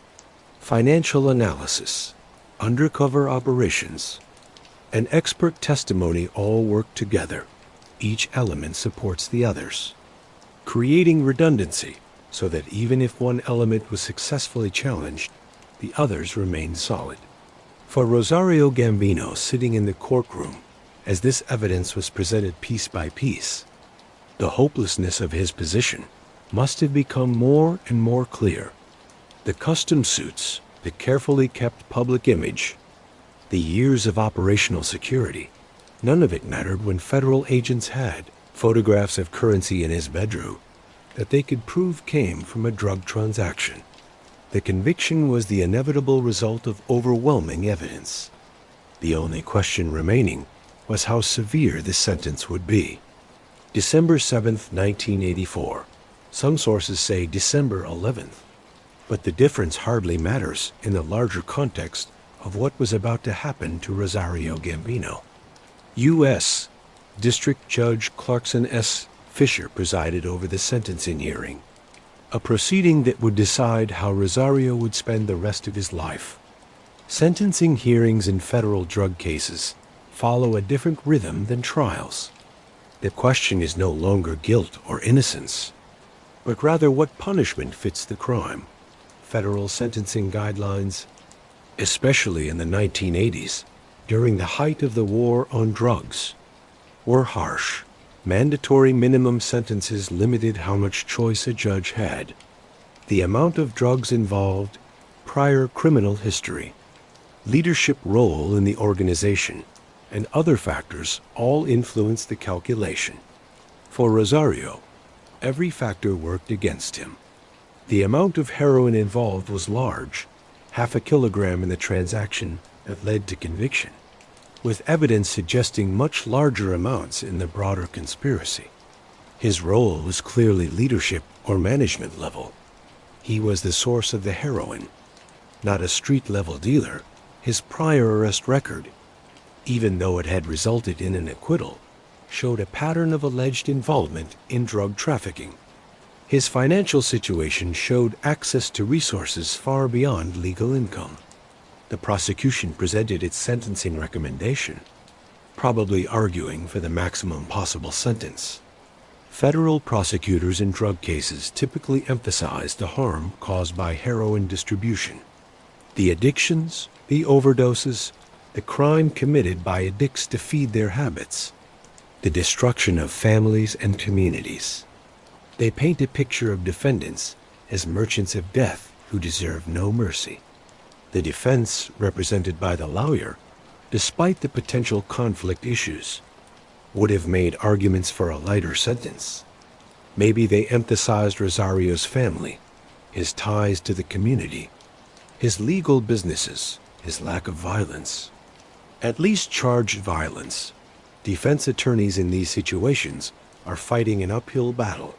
financial analysis, undercover operations, and expert testimony all work together. Each element supports the others, creating redundancy so that even if one element was successfully challenged, the others remained solid. For Rosario Gambino, sitting in the courtroom as this evidence was presented piece by piece, the hopelessness of his position must have become more and more clear. The custom suits, the carefully kept public image, the years of operational security, none of it mattered when federal agents had photographs of currency in his bedroom that they could prove came from a drug transaction. The conviction was the inevitable result of overwhelming evidence. The only question remaining was how severe the sentence would be. December 7th, 1984. Some sources say December 11th, but the difference hardly matters in the larger context of what was about to happen to Rosario Gambino. U.S. District Judge Clarkson S. Fisher presided over the sentencing hearing, a proceeding that would decide how Rosario would spend the rest of his life. Sentencing hearings in federal drug cases follow a different rhythm than trials. The question is no longer guilt or innocence, but rather what punishment fits the crime. Federal sentencing guidelines, especially in the 1980s, during the height of the war on drugs, were harsh. Mandatory minimum sentences limited how much choice a judge had. The amount of drugs involved, prior criminal history, leadership role in the organization, and other factors all influenced the calculation. For Rosario, every factor worked against him. The amount of heroin involved was large, half a kilogram in the transaction that led to conviction, with evidence suggesting much larger amounts in the broader conspiracy. His role was clearly leadership or management level. He was the source of the heroin, not a street-level dealer. His prior arrest record, even though it had resulted in an acquittal, showed a pattern of alleged involvement in drug trafficking. His financial situation showed access to resources far beyond legal income. The prosecution presented its sentencing recommendation, probably arguing for the maximum possible sentence. Federal prosecutors in drug cases typically emphasize the harm caused by heroin distribution. The addictions, the overdoses, the crime committed by addicts to feed their habits, the destruction of families and communities. They paint a picture of defendants as merchants of death who deserve no mercy. The defense, represented by the lawyer, despite the potential conflict issues, would have made arguments for a lighter sentence. Maybe they emphasized Rosario's family, his ties to the community, his legal businesses, his lack of violence. At least charged violence. Defense attorneys in these situations are fighting an uphill battle.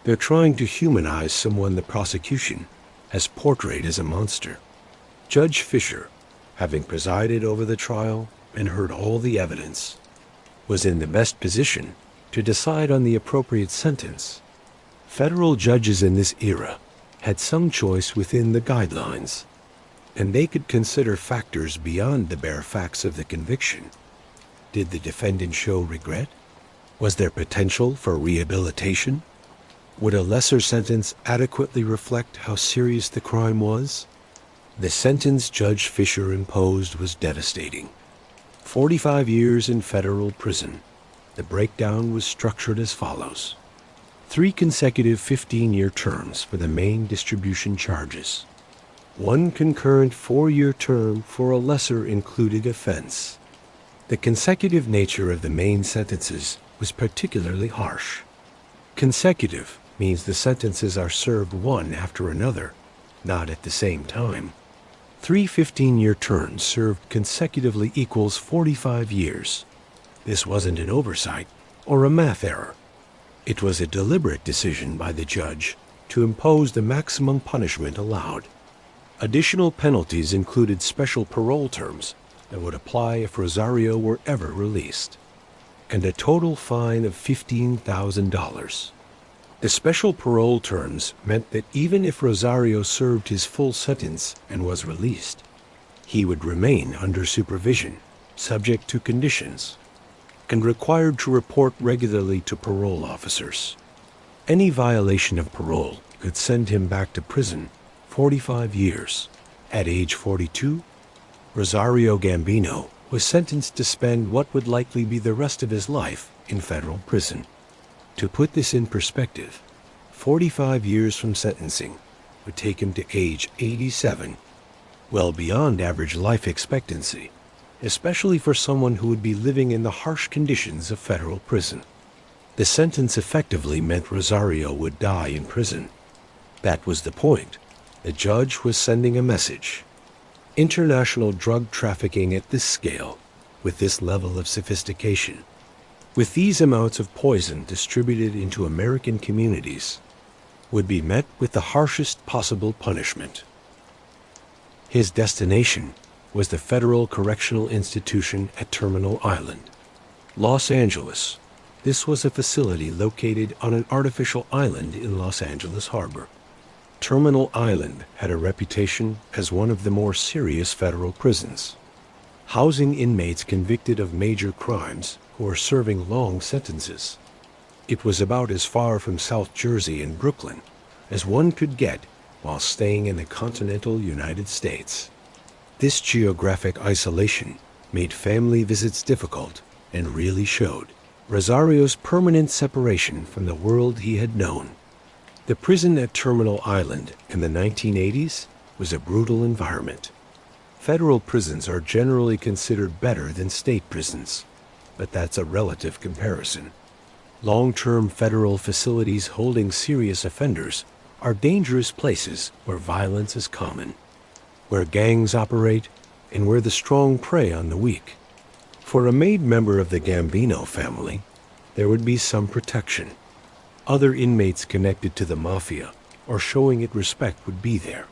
They're trying to humanize someone the prosecution has portrayed as a monster. Judge Fisher, having presided over the trial and heard all the evidence, was in the best position to decide on the appropriate sentence. Federal judges in this era had some choice within the guidelines, and they could consider factors beyond the bare facts of the conviction. Did the defendant show regret? Was there potential for rehabilitation? Would a lesser sentence adequately reflect how serious the crime was? The sentence Judge Fisher imposed was devastating. 45 years in federal prison. The breakdown was structured as follows. 3 consecutive 15-year terms for the main distribution charges. 1 concurrent 4-year term for a lesser included offense. The consecutive nature of the main sentences was particularly harsh. Consecutive means the sentences are served one after another, not at the same time. 3 15-year terms served consecutively equals 45 years. This wasn't an oversight or a math error. It was a deliberate decision by the judge to impose the maximum punishment allowed. Additional penalties included special parole terms that would apply if Rosario were ever released, and a total fine of $15,000. The special parole terms meant that even if Rosario served his full sentence and was released, he would remain under supervision, subject to conditions, and required to report regularly to parole officers. Any violation of parole could send him back to prison 45 years. At age 42, Rosario Gambino was sentenced to spend what would likely be the rest of his life in federal prison. To put this in perspective, 45 years from sentencing would take him to age 87, well beyond average life expectancy, especially for someone who would be living in the harsh conditions of federal prison. The sentence effectively meant Rosario would die in prison. That was the point. The judge was sending a message. International drug trafficking at this scale, with this level of sophistication, with these amounts of poison distributed into American communities, would be met with the harshest possible punishment. His destination was the Federal Correctional Institution at Terminal Island, Los Angeles. This was a facility located on an artificial island in Los Angeles Harbor. Terminal Island had a reputation as one of the more serious federal prisons, housing inmates convicted of major crimes who were serving long sentences. It was about as far from South Jersey and Brooklyn as one could get while staying in the continental United States. This geographic isolation made family visits difficult and really showed. Rosario's permanent separation from the world he had known. The prison at Terminal Island in the 1980s was a brutal environment. Federal prisons are generally considered better than state prisons, but that's a relative comparison. Long-term federal facilities holding serious offenders are dangerous places where violence is common, where gangs operate, and where the strong prey on the weak. For a made member of the Gambino family, there would be some protection. Other inmates connected to the Mafia or showing it respect would be there.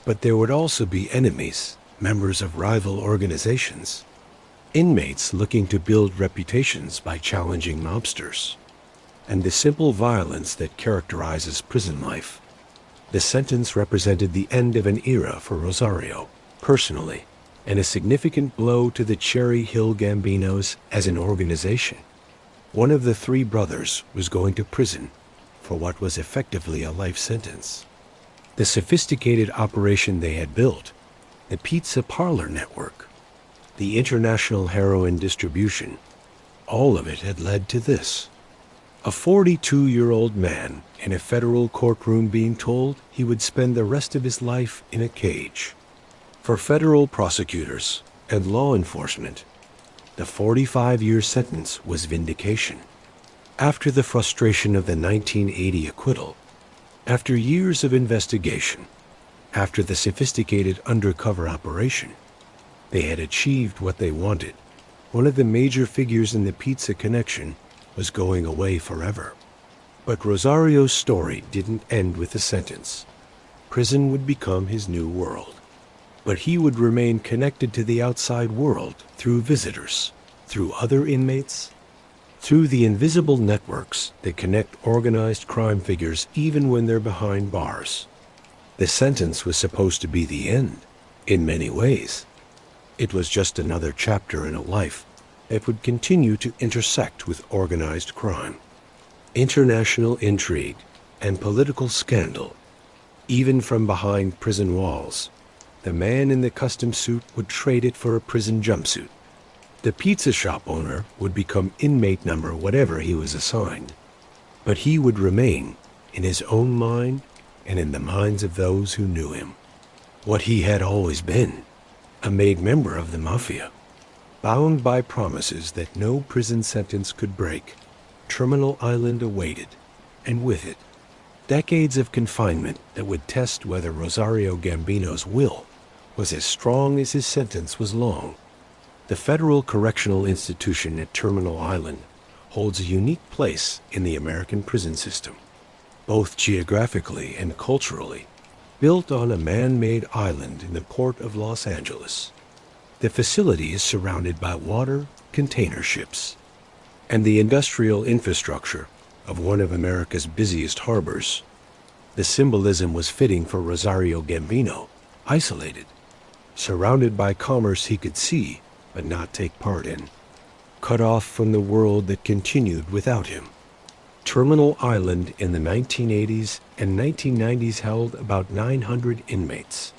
But there would also be enemies, members of rival organizations, inmates looking to build reputations by challenging mobsters, and the simple violence that characterizes prison life. The sentence represented the end of an era for Rosario, personally, and a significant blow to the Cherry Hill Gambinos as an organization. One of the three brothers was going to prison for what was effectively a life sentence. The sophisticated operation they had built, the pizza parlor network, the international heroin distribution, all of it had led to this. A 42-year-old man in a federal courtroom being told he would spend the rest of his life in a cage. For federal prosecutors and law enforcement, the 45-year sentence was vindication. After the frustration of the 1980 acquittal, after years of investigation, after the sophisticated undercover operation, they had achieved what they wanted. One of the major figures in the pizza connection was going away forever. But Rosario's story didn't end with the sentence. Prison would become his new world. But he would remain connected to the outside world through visitors, through other inmates, through the invisible networks that connect organized crime figures even when they're behind bars. The sentence was supposed to be the end, in many ways. It was just another chapter in a life that would continue to intersect with organized crime, international intrigue, and political scandal. Even from behind prison walls, the man in the custom suit would trade it for a prison jumpsuit. The pizza shop owner would become inmate number whatever he was assigned, but he would remain in his own mind and in the minds of those who knew him. What he had always been, a made member of the Mafia, bound by promises that no prison sentence could break. Terminal Island awaited, and with it, decades of confinement that would test whether Rosario Gambino's will was as strong as his sentence was long. The Federal Correctional Institution at Terminal Island holds a unique place in the American prison system, both geographically and culturally, built on a man-made island in the port of Los Angeles. The facility is surrounded by water, container ships, and the industrial infrastructure of one of America's busiest harbors. The symbolism was fitting for Rosario Gambino, isolated, surrounded by commerce he could see but not take part in, cut off from the world that continued without him. Terminal Island in the 1980s and 1990s held about 900 inmates.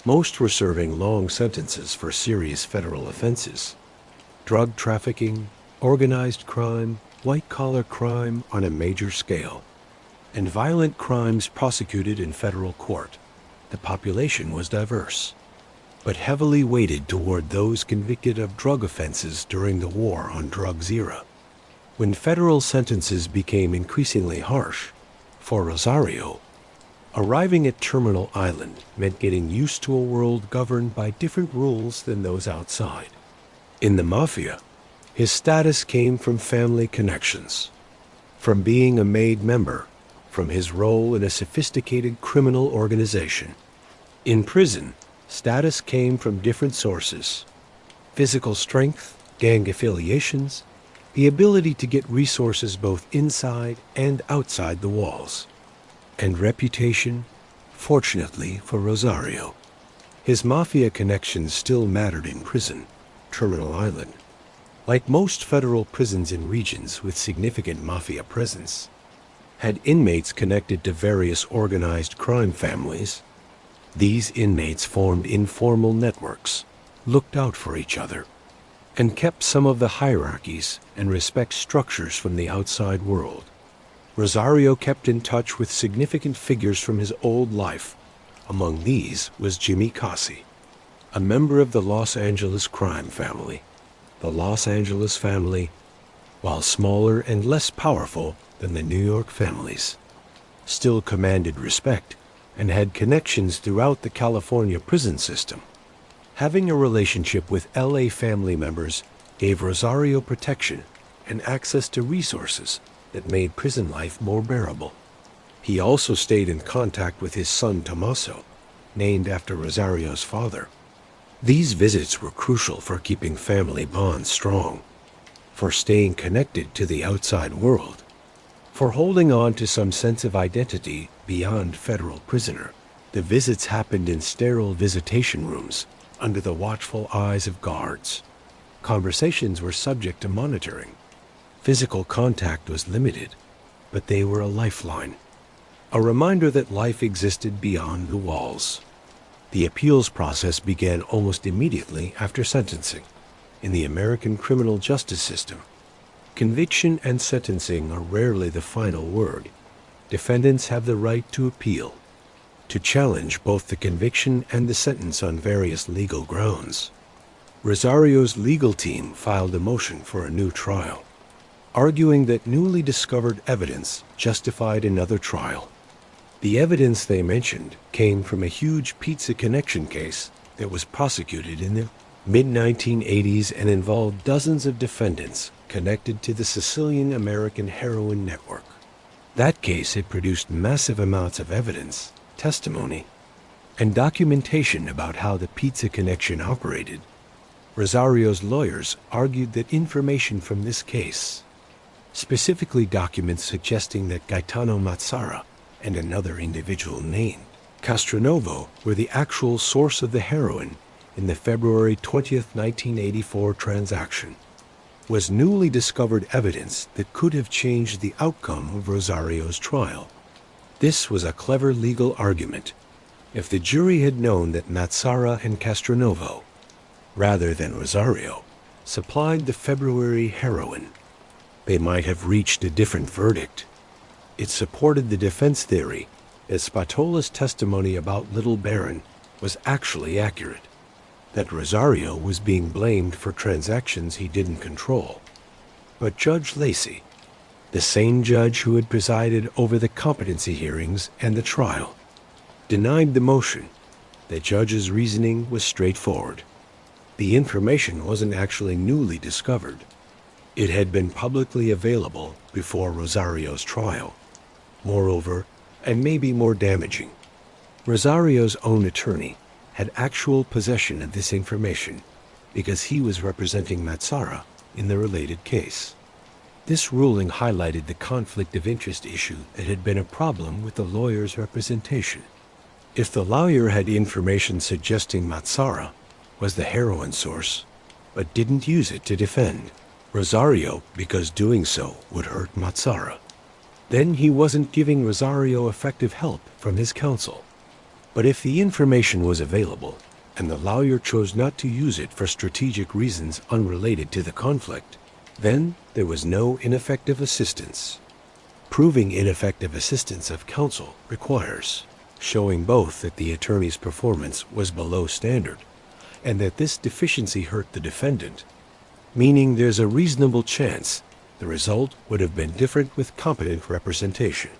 Most were serving long sentences for serious federal offenses: drug trafficking, organized crime, white-collar crime on a major scale, and violent crimes prosecuted in federal court. The population was diverse, but heavily weighted toward those convicted of drug offenses during the War on Drugs era. When federal sentences became increasingly harsh, for Rosario, arriving at Terminal Island meant getting used to a world governed by different rules than those outside. In the Mafia, his status came from family connections, from being a made member, from his role in a sophisticated criminal organization. In prison, status came from different sources: physical strength, gang affiliations, the ability to get resources both inside and outside the walls, and reputation, fortunately for Rosario. His Mafia connections still mattered in prison, Terminal Island. Like most federal prisons in regions with significant Mafia presence, had inmates connected to various organized crime families. These inmates formed informal networks, looked out for each other. and kept some of the hierarchies and respect structures from the outside world. Rosario kept in touch with significant figures from his old life. Among these was Jimmy Cassi, a member of the Los Angeles crime family. The Los Angeles family, while smaller and less powerful than the New York families, still commanded respect and had connections throughout the California prison system. Having a relationship with LA family members gave Rosario protection and access to resources that made prison life more bearable. He also stayed in contact with his son Tommaso, named after Rosario's father. These visits were crucial for keeping family bonds strong, for staying connected to the outside world, for holding on to some sense of identity beyond federal prisoner. The visits happened in sterile visitation rooms under the watchful eyes of guards. Conversations were subject to monitoring. Physical contact was limited, but they were a lifeline, a reminder that life existed beyond the walls. The appeals process began almost immediately after sentencing. In the American criminal justice system, conviction and sentencing are rarely the final word. Defendants have the right to appeal, to challenge both the conviction and the sentence on various legal grounds. Rosario's legal team filed a motion for a new trial, arguing that newly discovered evidence justified another trial. The evidence they mentioned came from a huge pizza connection case that was prosecuted in the mid-1980s and involved dozens of defendants connected to the Sicilian American heroin network. That case had produced massive amounts of evidence, testimony, and documentation about how the pizza connection operated. Rosario's lawyers argued that information from this case, specifically documents suggesting that Gaetano Mazzara and another individual named Castronovo were the actual source of the heroin in the February 20th, 1984 transaction, was newly discovered evidence that could have changed the outcome of Rosario's trial. This was a clever legal argument. If the jury had known that Mazzara and Castronovo, rather than Rosario, supplied the February heroin, they might have reached a different verdict. It supported the defense theory that Spatola's testimony about Little Baron was actually accurate, that Rosario was being blamed for transactions he didn't control. But Judge Lacey, the same judge who had presided over the competency hearings and the trial, denied the motion. The judge's reasoning was straightforward. The information wasn't actually newly discovered. It had been publicly available before Rosario's trial. Moreover, and maybe more damaging, Rosario's own attorney had actual possession of this information because he was representing Mazzara in the related case. This ruling highlighted the conflict of interest issue that had been a problem with the lawyer's representation. If the lawyer had information suggesting Mazzara was the heroin source, but didn't use it to defend Rosario because doing so would hurt Mazzara, then he wasn't giving Rosario effective help from his counsel. But if the information was available, and the lawyer chose not to use it for strategic reasons unrelated to the conflict, then there was no ineffective assistance. Proving ineffective assistance of counsel requires showing both that the attorney's performance was below standard, and that this deficiency hurt the defendant, meaning there's a reasonable chance the result would have been different with competent representation.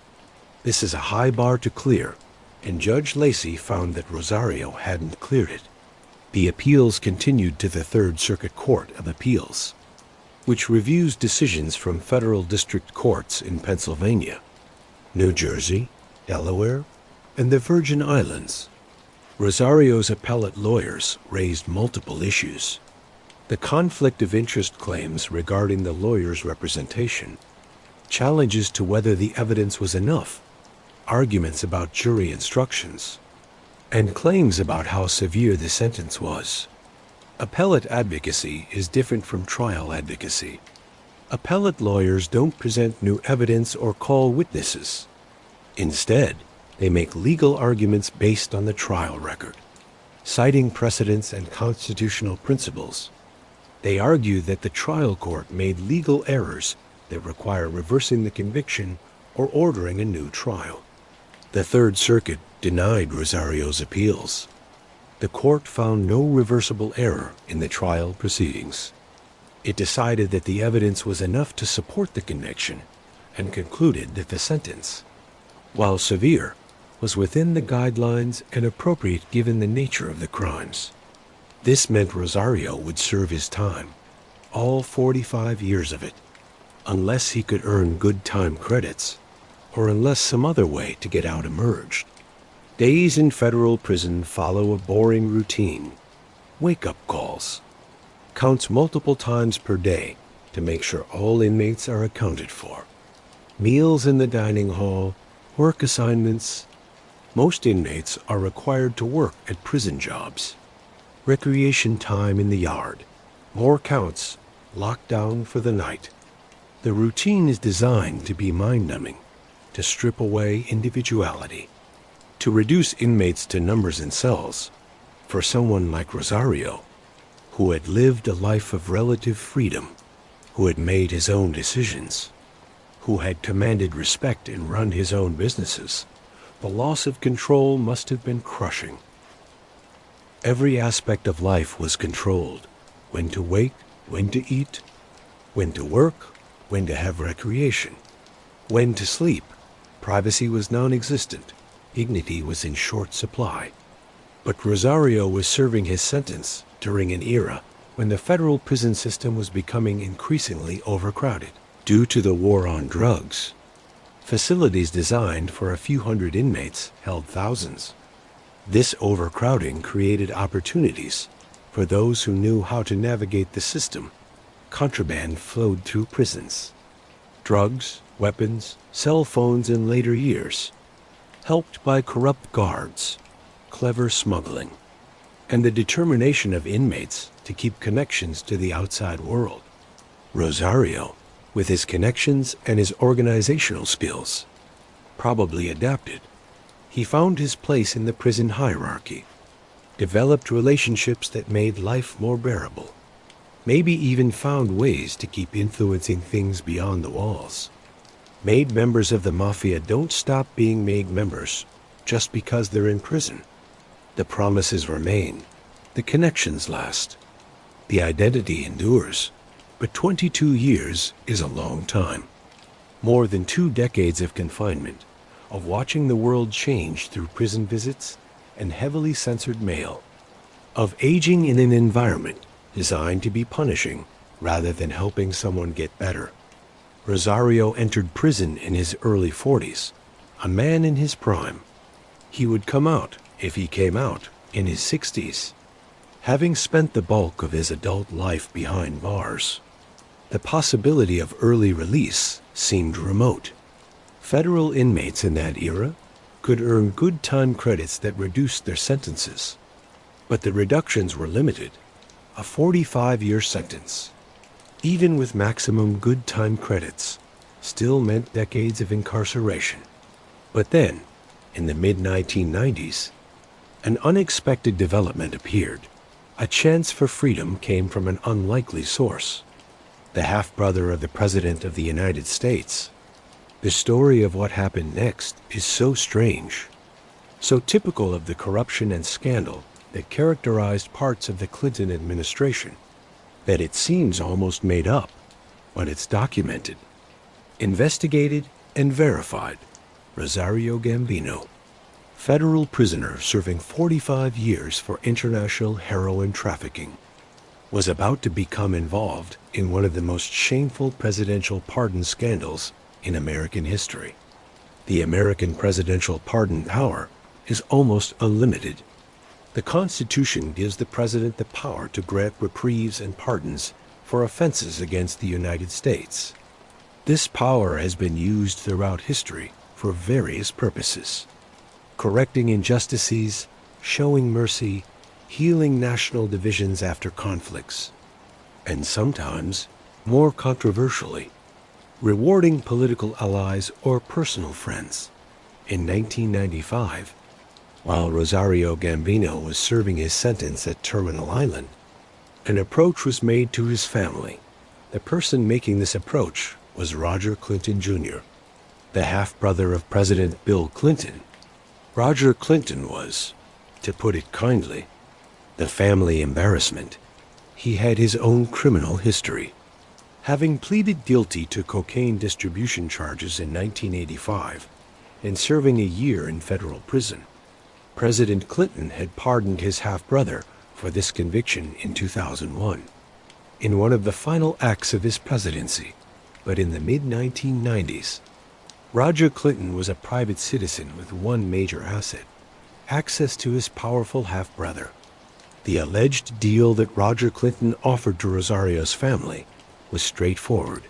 This is a high bar to clear, and Judge Lacey found that Rosario hadn't cleared it. The appeals continued to the Third Circuit Court of Appeals, which reviews decisions from federal district courts in Pennsylvania, New Jersey, Delaware, and the Virgin Islands. Rosario's appellate lawyers raised multiple issues. The conflict of interest claims regarding the lawyer's representation, challenges to whether the evidence was enough, arguments about jury instructions, and claims about how severe the sentence was. Appellate advocacy is different from trial advocacy. Appellate lawyers don't present new evidence or call witnesses. Instead, they make legal arguments based on the trial record, citing precedents and constitutional principles. They argue that the trial court made legal errors that require reversing the conviction or ordering a new trial. The Third Circuit denied Rosario's appeals. The court found no reversible error in the trial proceedings. It decided that the evidence was enough to support the conviction and concluded that the sentence, while severe, was within the guidelines and appropriate given the nature of the crimes. This meant Rosario would serve his time, all 45 years of it, unless he could earn good time credits, or unless some other way to get out emerged. Days in federal prison follow a boring routine. Wake-up calls. Counts multiple times per day to make sure all inmates are accounted for. Meals in the dining hall, work assignments. Most inmates are required to work at prison jobs. Recreation time in the yard. More counts, locked down for the night. The routine is designed to be mind-numbing, to strip away individuality, to reduce inmates to numbers in cells. For someone like Rosario, who had lived a life of relative freedom, who had made his own decisions, who had commanded respect and run his own businesses, the loss of control must have been crushing. Every aspect of life was controlled: when to wake, when to eat, when to work, when to have recreation, when to sleep. Privacy was non-existent. Dignity was in short supply. But Rosario was serving his sentence during an era when the federal prison system was becoming increasingly overcrowded due to the war on drugs. Facilities designed for a few hundred inmates held thousands. This overcrowding created opportunities for those who knew how to navigate the system. Contraband flowed through prisons. Drugs, weapons, cell phones in later years, helped by corrupt guards, clever smuggling, and the determination of inmates to keep connections to the outside world. Rosario, with his connections and his organizational skills, probably adapted. He found his place in the prison hierarchy, developed relationships that made life more bearable, maybe even found ways to keep influencing things beyond the walls. Made members of the Mafia don't stop being made members just because they're in prison. The promises remain, the connections last, the identity endures, but 22 years is a long time. More than 2 decades of confinement, of watching the world change through prison visits and heavily censored mail, of aging in an environment designed to be punishing rather than helping someone get better. Rosario entered prison in his early 40s, a man in his prime. He would come out, if he came out, in his 60s, having spent the bulk of his adult life behind bars. The possibility of early release seemed remote. Federal inmates in that era could earn good time credits that reduced their sentences, but the reductions were limited. A 45-year sentence, even with maximum good time credits, still meant decades of incarceration. But then, in the mid-1990s, an unexpected development appeared. A chance for freedom came from an unlikely source: the half-brother of the President of the United States. The story of what happened next is so strange, so typical of the corruption and scandal that characterized parts of the Clinton administration, that it seems almost made up, but it's documented, investigated, and verified. Rosario Gambino, federal prisoner serving 45 years for international heroin trafficking, was about to become involved in one of the most shameful presidential pardon scandals in American history. The American presidential pardon power is almost unlimited. The Constitution gives the president the power to grant reprieves and pardons for offenses against the United States. This power has been used throughout history for various purposes: correcting injustices, showing mercy, healing national divisions after conflicts, and sometimes, more controversially, rewarding political allies or personal friends. In 1995, while Rosario Gambino was serving his sentence at Terminal Island, An approach was made to his family. The person making this approach was Roger Clinton Jr., the half-brother of President Bill Clinton. Roger Clinton was, to put it kindly, the family embarrassment. He had his own criminal history. Having pleaded guilty to cocaine distribution charges in 1985 and serving a year in federal prison, President Clinton had pardoned his half-brother for this conviction in 2001. In one of the final acts of his presidency, but in the mid-1990s, Roger Clinton was a private citizen with one major asset: access to his powerful half-brother. The alleged deal that Roger Clinton offered to Rosario's family was straightforward: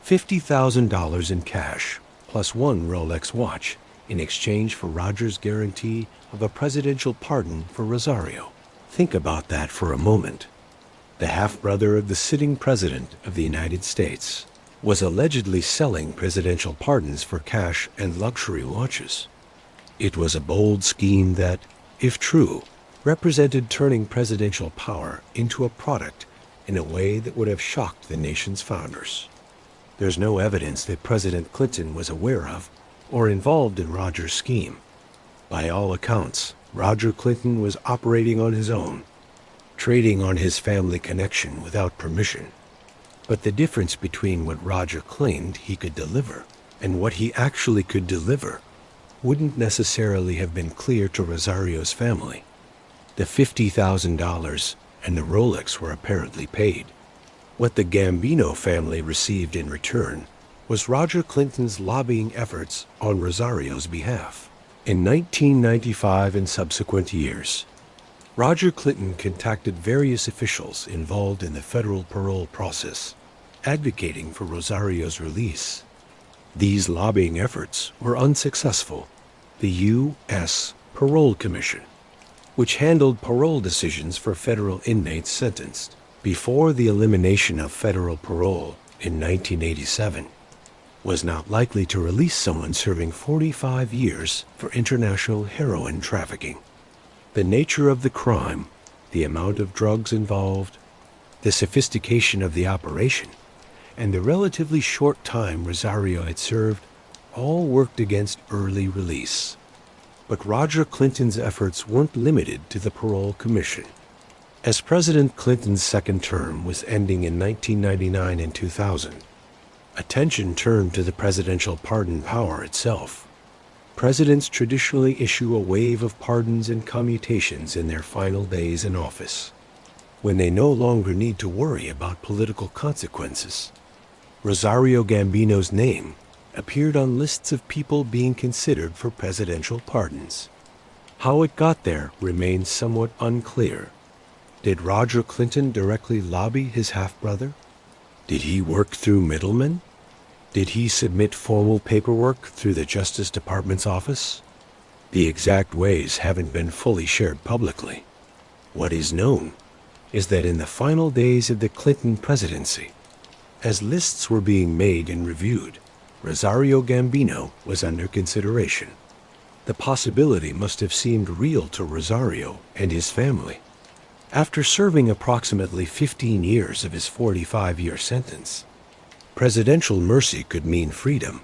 $50,000 in cash, plus one Rolex watch, in exchange for Roger's guarantee of a presidential pardon for Rosario. Think about that for a moment. The half-brother of the sitting president of the United States was allegedly selling presidential pardons for cash and luxury watches. It was a bold scheme that, if true, represented turning presidential power into a product in a way that would have shocked the nation's founders. There's no evidence that President Clinton was aware of or involved in Roger's scheme. By all accounts, Roger Clinton was operating on his own, trading on his family connection without permission. But the difference between what Roger claimed he could deliver and what he actually could deliver wouldn't necessarily have been clear to Rosario's family. The $50,000 and the Rolex were apparently paid. What the Gambino family received in return was Roger Clinton's lobbying efforts on Rosario's behalf. In 1995 and subsequent years, Roger Clinton contacted various officials involved in the federal parole process, advocating for Rosario's release. These lobbying efforts were unsuccessful. The U.S. Parole Commission, which handled parole decisions for federal inmates sentenced before the elimination of federal parole in 1987, was not likely to release someone serving 45 years for international heroin trafficking. The nature of the crime, the amount of drugs involved, the sophistication of the operation, and the relatively short time Rosario had served all worked against early release. But Roger Clinton's efforts weren't limited to the Parole Commission. As President Clinton's second term was ending in 1999 and 2000, attention turned to the presidential pardon power itself. Presidents traditionally issue a wave of pardons and commutations in their final days in office, when they no longer need to worry about political consequences. Rosario Gambino's name appeared on lists of people being considered for presidential pardons. How it got there remains somewhat unclear. Did Roger Clinton directly lobby his half-brother? Did he work through middlemen? Did he submit formal paperwork through the Justice Department's office? The exact ways haven't been fully shared publicly. What is known is that in the final days of the Clinton presidency, as lists were being made and reviewed, Rosario Gambino was under consideration. The possibility must have seemed real to Rosario and his family. After serving approximately 15 years of his 45-year sentence, presidential mercy could mean freedom,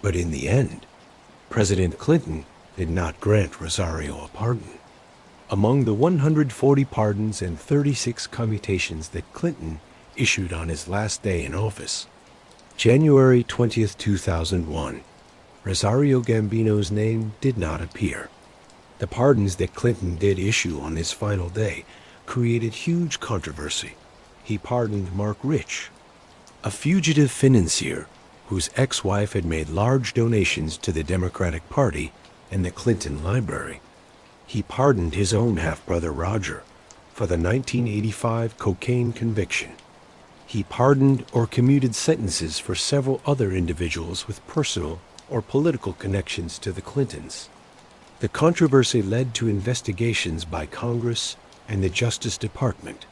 but in the end, President Clinton did not grant Rosario a pardon. Among the 140 pardons and 36 commutations that Clinton issued on his last day in office, January 20, 2001, Rosario Gambino's name did not appear. The pardons that Clinton did issue on his final day created huge controversy. He pardoned Mark Rich, a fugitive financier whose ex-wife had made large donations to the Democratic Party and the Clinton Library. He pardoned his own half-brother Roger for the 1985 cocaine conviction. He pardoned or commuted sentences for several other individuals with personal or political connections to the Clintons. The controversy led to investigations by Congress and the Justice Department.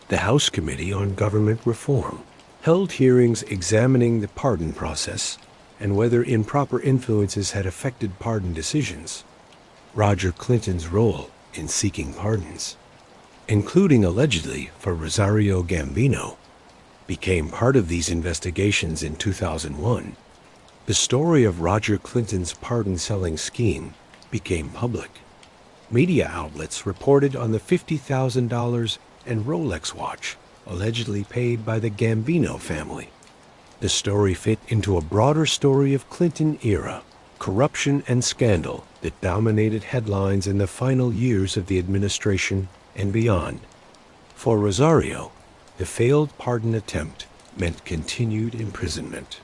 The House Committee on Government Reform held hearings examining the pardon process and whether improper influences had affected pardon decisions, Roger Clinton's role in seeking pardons, including allegedly for Rosario Gambino, became part of these investigations in 2001. The story of Roger Clinton's pardon-selling scheme became public. Media outlets reported on the $50,000 and Rolex watch allegedly paid by the Gambino family. The story fit into a broader story of Clinton-era corruption and scandal that dominated headlines in the final years of the administration and beyond. For Rosario, the failed pardon attempt meant continued imprisonment.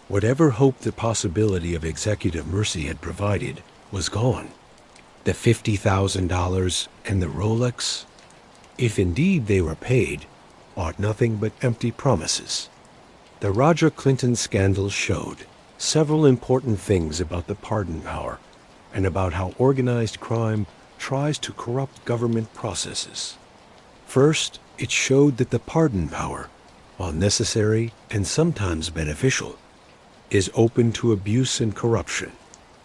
Whatever hope the possibility of executive mercy had provided was gone. The $50,000 and the Rolex, if indeed they were paid, bought nothing but empty promises. The Roger Clinton scandal showed several important things about the pardon power and about how organized crime tries to corrupt government processes. First, it showed that the pardon power, while necessary and sometimes beneficial, is open to abuse and corruption,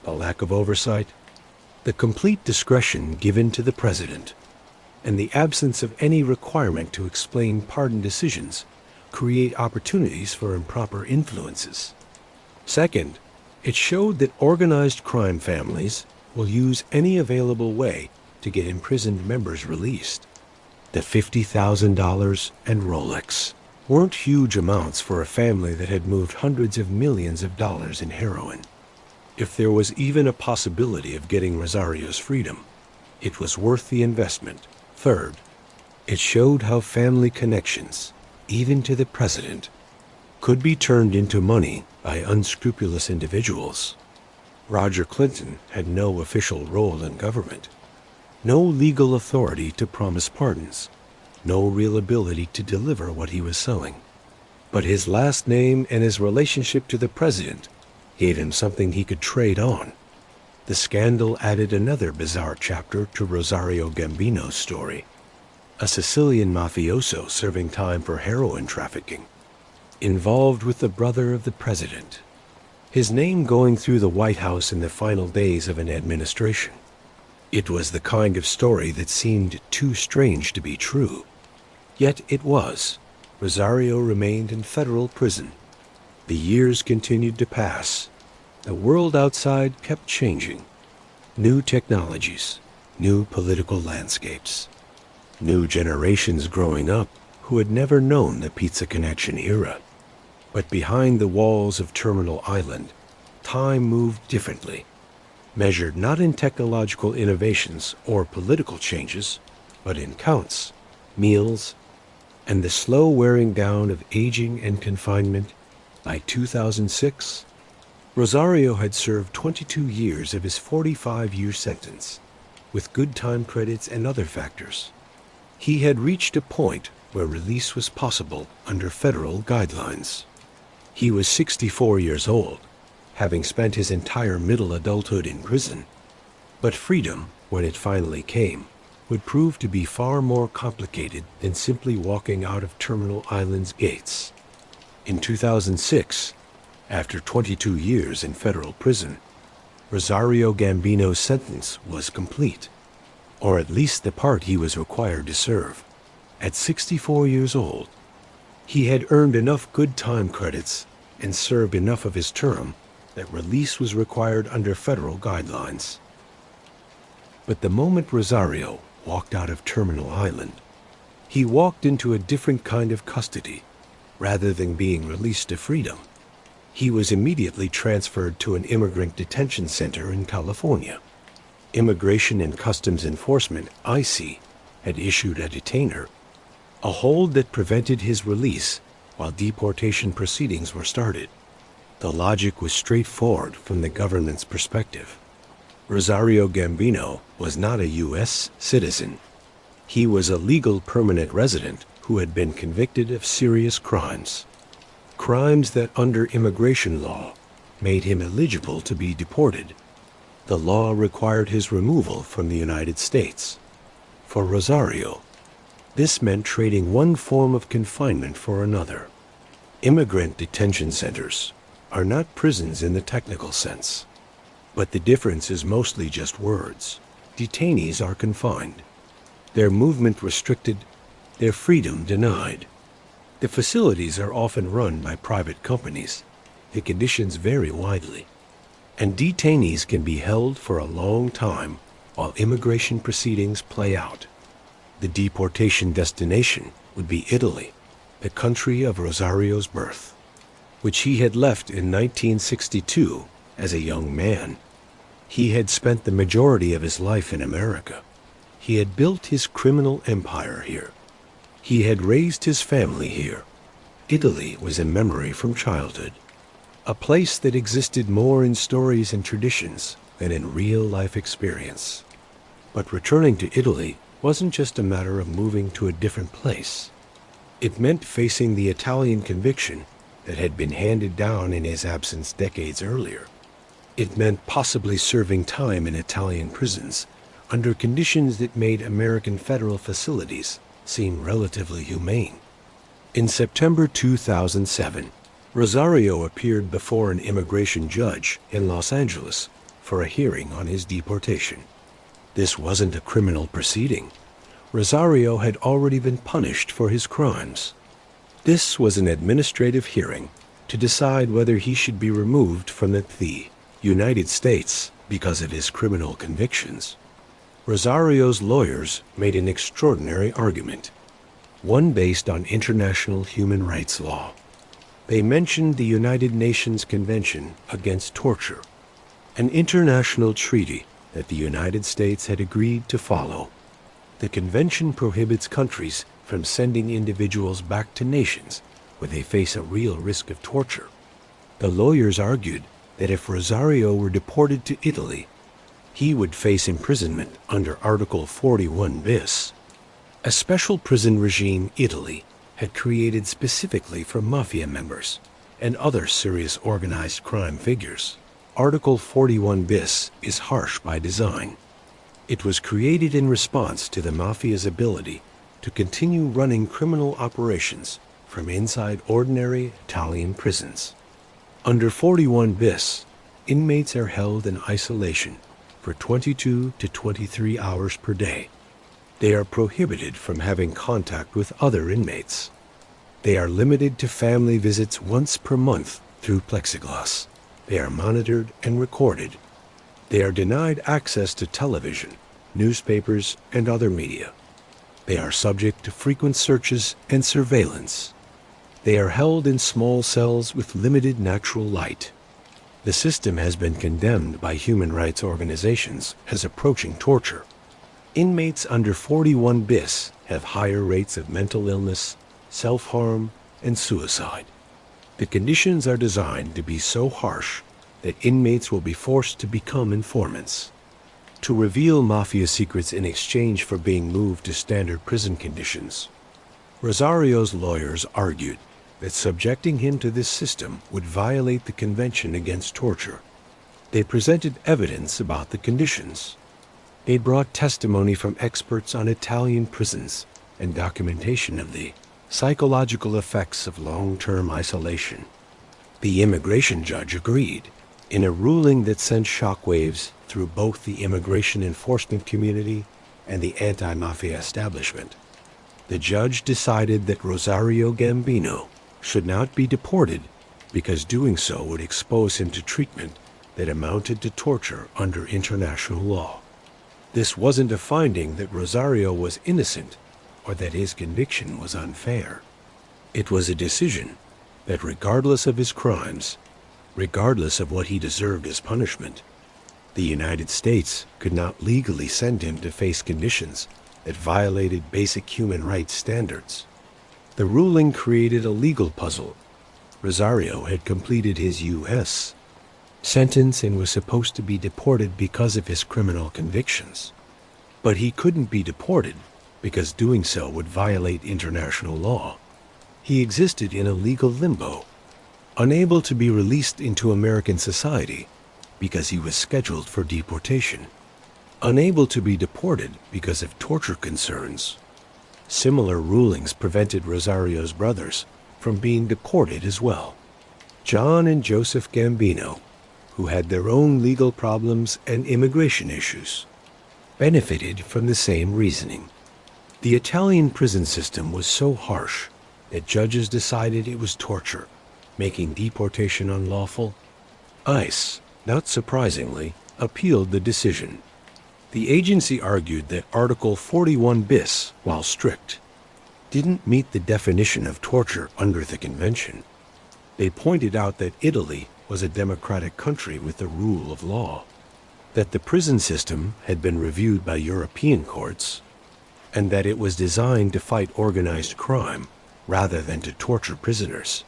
the lack of oversight, the complete discretion given to the president, and the absence of any requirement to explain pardon decisions create opportunities for improper influences. Second, it showed that organized crime families will use any available way to get imprisoned members released. The $50,000 and Rolex weren't huge amounts for a family that had moved hundreds of millions of dollars in heroin. If there was even a possibility of getting Rosario's freedom, it was worth the investment. Third, it showed how family connections, even to the president, could be turned into money by unscrupulous individuals. Roger Clinton had no official role in government, no legal authority to promise pardons, no real ability to deliver what he was selling. But his last name and his relationship to the president gave him something he could trade on. The scandal added another bizarre chapter to Rosario Gambino's story, a Sicilian mafioso serving time for heroin trafficking, involved with the brother of the president, his name going through the White House in the final days of an administration. It was the kind of story that seemed too strange to be true. Yet it was. Rosario remained in federal prison. The years continued to pass. The world outside kept changing. New technologies, new political landscapes, new generations growing up who had never known the Pizza Connection era. But behind the walls of Terminal Island, time moved differently, measured not in technological innovations or political changes, but in counts, meals, and the slow wearing down of aging and confinement. By 2006, Rosario had served 22 years of his 45-year sentence, with good time credits and other factors. He had reached a point where release was possible under federal guidelines. He was 64 years old, having spent his entire middle adulthood in prison. But freedom, when it finally came, would prove to be far more complicated than simply walking out of Terminal Island's gates. In 2006, after 22 years in federal prison, Rosario Gambino's sentence was complete, or at least the part he was required to serve. At 64 years old, he had earned enough good time credits and served enough of his term that release was required under federal guidelines. But the moment Rosario walked out of Terminal Island, he walked into a different kind of custody. Rather than being released to freedom, he was immediately transferred to an immigrant detention center in California. Immigration and Customs Enforcement, ICE, had issued a detainer, a hold that prevented his release while deportation proceedings were started. The logic was straightforward from the government's perspective. Rosario Gambino was not a U.S. citizen. He was a legal permanent resident who had been convicted of serious crimes. Crimes that under immigration law made him eligible to be deported. The law required his removal from the United States. For Rosario, this meant trading one form of confinement for another. Immigrant detention centers are not prisons in the technical sense, but the difference is mostly just words. Detainees are confined. their movement restricted, their freedom denied. The facilities are often run by private companies. The conditions vary widely, and detainees can be held for a long time while immigration proceedings play out. The deportation destination would be Italy, the country of Rosario's birth, which he had left in 1962 as a young man. He had spent the majority of his life in America. He had built his criminal empire here. He had raised his family here. Italy was a memory from childhood, a place that existed more in stories and traditions than in real-life experience. But returning to Italy wasn't just a matter of moving to a different place. It meant facing the Italian conviction that had been handed down in his absence decades earlier. It meant possibly serving time in Italian prisons under conditions that made American federal facilities seem relatively humane. In September 2007, Rosario appeared before an immigration judge in Los Angeles for a hearing on his deportation. This wasn't a criminal proceeding. Rosario had already been punished for his crimes. This was an administrative hearing to decide whether he should be removed from the United States because of his criminal convictions. Rosario's lawyers made an extraordinary argument, one based on international human rights law. They mentioned the United Nations Convention Against Torture, an international treaty that the United States had agreed to follow. The convention prohibits countries from sending individuals back to nations where they face a real risk of torture. The lawyers argued that if Rosario were deported to Italy, he would face imprisonment under Article 41 bis, a special prison regime Italy had created specifically for mafia members and other serious organized crime figures. Article 41 bis is harsh by design. It was created in response to the mafia's ability to continue running criminal operations from inside ordinary Italian prisons. Under 41 bis, inmates are held in isolation for 22 to 23 hours per day. They are prohibited from having contact with other inmates. They are limited to family visits once per month through plexiglass. They are monitored and recorded. They are denied access to television, newspapers, and other media. They are subject to frequent searches and surveillance. They are held in small cells with limited natural light. The system has been condemned by human rights organizations as approaching torture. Inmates under 41 bis have higher rates of mental illness, self-harm, and suicide. The conditions are designed to be so harsh that inmates will be forced to become informants, to reveal mafia secrets in exchange for being moved to standard prison conditions. Rosario's lawyers argued that subjecting him to this system would violate the Convention Against Torture. They presented evidence about the conditions. They brought testimony from experts on Italian prisons and documentation of the psychological effects of long-term isolation. The immigration judge agreed, in a ruling that sent shockwaves through both the immigration enforcement community and the anti-mafia establishment. The judge decided that Rosario Gambino should not be deported because doing so would expose him to treatment that amounted to torture under international law. This wasn't a finding that Rosario was innocent or that his conviction was unfair. It was a decision that regardless of his crimes, regardless of what he deserved as punishment, the United States could not legally send him to face conditions that violated basic human rights standards. The ruling created a legal puzzle. Rosario had completed his U.S. sentence and was supposed to be deported because of his criminal convictions. But he couldn't be deported because doing so would violate international law. He existed in a legal limbo, unable to be released into American society because he was scheduled for deportation, unable to be deported because of torture concerns. Similar rulings prevented Rosario's brothers from being deported as well. John and Joseph Gambino, who had their own legal problems and immigration issues, benefited from the same reasoning. The Italian prison system was so harsh that judges decided it was torture, making deportation unlawful. ICE, not surprisingly, appealed the decision. The agency argued that Article 41 bis, while strict, didn't meet the definition of torture under the convention. They pointed out that Italy was a democratic country with the rule of law, that the prison system had been reviewed by European courts, and that it was designed to fight organized crime rather than to torture prisoners.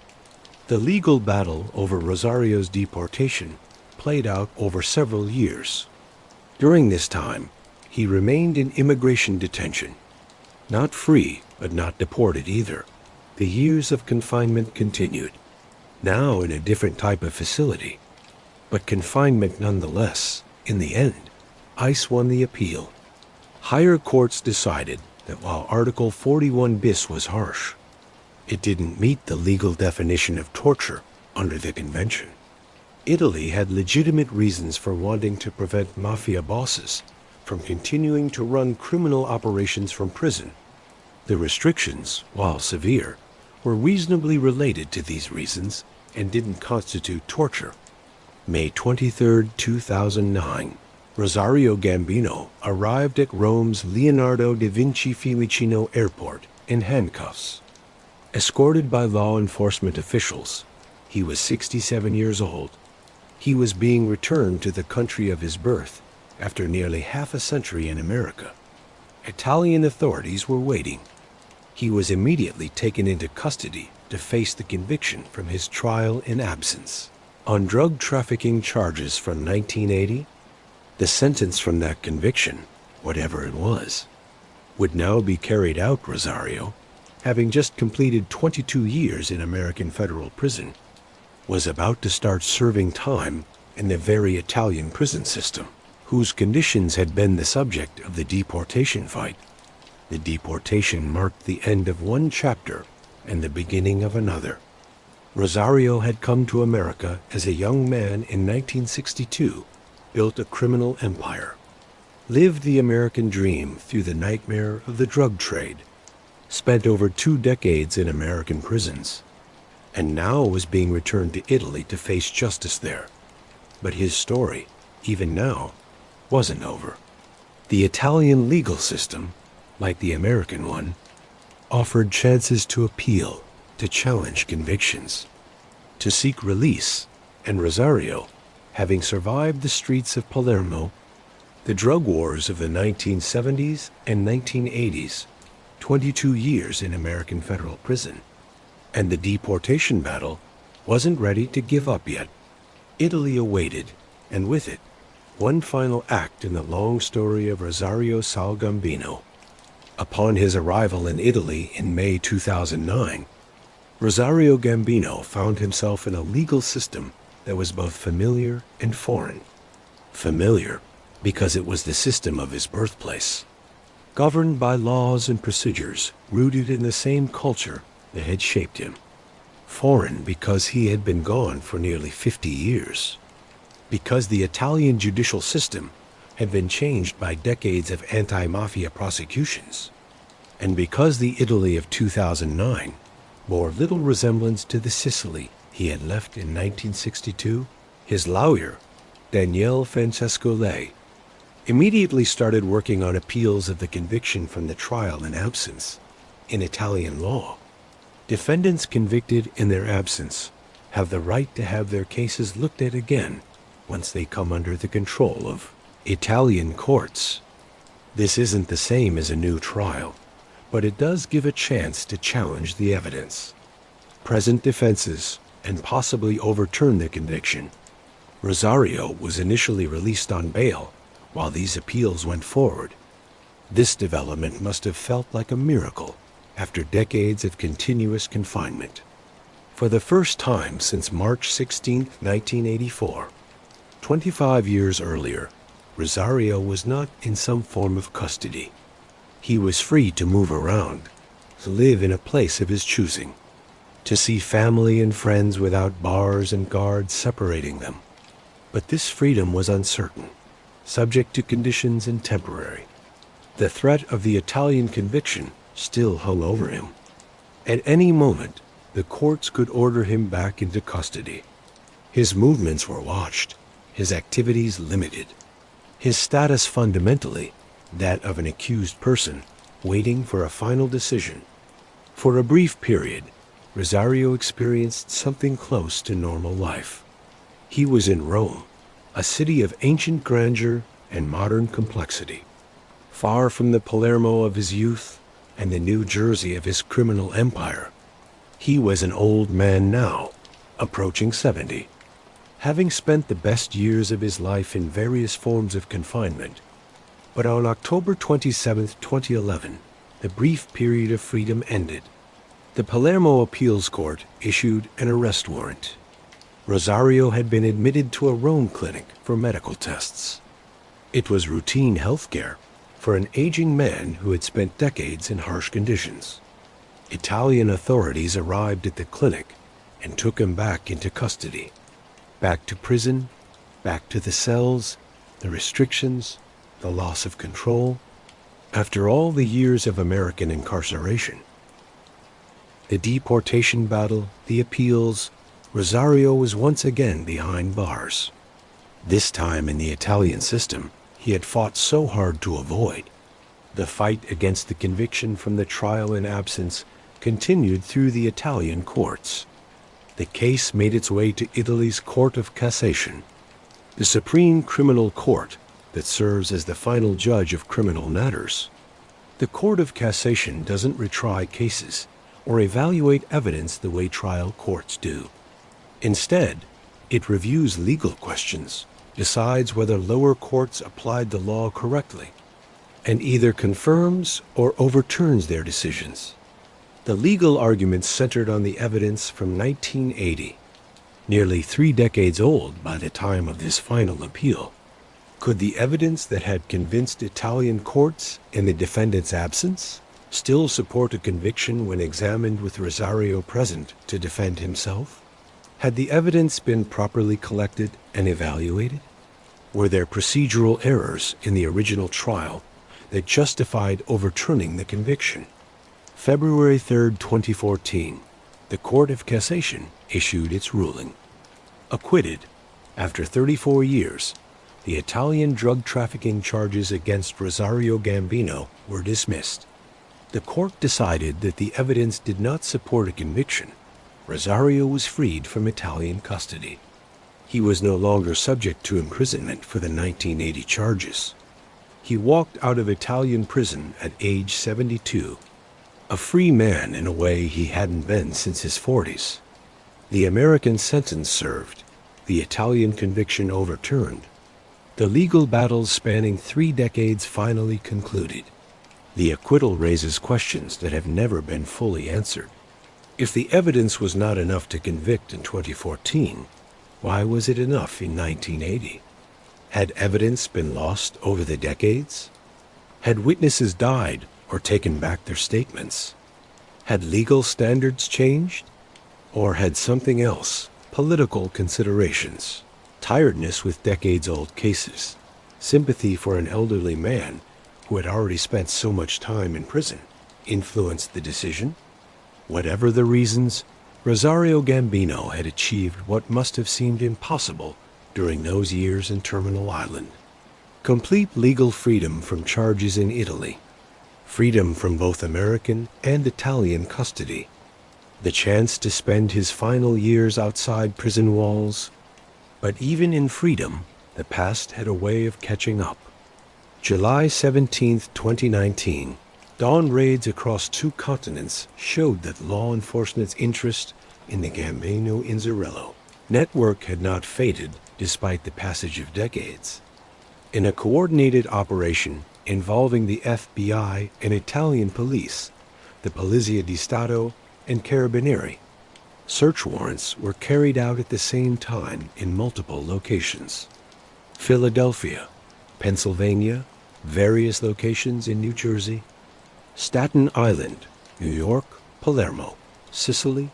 The legal battle over Rosario's deportation played out over several years. During this time, he remained in immigration detention. Not free, but not deported either. The years of confinement continued, now in a different type of facility, but confinement nonetheless. In the end, ICE won the appeal. Higher courts decided that while Article 41 bis was harsh, it didn't meet the legal definition of torture under the convention. Italy had legitimate reasons for wanting to prevent mafia bosses from continuing to run criminal operations from prison. The restrictions, while severe, were reasonably related to these reasons and didn't constitute torture. May 23, 2009, Rosario Gambino arrived at Rome's Leonardo da Vinci Fiumicino Airport in handcuffs. Escorted by law enforcement officials, he was 67 years old. He was being returned to the country of his birth after nearly half a century in America. Italian authorities were waiting. He was immediately taken into custody to face the conviction from his trial in absence. On drug trafficking charges from 1980, the sentence from that conviction, whatever it was, would now be carried out. Rosario, having just completed 22 years in American federal prison, was about to start serving time in the very Italian prison system, whose conditions had been the subject of the deportation fight. The deportation marked the end of one chapter and the beginning of another. Rosario had come to America as a young man in 1962, built a criminal empire, lived the American dream through the nightmare of the drug trade, spent over 2 decades in American prisons, and now was being returned to Italy to face justice there. But his story, even now, wasn't over. The Italian legal system, like the American one, offered chances to appeal, to challenge convictions, to seek release, and Rosario, having survived the streets of Palermo, the drug wars of the 1970s and 1980s, 22 years in American federal prison, and the deportation battle, wasn't ready to give up yet. Italy awaited, and with it, one final act in the long story of Rosario Gambino. Upon his arrival in Italy in May 2009, Rosario Gambino found himself in a legal system that was both familiar and foreign. Familiar because it was the system of his birthplace, governed by laws and procedures rooted in the same culture that had shaped him. Foreign because he had been gone for nearly 50 years. Because the Italian judicial system had been changed by decades of anti-mafia prosecutions. And because the Italy of 2009 bore little resemblance to the Sicily he had left in 1962, his lawyer, Daniele Francesco Lei, immediately started working on appeals of the conviction from the trial in absence. In Italian law, defendants convicted in their absence have the right to have their cases looked at again once they come under the control of Italian courts. This isn't the same as a new trial, but it does give a chance to challenge the evidence, present defenses, and possibly overturn the conviction. Rosario was initially released on bail while these appeals went forward. This development must have felt like a miracle after decades of continuous confinement. For the first time since March 16, 1984, 25 years earlier, Rosario was not in some form of custody. He was free to move around, to live in a place of his choosing, to see family and friends without bars and guards separating them. But this freedom was uncertain, subject to conditions and temporary. The threat of the Italian conviction still hung over him. At any moment, the courts could order him back into custody. His movements were watched, his activities limited, his status fundamentally that of an accused person waiting for a final decision. For a brief period, Rosario experienced something close to normal life. He was in Rome, a city of ancient grandeur and modern complexity, far from the Palermo of his youth and the New Jersey of his criminal empire. He was an old man now, approaching 70, having spent the best years of his life in various forms of confinement. But on October 27, 2011, the brief period of freedom ended. The Palermo Appeals Court issued an arrest warrant. Rosario had been admitted to a Rome clinic for medical tests. It was routine health care for an aging man who had spent decades in harsh conditions. Italian authorities arrived at the clinic and took him back into custody. Back to prison, back to the cells, the restrictions, the loss of control. After all the years of American incarceration, the deportation battle, the appeals, Rosario was once again behind bars. This time in the Italian system he had fought so hard to avoid. The fight against the conviction from the trial in absence continued through the Italian courts. The case made its way to Italy's Court of Cassation, the Supreme Criminal Court that serves as the final judge of criminal matters. The Court of Cassation doesn't retry cases or evaluate evidence the way trial courts do. Instead, it reviews legal questions, decides whether lower courts applied the law correctly, and either confirms or overturns their decisions. The legal arguments centered on the evidence from 1980, nearly 3 decades old by the time of this final appeal. Could the evidence that had convinced Italian courts in the defendant's absence still support a conviction when examined with Rosario present to defend himself? Had the evidence been properly collected and evaluated? Were there procedural errors in the original trial that justified overturning the conviction? February 3, 2014, the Court of Cassation issued its ruling. Acquitted, after 34 years, the Italian drug trafficking charges against Rosario Gambino were dismissed. The court decided that the evidence did not support a conviction. Rosario was freed from Italian custody. He was no longer subject to imprisonment for the 1980 charges. He walked out of Italian prison at age 72, a free man in a way he hadn't been since his 40s. The American sentence served, the Italian conviction overturned. The legal battles spanning 3 decades finally concluded. The acquittal raises questions that have never been fully answered. If the evidence was not enough to convict in 2014, why was it enough in 1980? Had evidence been lost over the decades? Had witnesses died or taken back their statements? Had legal standards changed? Or had something else, political considerations, tiredness with decades-old cases, sympathy for an elderly man who had already spent so much time in prison, influenced the decision? Whatever the reasons, Rosario Gambino had achieved what must have seemed impossible during those years in Terminal Island. Complete legal freedom from charges in Italy, freedom from both American and Italian custody, the chance to spend his final years outside prison walls. But even in freedom, the past had a way of catching up. July 17, 2019, dawn raids across 2 continents showed that law enforcement's interest in the Gambino Inzerillo network had not faded despite the passage of decades. In a coordinated operation involving the FBI and Italian police, the Polizia di Stato and Carabinieri, search warrants were carried out at the same time in multiple locations. Philadelphia, Pennsylvania, various locations in New Jersey, Staten Island, New York, Palermo, Sicily.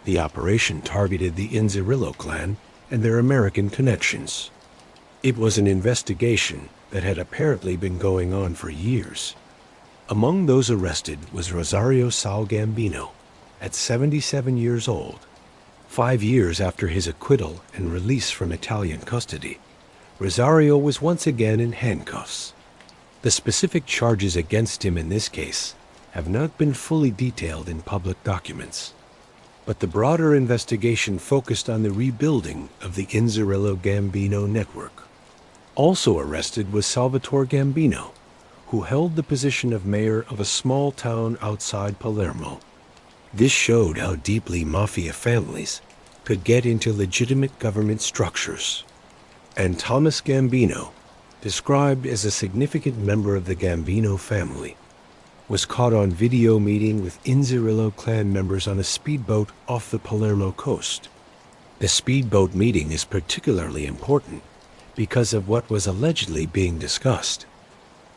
The operation targeted the Inzerillo clan and their American connections. It was an investigation that had apparently been going on for years. Among those arrested was Rosario Gambino, at 77 years old. 5 years after his acquittal and release from Italian custody, Rosario was once again in handcuffs. The specific charges against him in this case have not been fully detailed in public documents, but the broader investigation focused on the rebuilding of the Rosario Gambino network. Also arrested was Salvatore Gambino, who held the position of mayor of a small town outside Palermo. This showed how deeply mafia families could get into legitimate government structures. And Thomas Gambino, described as a significant member of the Gambino family, was caught on video meeting with Inzerillo clan members on a speedboat off the Palermo coast. The speedboat meeting is particularly important because of what was allegedly being discussed: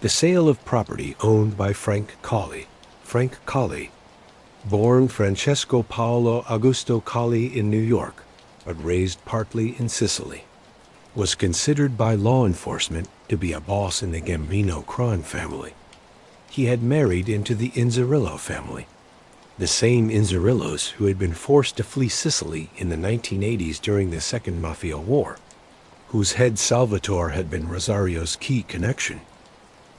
the sale of property owned by Frank Colli. Frank Colli, born Francesco Paolo Augusto Colli in New York, but raised partly in Sicily, was considered by law enforcement to be a boss in the Gambino crime family. He had married into the Inzerillo family, the same Inzerillos who had been forced to flee Sicily in the 1980s during the Second Mafia War, whose head Salvatore had been Rosario's key connection.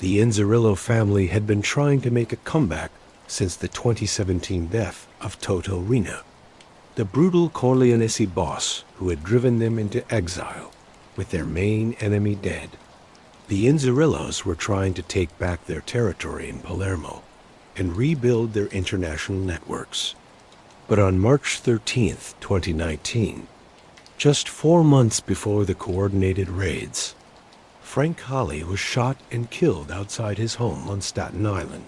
The Inzerillo family had been trying to make a comeback since the 2017 death of Toto Riina, the brutal Corleonesi boss who had driven them into exile with their main enemy dead. The Inzerillos were trying to take back their territory in Palermo and rebuild their international networks. But on March 13, 2019, just 4 months before the coordinated raids, Frank Colli was shot and killed outside his home on Staten Island.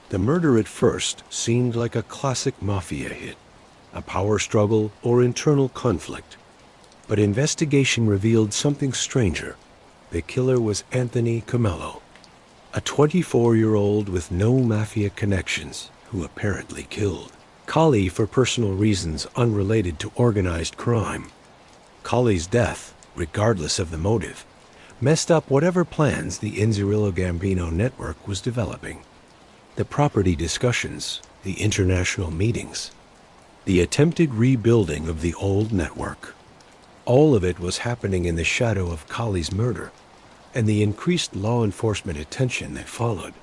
The murder at first seemed like a classic mafia hit, a power struggle or internal conflict. But investigation revealed something stranger. The killer was Anthony Comello, a 24-year-old with no mafia connections who apparently killed Colli for personal reasons unrelated to organized crime. Colli's death, regardless of the motive, messed up whatever plans the Rosario Gambino network was developing. The property discussions, the international meetings, the attempted rebuilding of the old network. All of it was happening in the shadow of Colli's murder and the increased law enforcement attention that followed.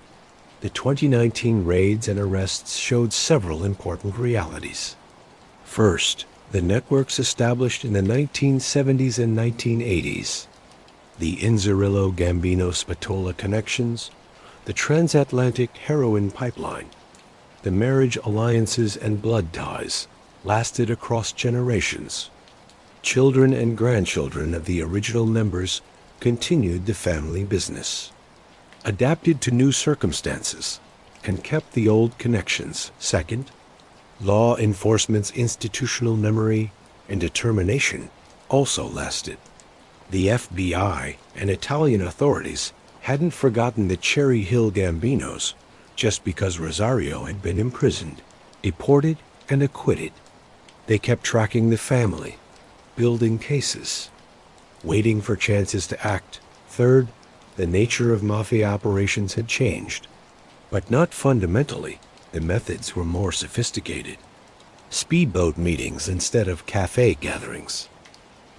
The 2019 raids and arrests showed several important realities. First, the networks established in the 1970s and 1980s, the Rosario Gambino Spatola connections, the transatlantic heroin pipeline, the marriage alliances and blood ties lasted across generations. Children and grandchildren of the original members continued the family business, adapted to new circumstances, and kept the old connections. Second, law enforcement's institutional memory and determination also lasted. The FBI and Italian authorities hadn't forgotten the Cherry Hill Gambinos just because Rosario had been imprisoned, deported, and acquitted. They kept tracking the family, building cases, waiting for chances to act. Third, the nature of mafia operations had changed, but not fundamentally. The methods were more sophisticated. Speedboat meetings instead of cafe gatherings.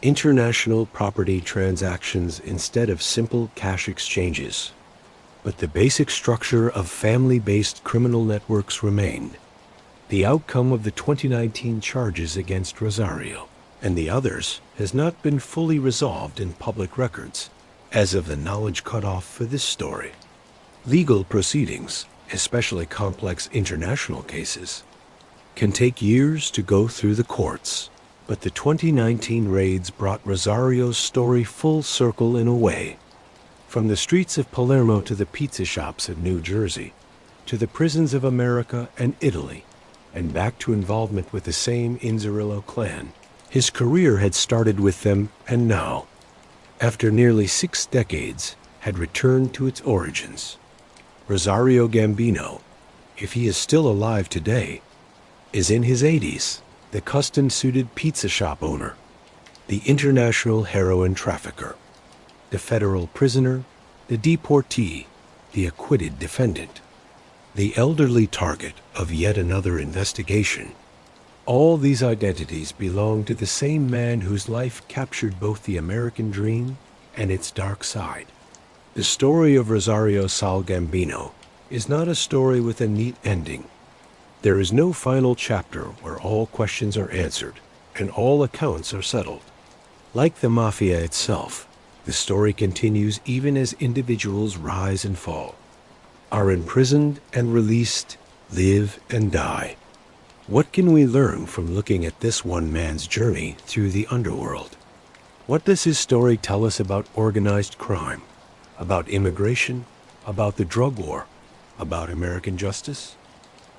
International property transactions instead of simple cash exchanges. But the basic structure of family-based criminal networks remained. The outcome of the 2019 charges against Rosario and the others has not been fully resolved in public records as of the knowledge cutoff for this story. Legal proceedings, especially complex international cases, can take years to go through the courts, but the 2019 raids brought Rosario's story full circle in a way. From the streets of Palermo to the pizza shops of New Jersey, to the prisons of America and Italy, and back to involvement with the same Inzerillo clan. His career had started with them and now, after nearly 6 decades, had returned to its origins. Rosario Gambino, if he is still alive today, is in his 80s, the custom-suited pizza shop owner, the international heroin trafficker. the federal prisoner, the deportee, the acquitted defendant, the elderly target of yet another investigation. All these identities belong to the same man whose life captured both the American dream and its dark side. The story of Rosario Gambino is not a story with a neat ending. There is no final chapter where all questions are answered and all accounts are settled. Like the Mafia itself, the story continues even as individuals rise and fall, are imprisoned and released, live and die. What can we learn from looking at this one man's journey through the underworld? What does his story tell us about organized crime, about immigration, about the drug war, about American justice?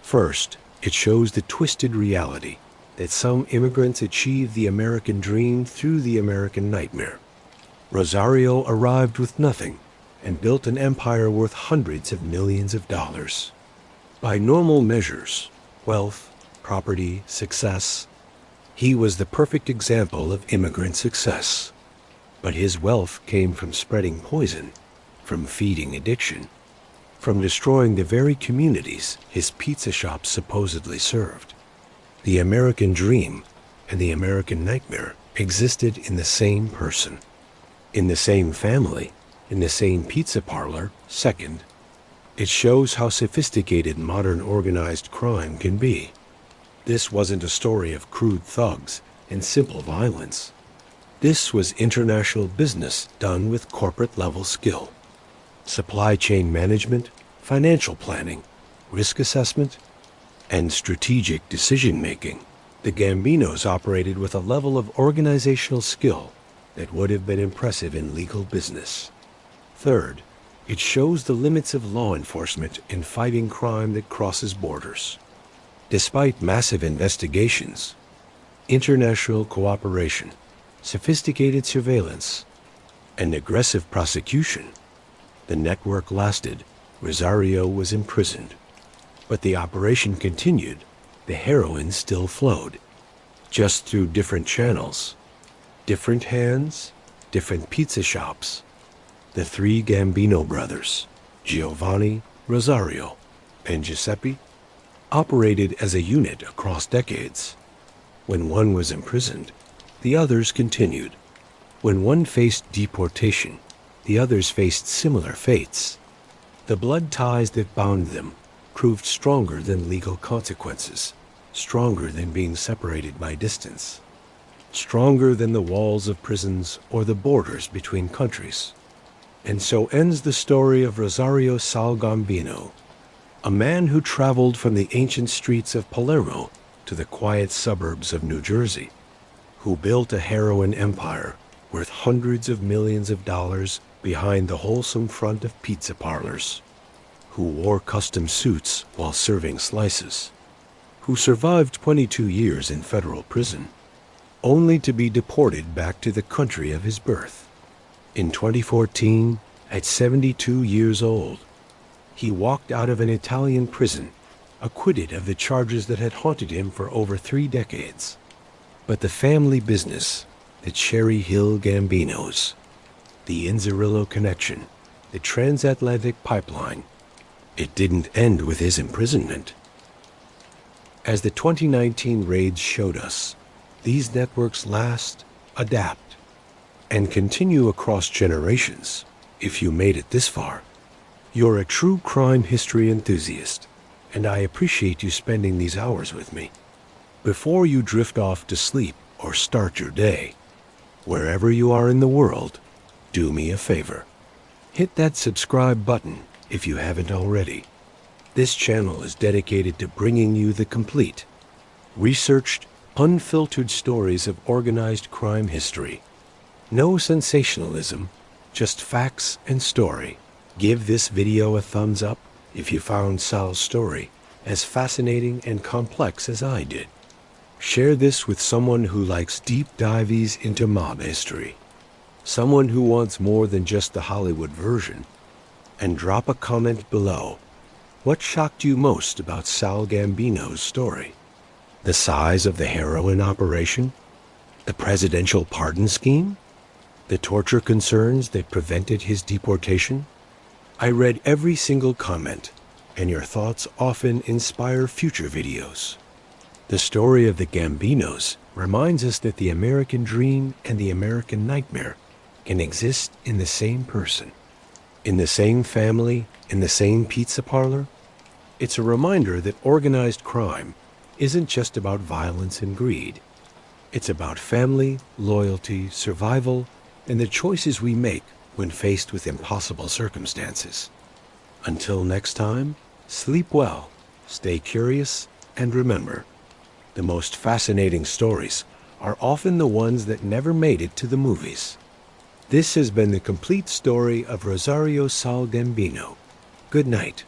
First, it shows the twisted reality that some immigrants achieve the American dream through the American nightmare. Rosario arrived with nothing and built an empire worth hundreds of millions of dollars. By normal measures, wealth, property, success, he was the perfect example of immigrant success. But his wealth came from spreading poison, from feeding addiction, from destroying the very communities his pizza shops supposedly served. The American dream and the American nightmare existed in the same person, in the same family, in the same pizza parlor. Second, it shows how sophisticated modern organized crime can be. This wasn't a story of crude thugs and simple violence. This was international business done with corporate-level skill. Supply chain management, financial planning, risk assessment, and strategic decision-making. The Gambinos operated with a level of organizational skill that would have been impressive in legal business. Third, it shows the limits of law enforcement in fighting crime that crosses borders. Despite massive investigations, international cooperation, sophisticated surveillance, and aggressive prosecution, the network lasted. Rosario was imprisoned. But the operation continued. The heroin still flowed, just through different channels, different hands, different pizza shops. The three Gambino brothers, Giovanni, Rosario, and Giuseppe, operated as a unit across decades. When one was imprisoned, the others continued. When one faced deportation, the others faced similar fates. The blood ties that bound them proved stronger than legal consequences, stronger than being separated by distance, stronger than the walls of prisons or the borders between countries. And so ends the story of Rosario Gambino, a man who traveled from the ancient streets of Palermo to the quiet suburbs of New Jersey, who built a heroin empire worth hundreds of millions of dollars behind the wholesome front of pizza parlors, who wore custom suits while serving slices, who survived 22 years in federal prison, only to be deported back to the country of his birth. In 2014, at 72 years old, he walked out of an Italian prison, acquitted of the charges that had haunted him for over 3 decades. But the family business, the Cherry Hill Gambinos, the Inzerillo connection, the transatlantic pipeline, it didn't end with his imprisonment. As the 2019 raids showed us, these networks last, adapt, and continue across generations. If you made it this far, you're a true crime history enthusiast, and I appreciate you spending these hours with me. Before you drift off to sleep or start your day, wherever you are in the world, do me a favor. Hit that subscribe button if you haven't already. This channel is dedicated to bringing you the complete, researched, unfiltered stories of organized crime history. No sensationalism, just facts and story. Give this video a thumbs up if you found Sal's story as fascinating and complex as I did. Share this with someone who likes deep dives into mob history, someone who wants more than just the Hollywood version. And drop a comment below. What shocked you most about Sal Gambino's story? The size of the heroin operation? The presidential pardon scheme? The torture concerns that prevented his deportation? I read every single comment, and your thoughts often inspire future videos. The story of the Gambinos reminds us that the American dream and the American nightmare can exist in the same person, in the same family, in the same pizza parlor. It's a reminder that organized crime isn't just about violence and greed. It's about family, loyalty, survival, and the choices we make when faced with impossible circumstances. Until next time, sleep well, stay curious, and remember, the most fascinating stories are often the ones that never made it to the movies. This has been the complete story of Rosario Gambino. Good night.